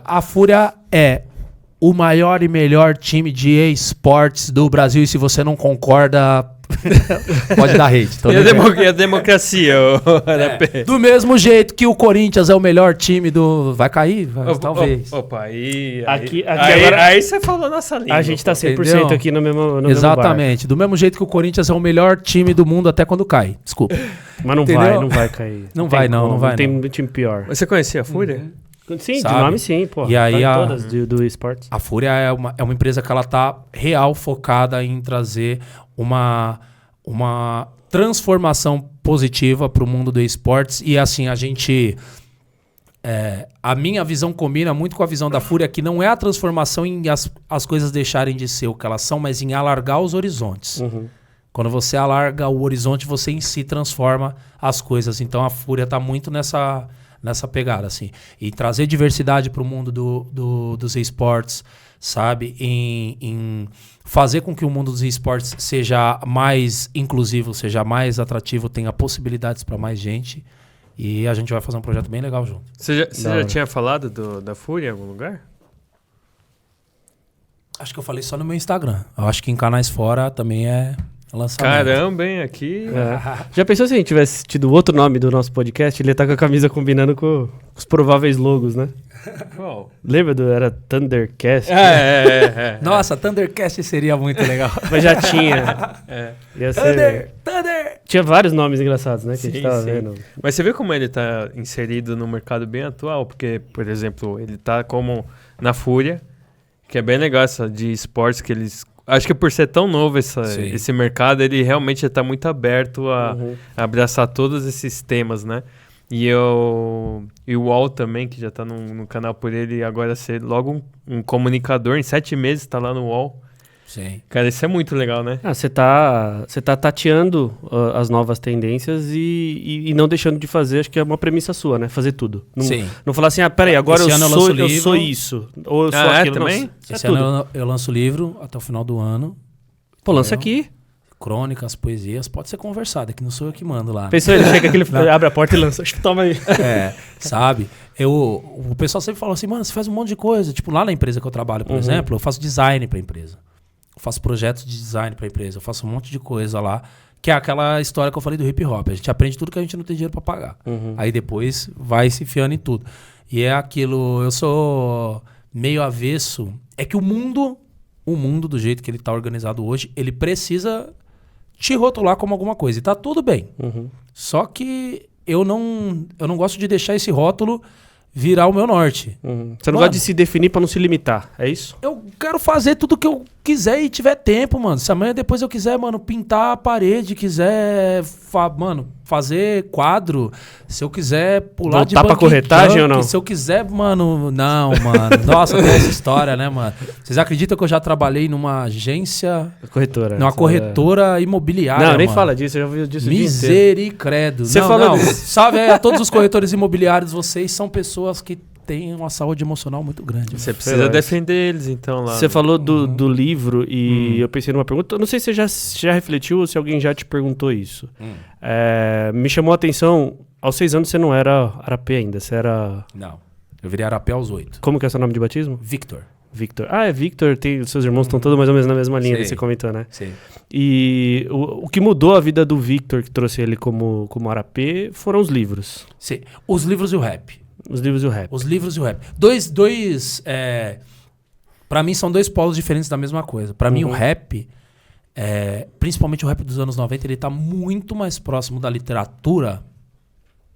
Speaker 3: a Fúria é o maior e melhor time de esportes do Brasil, e se você não concorda, pode dar hate.
Speaker 2: E a democracia,
Speaker 3: do mesmo jeito que o Corinthians é o melhor time do... Vai cair? Talvez.
Speaker 2: Opa, aí
Speaker 3: você falou nossa língua.
Speaker 1: A gente tá 100% entendeu? Aqui no mesmo
Speaker 3: Exatamente. Mesmo do mesmo jeito que o Corinthians é o melhor time do mundo até quando cai. Desculpa.
Speaker 1: Mas não vai cair.
Speaker 3: Não vai não.
Speaker 1: Tem um time pior.
Speaker 2: Mas você conhecia a Fúria?
Speaker 1: Sim, sabe? De nome sim, pô.
Speaker 3: E aí
Speaker 1: todas do esportes.
Speaker 3: A Fúria é uma empresa que ela tá real focada em trazer uma transformação positiva para o mundo do esportes. E assim, a gente... a minha visão combina muito com a visão da Fúria, que não é a transformação em as coisas deixarem de ser o que elas são, mas em alargar os horizontes.
Speaker 1: Uhum.
Speaker 3: Quando você alarga o horizonte, você em si transforma as coisas. Então a Fúria está muito nessa pegada, assim. E trazer diversidade para o mundo dos esportes, sabe? Em fazer com que o mundo dos esportes seja mais inclusivo, seja mais atrativo, tenha possibilidades para mais gente. E a gente vai fazer um projeto bem legal junto.
Speaker 2: Você já tinha falado da Fúria em algum lugar?
Speaker 3: Acho que eu falei só no meu Instagram. Eu acho que em canais fora também é lançamento.
Speaker 2: Caramba, hein? Aqui...
Speaker 1: Já pensou se a gente tivesse tido outro nome do nosso podcast? Ele ia estar com a camisa combinando com os prováveis logos, né?
Speaker 2: Qual?
Speaker 1: Lembra era Thundercast?
Speaker 3: Nossa, Thundercast seria muito legal.
Speaker 1: Mas já tinha. Ia ser...
Speaker 3: Thunder!
Speaker 1: Tinha vários nomes engraçados, né? Que a gente tava vendo.
Speaker 2: Mas você vê como ele tá inserido no mercado bem atual? Porque, por exemplo, ele tá como na Fúria, que é bem legal essa de esportes que eles... Acho que por ser tão novo esse mercado, ele realmente está muito aberto a abraçar todos esses temas, né? E o UOL também, que já está no canal por ele, agora ser logo um comunicador, em 7 meses está lá no UOL.
Speaker 3: Sim.
Speaker 2: Cara, isso é muito legal, né?
Speaker 1: Você tá tateando as novas tendências e não deixando de fazer, acho que é uma premissa sua, né? Fazer tudo. Não falar assim, peraí, agora eu sou isso. Ou eu sou aquilo.
Speaker 3: Também? Esse ano eu lanço o livro até o final do ano.
Speaker 1: Pô, lança aqui.
Speaker 3: Crônicas, poesias, pode ser conversado, que não sou eu que mando lá.
Speaker 1: Pensou, ele chega aqui, ele abre a porta e lança. Toma aí.
Speaker 3: Sabe? O pessoal sempre fala assim, mano, você faz um monte de coisa. Tipo, lá na empresa que eu trabalho, por exemplo, eu faço design pra empresa. Eu faço projetos de design pra empresa. Eu faço um monte de coisa lá. Que é aquela história que eu falei do hip hop. A gente aprende tudo que a gente não tem dinheiro pra pagar. Aí depois vai se enfiando em tudo. E é aquilo... Eu sou meio avesso. É que o mundo do jeito que ele tá organizado hoje, ele precisa te rotular como alguma coisa. E tá tudo bem. Só que eu não gosto de deixar esse rótulo virar o meu norte.
Speaker 1: Você não gosta de se definir pra não se limitar, é isso?
Speaker 3: Eu quero fazer tudo que eu quiser e tiver tempo, mano. Se amanhã depois eu quiser, mano, pintar a parede, quiser, fazer quadro, se eu quiser pular
Speaker 1: de pra corretagem ou não?
Speaker 3: Se eu quiser, mano, não, mano. Nossa, tem essa história, né, mano? Vocês acreditam que eu já trabalhei numa agência...
Speaker 1: Corretora.
Speaker 3: Numa corretora imobiliária,
Speaker 1: Não, nem
Speaker 3: mano.
Speaker 1: Fala disso, eu já ouvi disso.
Speaker 3: Misericredo.
Speaker 1: Você falou disso.
Speaker 3: Salve a todos os corretores imobiliários, vocês são pessoas que têm uma saúde emocional muito grande.
Speaker 2: Você precisa defender eles, então, lá.
Speaker 1: Você falou do livro e eu pensei numa pergunta. Eu não sei se você já refletiu ou se alguém já te perguntou isso. Me chamou a atenção, aos 6 anos você não era Arapê ainda, você era...
Speaker 3: Não, eu virei Arapê aos 8.
Speaker 1: Como que é o seu nome de batismo?
Speaker 3: Victor.
Speaker 1: Ah, é Victor, seus irmãos estão todos mais ou menos na mesma linha, que você comentou, né?
Speaker 3: Sim.
Speaker 1: E o que mudou a vida do Victor, que trouxe ele como Arapê, foram os livros.
Speaker 3: Sim, os livros e o rap.
Speaker 1: Os livros e o rap.
Speaker 3: Os livros e o rap. Pra mim são 2 polos diferentes da mesma coisa. Pra mim o rap, principalmente o rap dos anos 90, ele tá muito mais próximo da literatura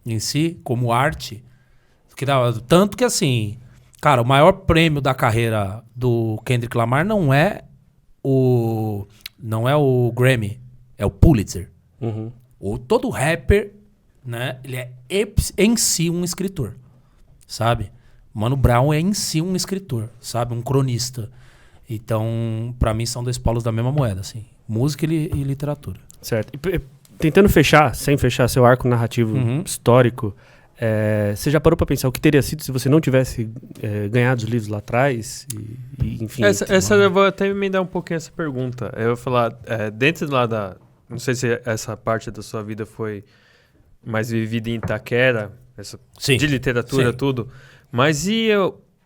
Speaker 3: em si, como arte. Tanto que assim, cara, o maior prêmio da carreira do Kendrick Lamar não é o Grammy, é o Pulitzer. Todo rapper, né, ele é em si um escritor. Sabe? Mano Brown é em si um escritor, sabe? Um cronista. Então, pra mim, são 2 polos da mesma moeda, assim. Música e literatura.
Speaker 1: Certo. E, tentando fechar, sem fechar seu arco narrativo histórico, você já parou pra pensar o que teria sido se você não tivesse ganhado os livros lá atrás? Enfim.
Speaker 2: Essa eu vou até me dar um pouquinho essa pergunta. Eu vou falar, dentro lá da... Não sei se essa parte da sua vida foi mais vivida em Itaquera,
Speaker 3: Sim.
Speaker 2: de literatura,
Speaker 3: Sim.
Speaker 2: tudo. Mas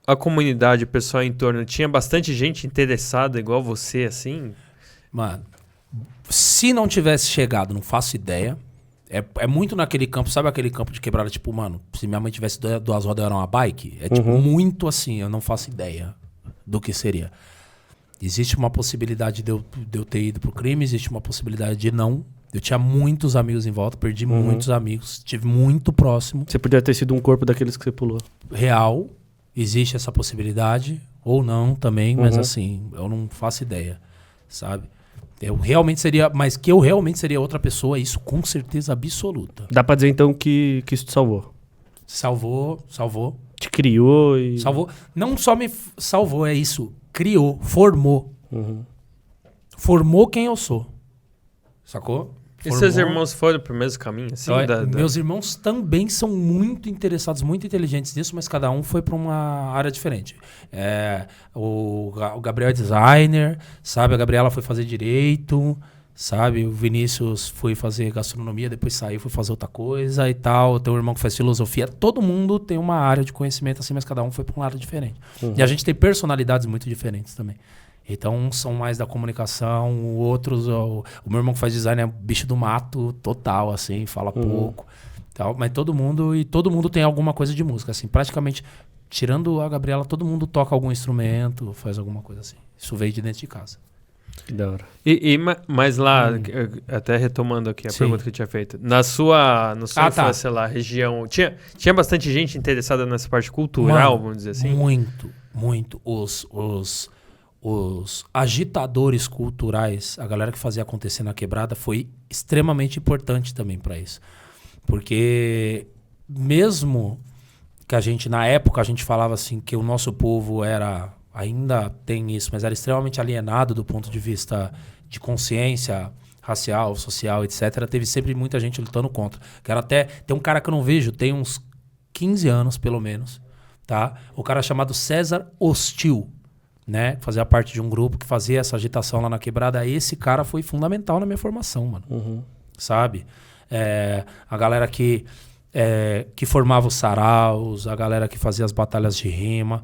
Speaker 2: a comunidade, o pessoal em torno, tinha bastante gente interessada igual você, assim?
Speaker 3: Mano, se não tivesse chegado, não faço ideia. É muito naquele campo, sabe aquele campo de quebrada, tipo, mano, se minha mãe tivesse 2 rodas, eu era uma bike? É tipo, muito assim, eu não faço ideia do que seria. Existe uma possibilidade de eu ter ido pro crime, existe uma possibilidade de não. Eu tinha muitos amigos em volta, perdi muitos amigos, estive muito próximo.
Speaker 1: Você podia ter sido um corpo daqueles que você pulou.
Speaker 3: Real, existe essa possibilidade, ou não também, mas assim, eu não faço ideia, sabe? Eu realmente seria outra pessoa, isso com certeza absoluta.
Speaker 1: Dá pra dizer então que isso te salvou.
Speaker 3: Salvou.
Speaker 1: Te criou e...
Speaker 3: Salvou. Não só me salvou, é isso. Criou, formou. Formou quem eu sou. Sacou?
Speaker 2: E seus irmãos foram pro mesmo caminho? Assim,
Speaker 3: Meus irmãos também são muito interessados, muito inteligentes nisso, mas cada um foi para uma área diferente. O Gabriel é designer, sabe? A Gabriela foi fazer direito, sabe? O Vinícius foi fazer gastronomia, depois saiu, foi fazer outra coisa e tal. Tem um irmão que faz filosofia. Todo mundo tem uma área de conhecimento assim, mas cada um foi para uma área diferente. E a gente tem personalidades muito diferentes também. Então, uns são mais da comunicação, outros... O meu irmão que faz design é bicho do mato total, assim, fala pouco. Tal, mas todo mundo tem alguma coisa de música, assim. Praticamente, tirando a Gabriela, todo mundo toca algum instrumento, faz alguma coisa assim. Isso veio de dentro de casa.
Speaker 1: Que da hora.
Speaker 2: Mas lá, até retomando aqui a pergunta que eu tinha feito. Na sua infância lá, região... Tinha bastante gente interessada nessa parte cultural, vamos dizer assim?
Speaker 3: Muito. Os agitadores culturais, a galera que fazia acontecer na quebrada, foi extremamente importante também para isso. Porque mesmo que na época a gente falava assim que o nosso povo ainda tem isso, mas era extremamente alienado do ponto de vista de consciência racial, social, etc. Teve sempre muita gente lutando contra. Tem um cara que eu não vejo, tem uns 15 anos pelo menos, tá? O cara chamado César Hostil, né? Fazia parte de um grupo que fazia essa agitação lá na quebrada. Esse cara foi fundamental na minha formação, mano. Sabe? A galera que formava os saraus, a galera que fazia as batalhas de rima,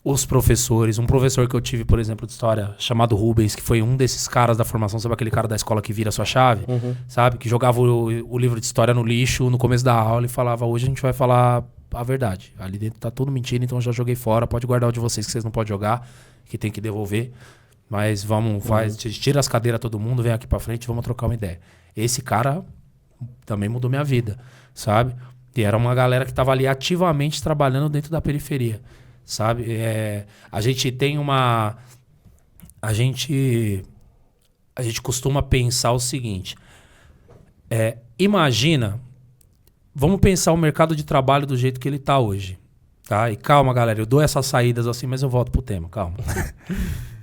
Speaker 3: os professores. Um professor que eu tive, por exemplo, de história, chamado Rubens, que foi um desses caras da formação, sabe aquele cara da escola que vira a sua chave? Sabe? Que jogava o livro de história no lixo no começo da aula e falava, hoje a gente vai falar a verdade. Ali dentro tá tudo mentira, então eu já joguei fora. Pode guardar o de vocês que vocês não podem jogar, que tem que devolver. Mas tira as cadeiras todo mundo, vem aqui pra frente, vamos trocar uma ideia. Esse cara também mudou minha vida, sabe? E era uma galera que tava ali ativamente trabalhando dentro da periferia, sabe? A gente tem uma... A gente costuma pensar o seguinte. Imagina... Vamos pensar o mercado de trabalho do jeito que ele está hoje. Tá? E calma, galera, eu dou essas saídas assim, mas eu volto pro tema, calma.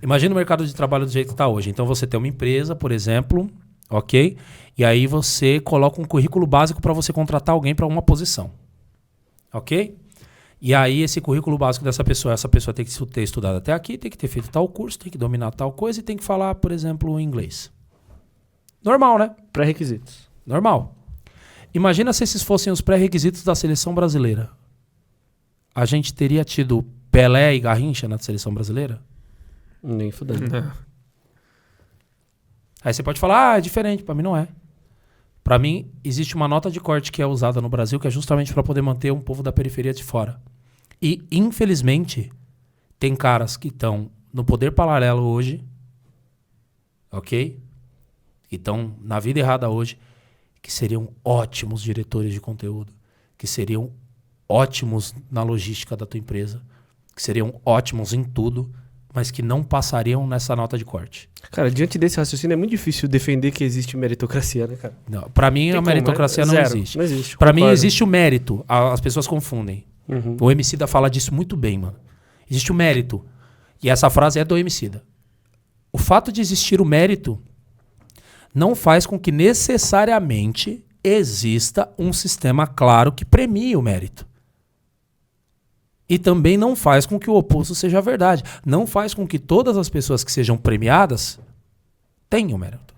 Speaker 3: Imagina o mercado de trabalho do jeito que está hoje. Então você tem uma empresa, por exemplo, ok? E aí você coloca um currículo básico para você contratar alguém para uma posição. Ok? E aí esse currículo básico essa pessoa tem que ter estudado até aqui, tem que ter feito tal curso, tem que dominar tal coisa e tem que falar, por exemplo, inglês. Normal, né?
Speaker 1: Pré-requisitos.
Speaker 3: Normal. Imagina se esses fossem os pré-requisitos da seleção brasileira. A gente teria tido Pelé e Garrincha na seleção brasileira?
Speaker 1: Nem fudendo.
Speaker 3: Aí você pode falar, é diferente. Pra mim não é. Pra mim, existe uma nota de corte que é usada no Brasil que é justamente pra poder manter um povo da periferia de fora. E, infelizmente, tem caras que estão no poder paralelo hoje, ok? Que estão na vida errada hoje, que seriam ótimos diretores de conteúdo, que seriam ótimos na logística da tua empresa, que seriam ótimos em tudo, mas que não passariam nessa nota de corte.
Speaker 1: Cara, diante desse raciocínio é muito difícil defender que existe meritocracia, né, cara?
Speaker 3: Não, pra mim a meritocracia não existe.
Speaker 1: Não existe.
Speaker 3: Pra mim existe o mérito. As pessoas confundem. O Emicida fala disso muito bem, mano. Existe o mérito. E essa frase é do Emicida. O fato de existir o mérito não faz com que necessariamente exista um sistema claro que premie o mérito. E também não faz com que o oposto seja verdade. Não faz com que todas as pessoas que sejam premiadas tenham mérito.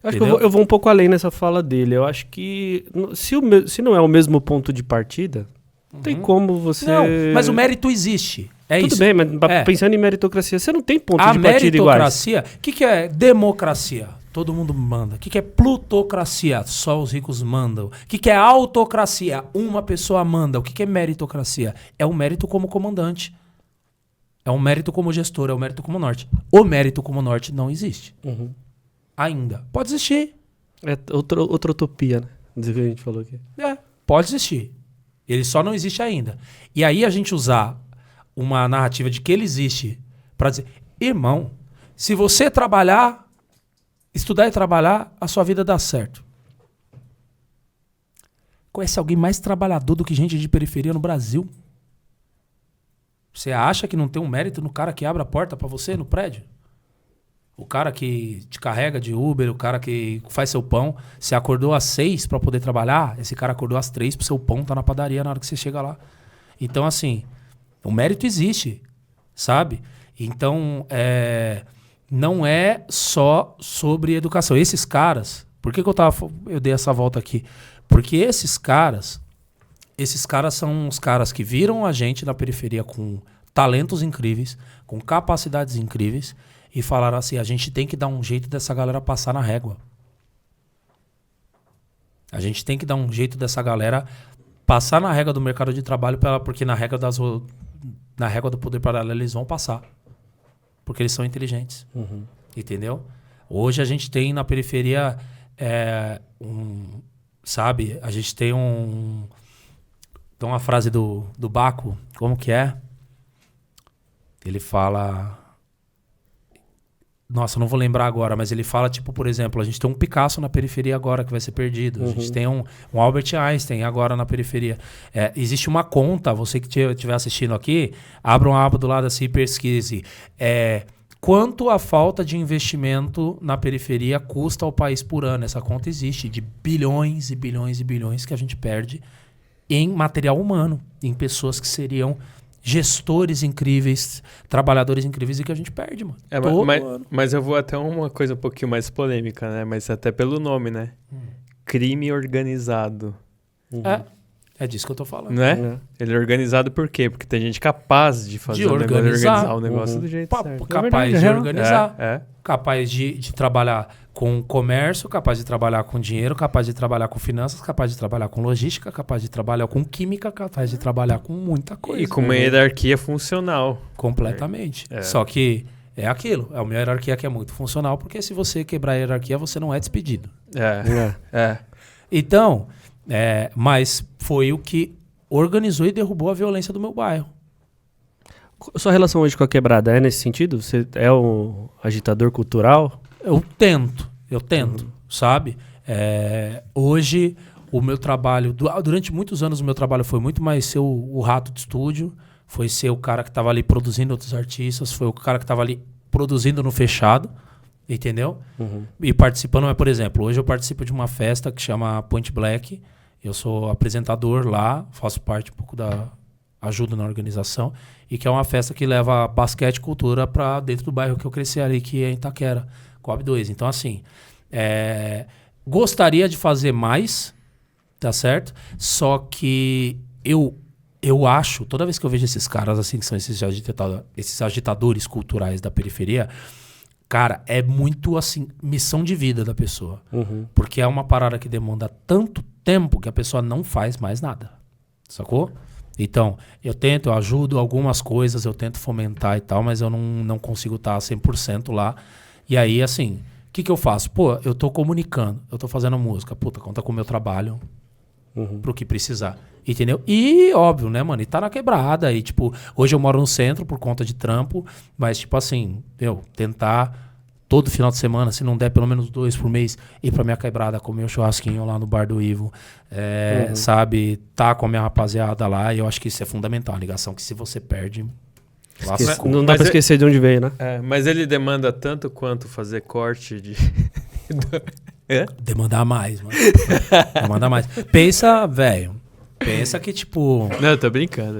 Speaker 1: Acho que eu vou um pouco além nessa fala dele. Eu acho que se não é o mesmo ponto de partida, não tem como você... Não,
Speaker 3: mas o mérito existe.
Speaker 1: Tudo bem, mas pensando em meritocracia, você não tem ponto de partida iguais.
Speaker 3: A meritocracia... O que é democracia? Todo mundo manda. O que é plutocracia? Só os ricos mandam. O que é autocracia? Uma pessoa manda. O que é meritocracia? É o mérito como comandante. É um mérito como gestor, é um mérito como norte. O mérito como norte não existe. Ainda. Pode existir.
Speaker 1: É outra utopia, né? Dizer que a gente falou aqui.
Speaker 3: Pode existir. Ele só não existe ainda. E aí a gente usar uma narrativa de que ele existe para dizer, irmão, se você trabalhar, estudar e trabalhar, a sua vida dá certo. Conhece alguém mais trabalhador do que gente de periferia no Brasil? Você acha que não tem um mérito no cara que abre a porta pra você no prédio? O cara que te carrega de Uber, o cara que faz seu pão. Você acordou às 6 pra poder trabalhar, esse cara acordou às 3 pro seu pão tá na padaria na hora que você chega lá. Então, assim, o mérito existe, sabe? Então, não é só sobre educação. Esses caras... Por que eu dei essa volta aqui? Porque esses caras são os caras que viram a gente na periferia com talentos incríveis, com capacidades incríveis e falaram assim, a gente tem que dar um jeito dessa galera passar na régua. A gente tem que dar um jeito dessa galera passar na régua do mercado de trabalho, porque na régua do poder paralelo eles vão passar. Porque eles são inteligentes. Entendeu? Hoje a gente tem na periferia sabe? A gente tem Tem uma frase do Baco, como que é? Ele fala... Nossa, não vou lembrar agora, mas ele fala, tipo, por exemplo, a gente tem um Picasso na periferia agora que vai ser perdido. A gente tem um Albert Einstein agora na periferia. Existe uma conta, você que estiver assistindo aqui, abra uma aba do lado assim e pesquise. Quanto a falta de investimento na periferia custa ao país por ano? Essa conta existe, de bilhões e bilhões e bilhões que a gente perde em material humano, em pessoas que seriam gestores incríveis, trabalhadores incríveis e que a gente perde, mano.
Speaker 2: Mas eu vou até uma coisa um pouquinho mais polêmica, né? Mas até pelo nome, né? Crime organizado.
Speaker 3: É disso que eu tô falando.
Speaker 2: Não é? Ele é organizado por quê? Porque tem gente capaz de fazer organizar o negócio do jeito certo.
Speaker 3: Capaz de organizar. Capaz de trabalhar com comércio, capaz de trabalhar com dinheiro, capaz de trabalhar com finanças, capaz de trabalhar com logística, capaz de trabalhar com química, capaz de trabalhar com muita coisa.
Speaker 2: E com uma hierarquia funcional.
Speaker 3: Completamente. Só que é aquilo. É uma hierarquia que é muito funcional, porque se você quebrar a hierarquia, você não é despedido. Então... mas foi o que organizou e derrubou a violência do meu bairro.
Speaker 1: Sua relação hoje com a quebrada é nesse sentido? Você é um agitador cultural?
Speaker 3: Eu tento, sabe? Hoje, o meu trabalho... Durante muitos anos, o meu trabalho foi muito mais ser o rato de estúdio, foi ser o cara que estava ali produzindo outros artistas, foi o cara que estava ali produzindo no fechado, entendeu? E participando, mas, por exemplo, hoje eu participo de uma festa que chama Point Black. Eu sou apresentador lá, faço parte um pouco ajuda na organização, e que é uma festa que leva basquete e cultura para dentro do bairro que eu cresci ali, que é em Itaquera, Coab 2. Então, assim, gostaria de fazer mais, tá certo? Só que eu acho, toda vez que eu vejo esses caras, assim, que são esses agitadores culturais da periferia, cara, é muito, assim, missão de vida da pessoa. Porque é uma parada que demanda tanto tempo que a pessoa não faz mais nada. Sacou? Então, eu ajudo algumas coisas, eu tento fomentar e tal, mas eu não consigo estar 100% lá. E aí, assim, o que eu faço? Pô, eu tô comunicando, eu tô fazendo música. Puta, conta com o meu trabalho pro que precisar. Entendeu? E, óbvio, né, mano? E tá na quebrada. E, tipo, hoje eu moro no centro por conta de trampo, mas, tipo assim, tentar todo final de semana, se não der pelo menos 2 por mês, ir pra minha quebrada, comer um churrasquinho lá no bar do Ivo, sabe? Tá com a minha rapaziada lá. E eu acho que isso é fundamental. A ligação que se você perde...
Speaker 1: Não dá pra esquecer de onde veio, né?
Speaker 2: Mas ele demanda tanto quanto fazer corte de...
Speaker 3: Demandar mais, mano. Demandar mais. Pensa, velho. Pensa que, tipo...
Speaker 2: Não, eu tô brincando.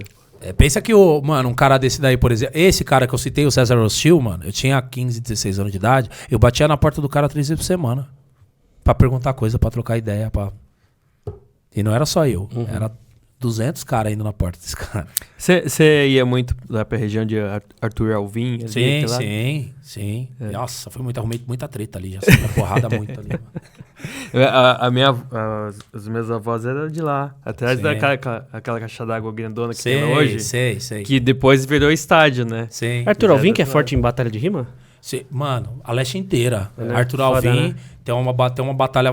Speaker 3: Pensa que, mano, um cara desse daí, por exemplo... Esse cara que eu citei, o César Rothschild, mano, eu tinha 15, 16 anos de idade, eu batia na porta do cara 3 vezes por semana. pra perguntar coisa, pra trocar ideia. E não era só eu, era 200 caras indo na porta desse cara.
Speaker 2: Você ia muito lá pra região de Arthur Alvim?
Speaker 3: Sim. Nossa, arrumei muita treta ali, já saí na porrada muito ali.
Speaker 2: Os meus avós eram de lá, atrás daquela caixa d'água grandona que tem hoje.
Speaker 3: Sei.
Speaker 2: Que depois virou estádio, né?
Speaker 3: Sim.
Speaker 1: Arthur Alvim, que é forte em batalha de rima?
Speaker 3: Sim. Mano, a leste inteira.
Speaker 1: Né?
Speaker 3: Arthur Alvim, né? tem uma batalha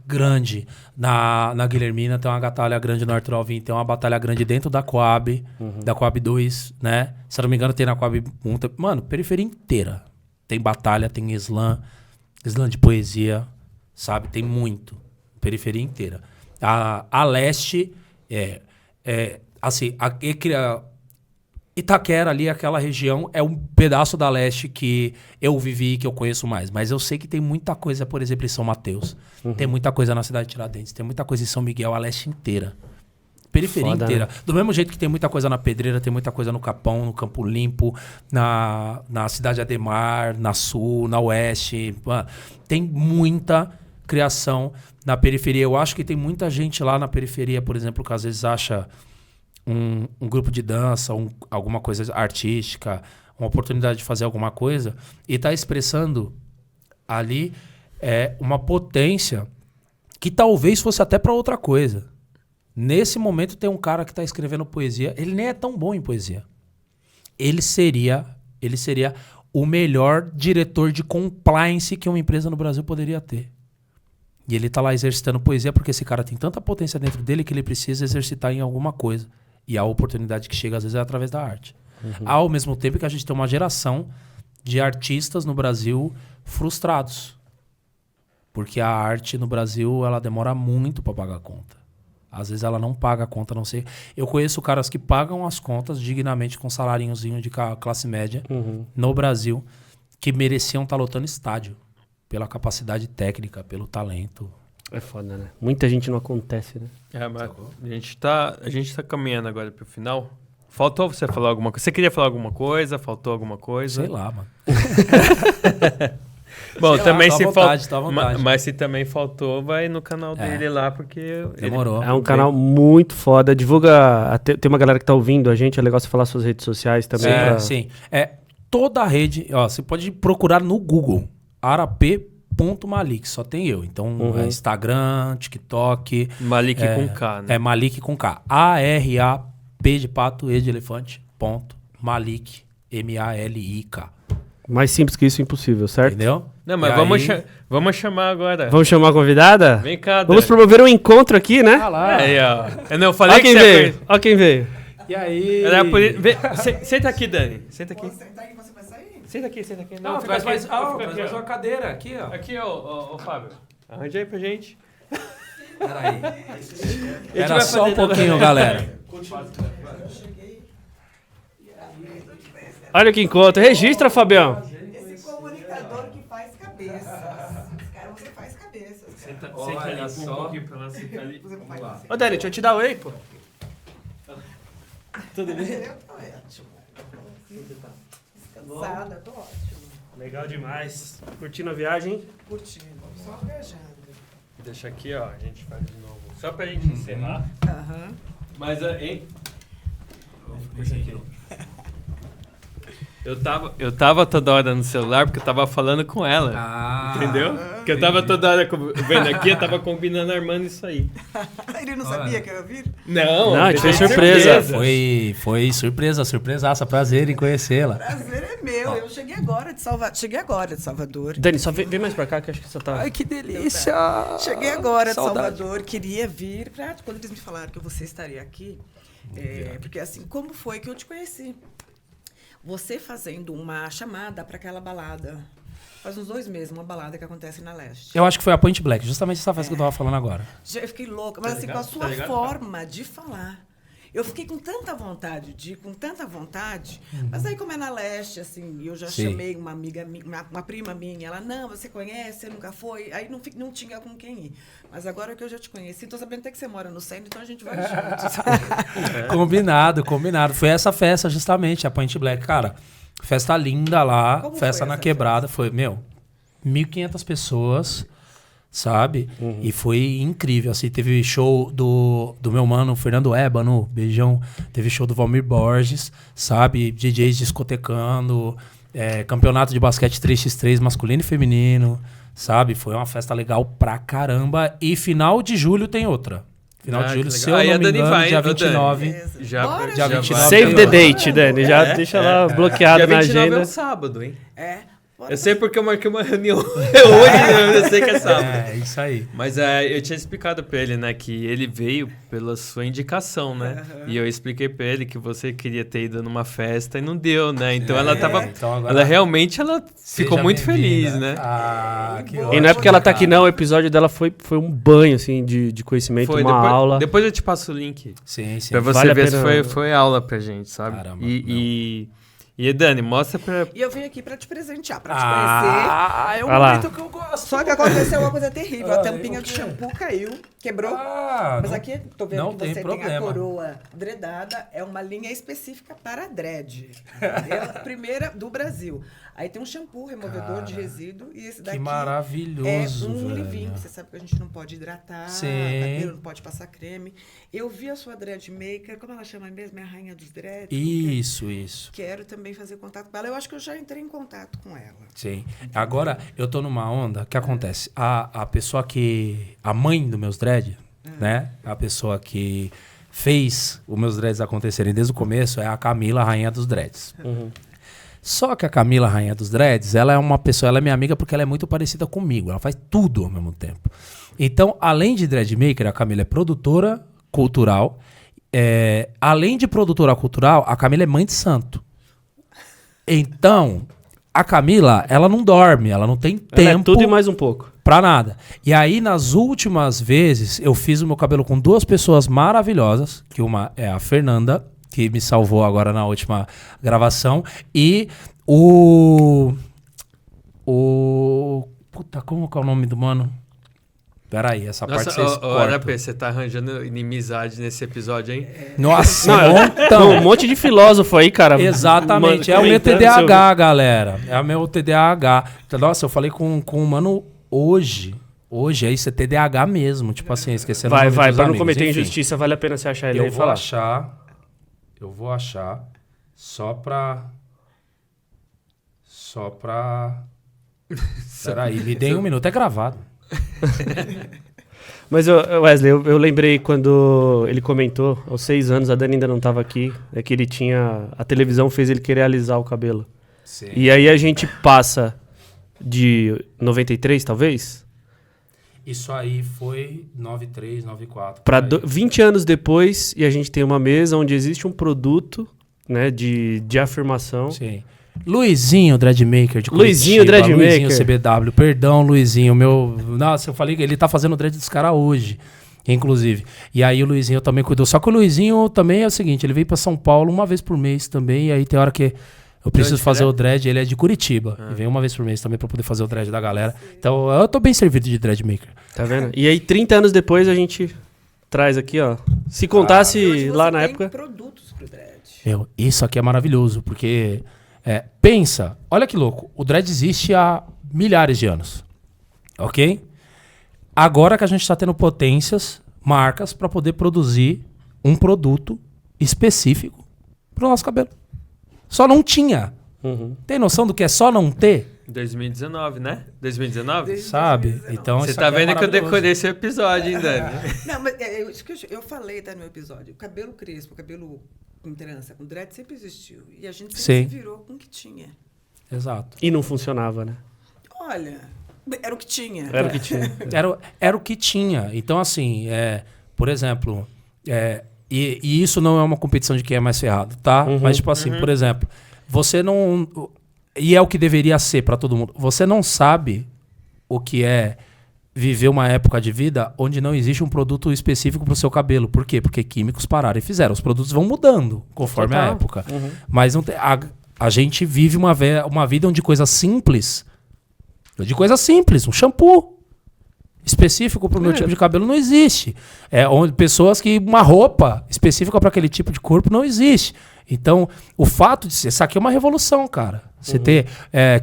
Speaker 3: grande na Guilhermina, tem uma batalha grande no Arthur Alvim, tem uma batalha grande dentro da Coab, da Coab 2, né? Se eu não me engano, tem na Coab 1. Mano, periferia inteira. Tem batalha, tem slam de poesia, sabe? Tem muito. Periferia inteira. A leste assim, Itaquera ali, aquela região, é um pedaço da leste que eu vivi, que eu conheço mais. Mas eu sei que tem muita coisa, por exemplo, em São Mateus. Tem muita coisa na cidade de Tiradentes. Tem muita coisa em São Miguel, a leste inteira. Periferia inteira. Né? Do mesmo jeito que tem muita coisa na Pedreira, tem muita coisa no Capão, no Campo Limpo, na cidade Ademar, na Sul, na Oeste. Mano, tem muita criação na periferia. Eu acho que tem muita gente lá na periferia, por exemplo, que às vezes acha... Um grupo de dança, alguma coisa artística, uma oportunidade de fazer alguma coisa, e está expressando ali uma potência que talvez fosse até para outra coisa. Nesse momento tem um cara que está escrevendo poesia, ele nem é tão bom em poesia. Ele seria o melhor diretor de compliance que uma empresa no Brasil poderia ter. E ele está lá exercitando poesia porque esse cara tem tanta potência dentro dele que ele precisa exercitar em alguma coisa. E a oportunidade que chega, às vezes, é através da arte. Ao mesmo tempo que a gente tem uma geração de artistas no Brasil frustrados. Porque a arte no Brasil, ela demora muito para pagar a conta. Às vezes ela não paga a conta, não sei. Eu conheço caras que pagam as contas dignamente com um saláriozinho de classe média no Brasil, que mereciam estar lotando estádio. Pela capacidade técnica, pelo talento.
Speaker 1: É foda, né? Muita gente não acontece, né?
Speaker 2: Mas a gente tá caminhando agora pro final. Faltou você falar alguma coisa? Você queria falar alguma coisa? Faltou alguma coisa?
Speaker 3: Sei lá, mano.
Speaker 2: Bom,
Speaker 3: sei
Speaker 2: também
Speaker 3: lá,
Speaker 2: se
Speaker 3: faltou.
Speaker 2: Mas se também faltou, vai no canal dele lá, porque...
Speaker 3: Demorou.
Speaker 1: É um canal muito foda. Divulga... Tem uma galera que tá ouvindo a gente. É legal você falar suas redes sociais também.
Speaker 3: Sim. Toda a rede... Ó, você pode procurar no Google. Arap.Malik, só tem eu. Então, Instagram, TikTok.
Speaker 2: Malik com K, né?
Speaker 3: É Malik com K. A-R-A-P de pato, E de elefante, ponto, Malik, M-A-L-I-K.
Speaker 1: Mais simples que isso, impossível, certo?
Speaker 3: Entendeu?
Speaker 2: Não, mas vamos chamar agora.
Speaker 1: Vamos chamar a convidada?
Speaker 2: Vem cá, Dani.
Speaker 1: Vamos promover um encontro aqui, né?
Speaker 3: lá.
Speaker 2: Aí, ó. Eu não falei
Speaker 1: que veio. Olha quem veio.
Speaker 3: E aí?
Speaker 2: Senta aqui, Dani. Senta aqui.
Speaker 4: Senta aí, você vai sair?
Speaker 2: Senta aqui.
Speaker 3: Não, traz mais uma cadeira aqui, ó.
Speaker 2: Aqui, ó, Fábio. Arranja aí pra gente.
Speaker 3: Peraí. Era só um pouquinho, galera.
Speaker 1: Olha que encontro. Registra, Fabião.
Speaker 4: Esse comunicador que faz cabeças. Cara, você faz cabeças.
Speaker 2: Senta ali um pouquinho pra ela sentar ali.
Speaker 4: Vamos lá.
Speaker 1: Ô, Dani, deixa eu te dar oi, pô.
Speaker 4: Tudo bem? Eu tô ótimo. Descansada, tô ótimo.
Speaker 1: Legal demais. Curtindo a viagem?
Speaker 4: Curtindo, só viajando.
Speaker 2: Deixa aqui, ó. A gente faz de novo. Só pra gente encerrar. Mas, hein? Puxa aqui. Eu tava toda hora no celular porque eu tava falando com ela. Entendeu? Porque eu tava toda hora vendo aqui, eu tava combinando, armando isso aí.
Speaker 4: Ele não sabia que eu ia vir?
Speaker 2: Não,
Speaker 1: a gente fez surpresa.
Speaker 3: Foi surpresaça. Prazer em conhecê-la.
Speaker 4: Prazer é meu. Eu cheguei agora de Salvador.
Speaker 1: Dani, só vem mais pra cá que acho que você tá...
Speaker 3: Ai, que delícia!
Speaker 4: Cheguei agora de
Speaker 3: Saudade.
Speaker 4: Salvador, queria vir. Quando eles me falaram que você estaria aqui, porque assim, como foi que eu te conheci? Você fazendo uma chamada para aquela balada. Faz uns 2 meses, uma balada que acontece na Leste.
Speaker 3: Eu acho que foi a Point Black, justamente essa festa que eu tava falando agora.
Speaker 4: Eu fiquei louca, mas assim, com a sua forma de falar. Eu fiquei com tanta vontade mas aí como é na Leste, assim, eu já chamei uma amiga, uma prima minha, ela, não, você conhece, você nunca foi, aí não tinha com quem ir. Mas agora que eu já te conheci, tô sabendo até que você mora no centro, então a gente vai juntos.
Speaker 3: Combinado. Foi essa festa, justamente, a Point Black. Cara, festa linda lá,
Speaker 4: Como
Speaker 3: festa
Speaker 4: foi
Speaker 3: na
Speaker 4: essa
Speaker 3: quebrada, foi, 1.500 pessoas, sabe? E foi incrível, assim, teve show do meu mano Fernando Ébano, beijão, teve show do Valmir Borges, sabe? DJs discotecando, campeonato de basquete 3x3 masculino e feminino, sabe? Foi uma festa legal pra caramba, e final de julho tem outra. Final de julho, se eu não me engano, dia 29.
Speaker 2: Dia
Speaker 3: 29.
Speaker 1: Save the date, Dani. Já deixa lá bloqueado na agenda. Dia 29
Speaker 2: é um sábado, hein?
Speaker 4: Eu
Speaker 2: sei porque eu marquei uma reunião hoje, eu sei que é sábado.
Speaker 3: É, isso aí.
Speaker 2: Mas eu tinha explicado pra ele, né, que ele veio pela sua indicação, né? E eu expliquei pra ele que você queria ter ido numa festa e não deu, né? Então ela tava... Então agora ela realmente ficou muito feliz, né?
Speaker 3: Que
Speaker 1: e não é porque ela tá aqui não, o episódio dela foi um banho, assim, de conhecimento, aula.
Speaker 2: Depois eu te passo o link.
Speaker 3: Sim.
Speaker 2: Pra você ver se foi aula pra gente, sabe?
Speaker 3: Caramba,
Speaker 2: E Dani, mostra pra...
Speaker 4: E eu vim aqui pra te presentear, pra te conhecer.
Speaker 3: É um momento que eu gosto.
Speaker 4: Só que aconteceu uma coisa terrível. A tampinha de shampoo caiu, quebrou. Mas
Speaker 3: não,
Speaker 4: aqui, tô vendo
Speaker 3: não
Speaker 4: que você
Speaker 3: tem
Speaker 4: tem a coroa dreadada. É uma linha específica para dread. É a primeira do Brasil. Aí tem um shampoo, removedor de resíduo. E esse daqui
Speaker 3: maravilhoso,
Speaker 4: é um
Speaker 3: velho.
Speaker 4: leave-in. Você sabe que a gente não pode hidratar, cabelo, não pode passar creme. Eu vi a sua dread maker, como ela chama mesmo? É a rainha dos dreads?
Speaker 3: Isso.
Speaker 4: Quero também fazer contato com ela. Eu acho que eu já entrei em contato com ela.
Speaker 3: Sim. Agora, eu tô numa onda, o que acontece? A pessoa que... A mãe dos meus dreads, né? A pessoa que fez os meus dreads acontecerem desde o começo é a Camila, a rainha dos dreads. Só que a Camila, a rainha dos dreads, ela é uma pessoa, ela é minha amiga porque ela é muito parecida comigo. Ela faz tudo ao mesmo tempo. Então, além de dread maker, a Camila é produtora cultural. Além de produtora cultural, a Camila é mãe de santo. Então, a Camila, ela não dorme, ela não tem tempo...
Speaker 1: É tudo e mais um pouco.
Speaker 3: Pra nada. E aí, nas últimas vezes, eu fiz o meu cabelo com duas pessoas maravilhosas, que uma é a Fernanda, que me salvou agora na última gravação, e Puta, como que é o nome do mano? Peraí, essa parte vocês cortam.
Speaker 2: Você tá arranjando inimizade nesse episódio, hein?
Speaker 3: Nossa,
Speaker 1: um monte de filósofo aí, cara.
Speaker 3: Exatamente, é o meu TDAH, galera. É o meu TDAH. Nossa, eu falei com um mano hoje. Hoje, aí você é TDAH mesmo. Tipo assim, esquecendo o nome dos
Speaker 1: pra não
Speaker 3: amigos.
Speaker 1: cometer
Speaker 3: Enfim,
Speaker 1: injustiça, vale a pena você achar ele aí e falar.
Speaker 3: Eu vou achar só pra... Peraí, me dê um minuto, é gravado.
Speaker 1: Mas, Wesley, eu lembrei quando ele comentou, aos 6 anos, a Dani ainda não estava aqui, que ele tinha... A televisão fez ele querer alisar o cabelo.
Speaker 3: Sim.
Speaker 1: E aí a gente passa de 93, talvez?
Speaker 3: Isso aí foi 93, 94.
Speaker 1: Para 20 anos depois, e a gente tem uma mesa onde existe um produto, né, de afirmação.
Speaker 3: Sim. Luizinho Dreadmaker de Curitiba.
Speaker 1: Luizinho Dreadmaker.
Speaker 3: Luizinho CBW. Perdão, Luizinho. Nossa, eu falei que ele tá fazendo o dread dos caras hoje, inclusive. E aí o Luizinho também cuidou. Só que o Luizinho também é o seguinte, ele vem pra São Paulo uma vez por mês também, e aí tem hora que eu preciso fazer o dread, ele é de Curitiba. E vem uma vez por mês também pra poder fazer o dread da galera. Então eu tô bem servido de Dreadmaker.
Speaker 1: Tá vendo? E aí 30 anos depois a gente traz aqui, ó. Se contasse lá na época...
Speaker 4: produtos pro dread.
Speaker 3: Isso aqui é maravilhoso, porque... pensa, olha que louco, o dread existe há milhares de anos, ok? Agora que a gente está tendo potências, marcas, para poder produzir um produto específico para o nosso cabelo. Só não tinha. Tem noção do que é só não ter?
Speaker 2: 2019, né? 2019?
Speaker 3: Sabe? Então,
Speaker 2: você tá vendo que eu decorei esse episódio, hein, Dani?
Speaker 4: Não, mas isso que eu falei, tá, no meu episódio. O cabelo crespo, o cabelo... com trança, com dread sempre existiu. E a gente sempre se virou com o que tinha.
Speaker 3: Exato.
Speaker 1: E não funcionava, né?
Speaker 4: Olha, era o que tinha.
Speaker 1: Era o que tinha.
Speaker 3: Era o que tinha. Então, assim, por exemplo, e isso não é uma competição de quem é mais ferrado, tá? Mas, tipo assim, por exemplo, você não... E é o que deveria ser para todo mundo. Você não sabe o que é viver uma época de vida onde não existe um produto específico para o seu cabelo. Por quê? Porque químicos pararam e fizeram. Os produtos vão mudando conforme a época. Mas não tem, a gente vive uma vida onde coisas simples... um shampoo específico para o meu tipo de cabelo não existe. Onde pessoas que... Uma roupa específica para aquele tipo de corpo não existe. Então, o fato de ser... Isso aqui é uma revolução, cara. Você ter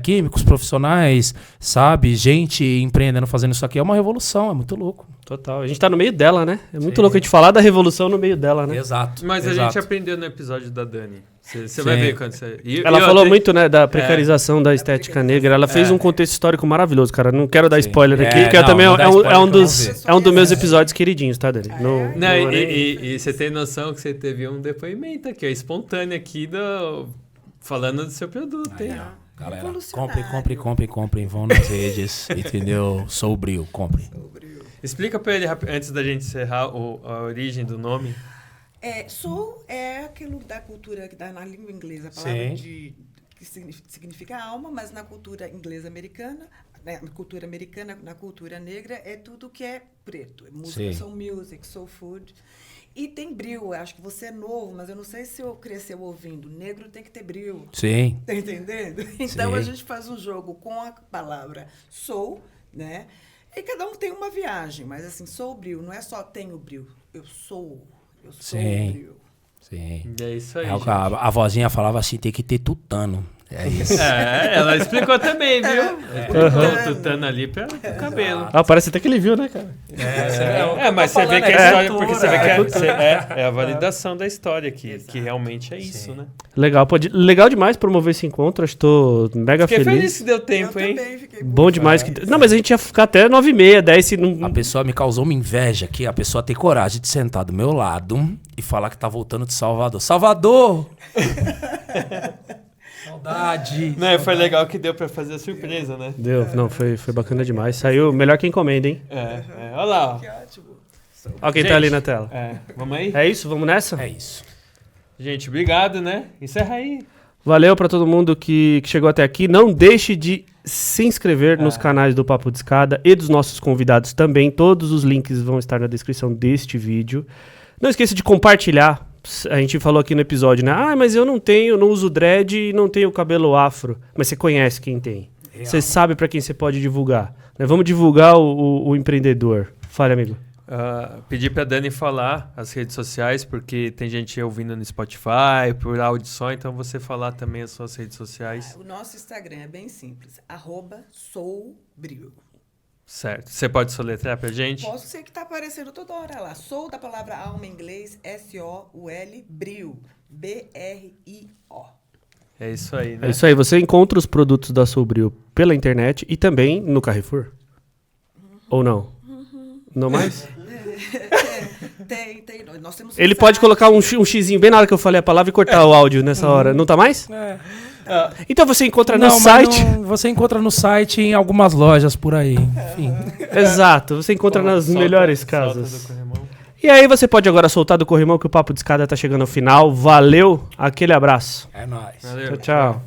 Speaker 3: químicos profissionais, sabe? Gente empreendendo, fazendo isso aqui é uma revolução. É muito louco.
Speaker 1: Total. A gente tá no meio dela, né? É muito louco a gente falar da revolução no meio dela, né?
Speaker 3: Exato.
Speaker 2: Mas a gente aprendeu no episódio da Dani. Você vai ver quando você...
Speaker 1: Ela falou muito, né, da precarização da estética negra. Ela fez um contexto histórico maravilhoso, cara. Não quero dar spoiler aqui, porque também é um dos meus episódios queridinhos, tá, Dani?
Speaker 2: E você tem noção que você teve um depoimento aqui, espontâneo aqui, falando do seu produto, hein?
Speaker 3: Galera, comprem, vão nas redes, entendeu? Sou o Bril, comprem.
Speaker 2: Explica pra ele, antes da gente encerrar, a origem do nome.
Speaker 4: Soul é aquilo da cultura, na língua inglesa, a palavra que significa alma, mas na cultura inglesa americana, na cultura negra, é tudo que é preto. Música, soul music, soul food. E tem brilho, acho que você é novo, mas eu não sei se eu cresceu ouvindo. Negro tem que ter brilho.
Speaker 3: Sim.
Speaker 4: Tá entendendo? Então a gente faz um jogo com a palavra soul, né? E cada um tem uma viagem, mas assim, sou brilho, não é só tenho brilho, eu sou brilho.
Speaker 3: Sim.
Speaker 2: É isso aí.
Speaker 3: A vozinha falava assim, tem que ter tutano. É isso.
Speaker 2: Ela explicou também, viu? Tutano ali pro cabelo.
Speaker 1: Parece até que ele viu, né, cara?
Speaker 2: Mas você vê que a história, porque você vê que é a validação da história, que realmente é isso, né?
Speaker 1: Legal demais promover esse encontro, acho que tô mega feliz.
Speaker 2: Fiquei feliz que deu tempo, hein?
Speaker 4: Fiquei
Speaker 1: bom demais. Não, mas a gente ia ficar até 9h30, 10 se não...
Speaker 3: A pessoa me causou uma inveja aqui, a pessoa ter coragem de sentar do meu lado e falar que tá voltando de Salvador. Salvador! Saudade.
Speaker 2: Não, foi legal que deu pra fazer a surpresa, né?
Speaker 1: Deu, não, foi bacana demais. Saiu melhor que encomenda, hein?
Speaker 2: Olha lá.
Speaker 4: Que ótimo.
Speaker 1: Olha quem tá ali na tela.
Speaker 2: Vamos aí?
Speaker 1: É isso? Vamos nessa?
Speaker 3: É isso.
Speaker 2: Gente, obrigado, né? Encerra aí.
Speaker 1: Valeu pra todo mundo que chegou até aqui. Não deixe de se inscrever nos canais do Papo de Escada e dos nossos convidados também. Todos os links vão estar na descrição deste vídeo. Não esqueça de compartilhar. A gente falou aqui no episódio, né? Mas eu não uso dread e não tenho cabelo afro. Mas você conhece quem tem. Você sabe pra quem você pode divulgar. Né? Vamos divulgar o empreendedor. Fale, amigo.
Speaker 2: Pedir pra Dani falar as redes sociais, porque tem gente ouvindo no Spotify, por áudio só, então você falar também as suas redes sociais.
Speaker 4: O nosso Instagram é bem simples, @soulbrio.
Speaker 2: Certo. Você pode soletrar pra gente?
Speaker 4: Posso ser que tá aparecendo toda hora lá. Soul da palavra alma em inglês, SOUL, brio, BRIO.
Speaker 2: É isso aí, né?
Speaker 1: É isso aí. Você encontra os produtos da Soulbrio pela internet e também no Carrefour? Ou não? Não mais?
Speaker 4: Tem. Nós temos
Speaker 1: Ele pode colocar um xizinho bem na hora que eu falei a palavra e cortar o áudio nessa hora. Não tá mais? Então você encontra no site.
Speaker 3: Você encontra no site em algumas lojas por aí. Enfim.
Speaker 1: Exato, você encontra nas melhores casas. E aí você pode agora soltar do corrimão que o Papo de Escada tá chegando ao final. Valeu, aquele abraço.
Speaker 3: É nóis.
Speaker 1: Tchau, tchau.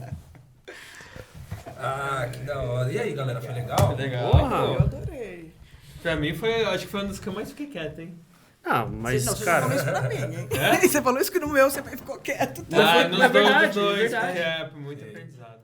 Speaker 3: Que da hora. E aí, galera, foi legal?
Speaker 2: Foi legal.
Speaker 4: Eu adorei.
Speaker 2: Pra mim, acho que foi um dos que eu mais fiquei quieto, hein?
Speaker 1: Mas,
Speaker 4: Você
Speaker 1: cara...
Speaker 4: falou isso pra mim, hein? Você falou isso que no meu você ficou quieto.
Speaker 2: Nos dois, muito aprendizado.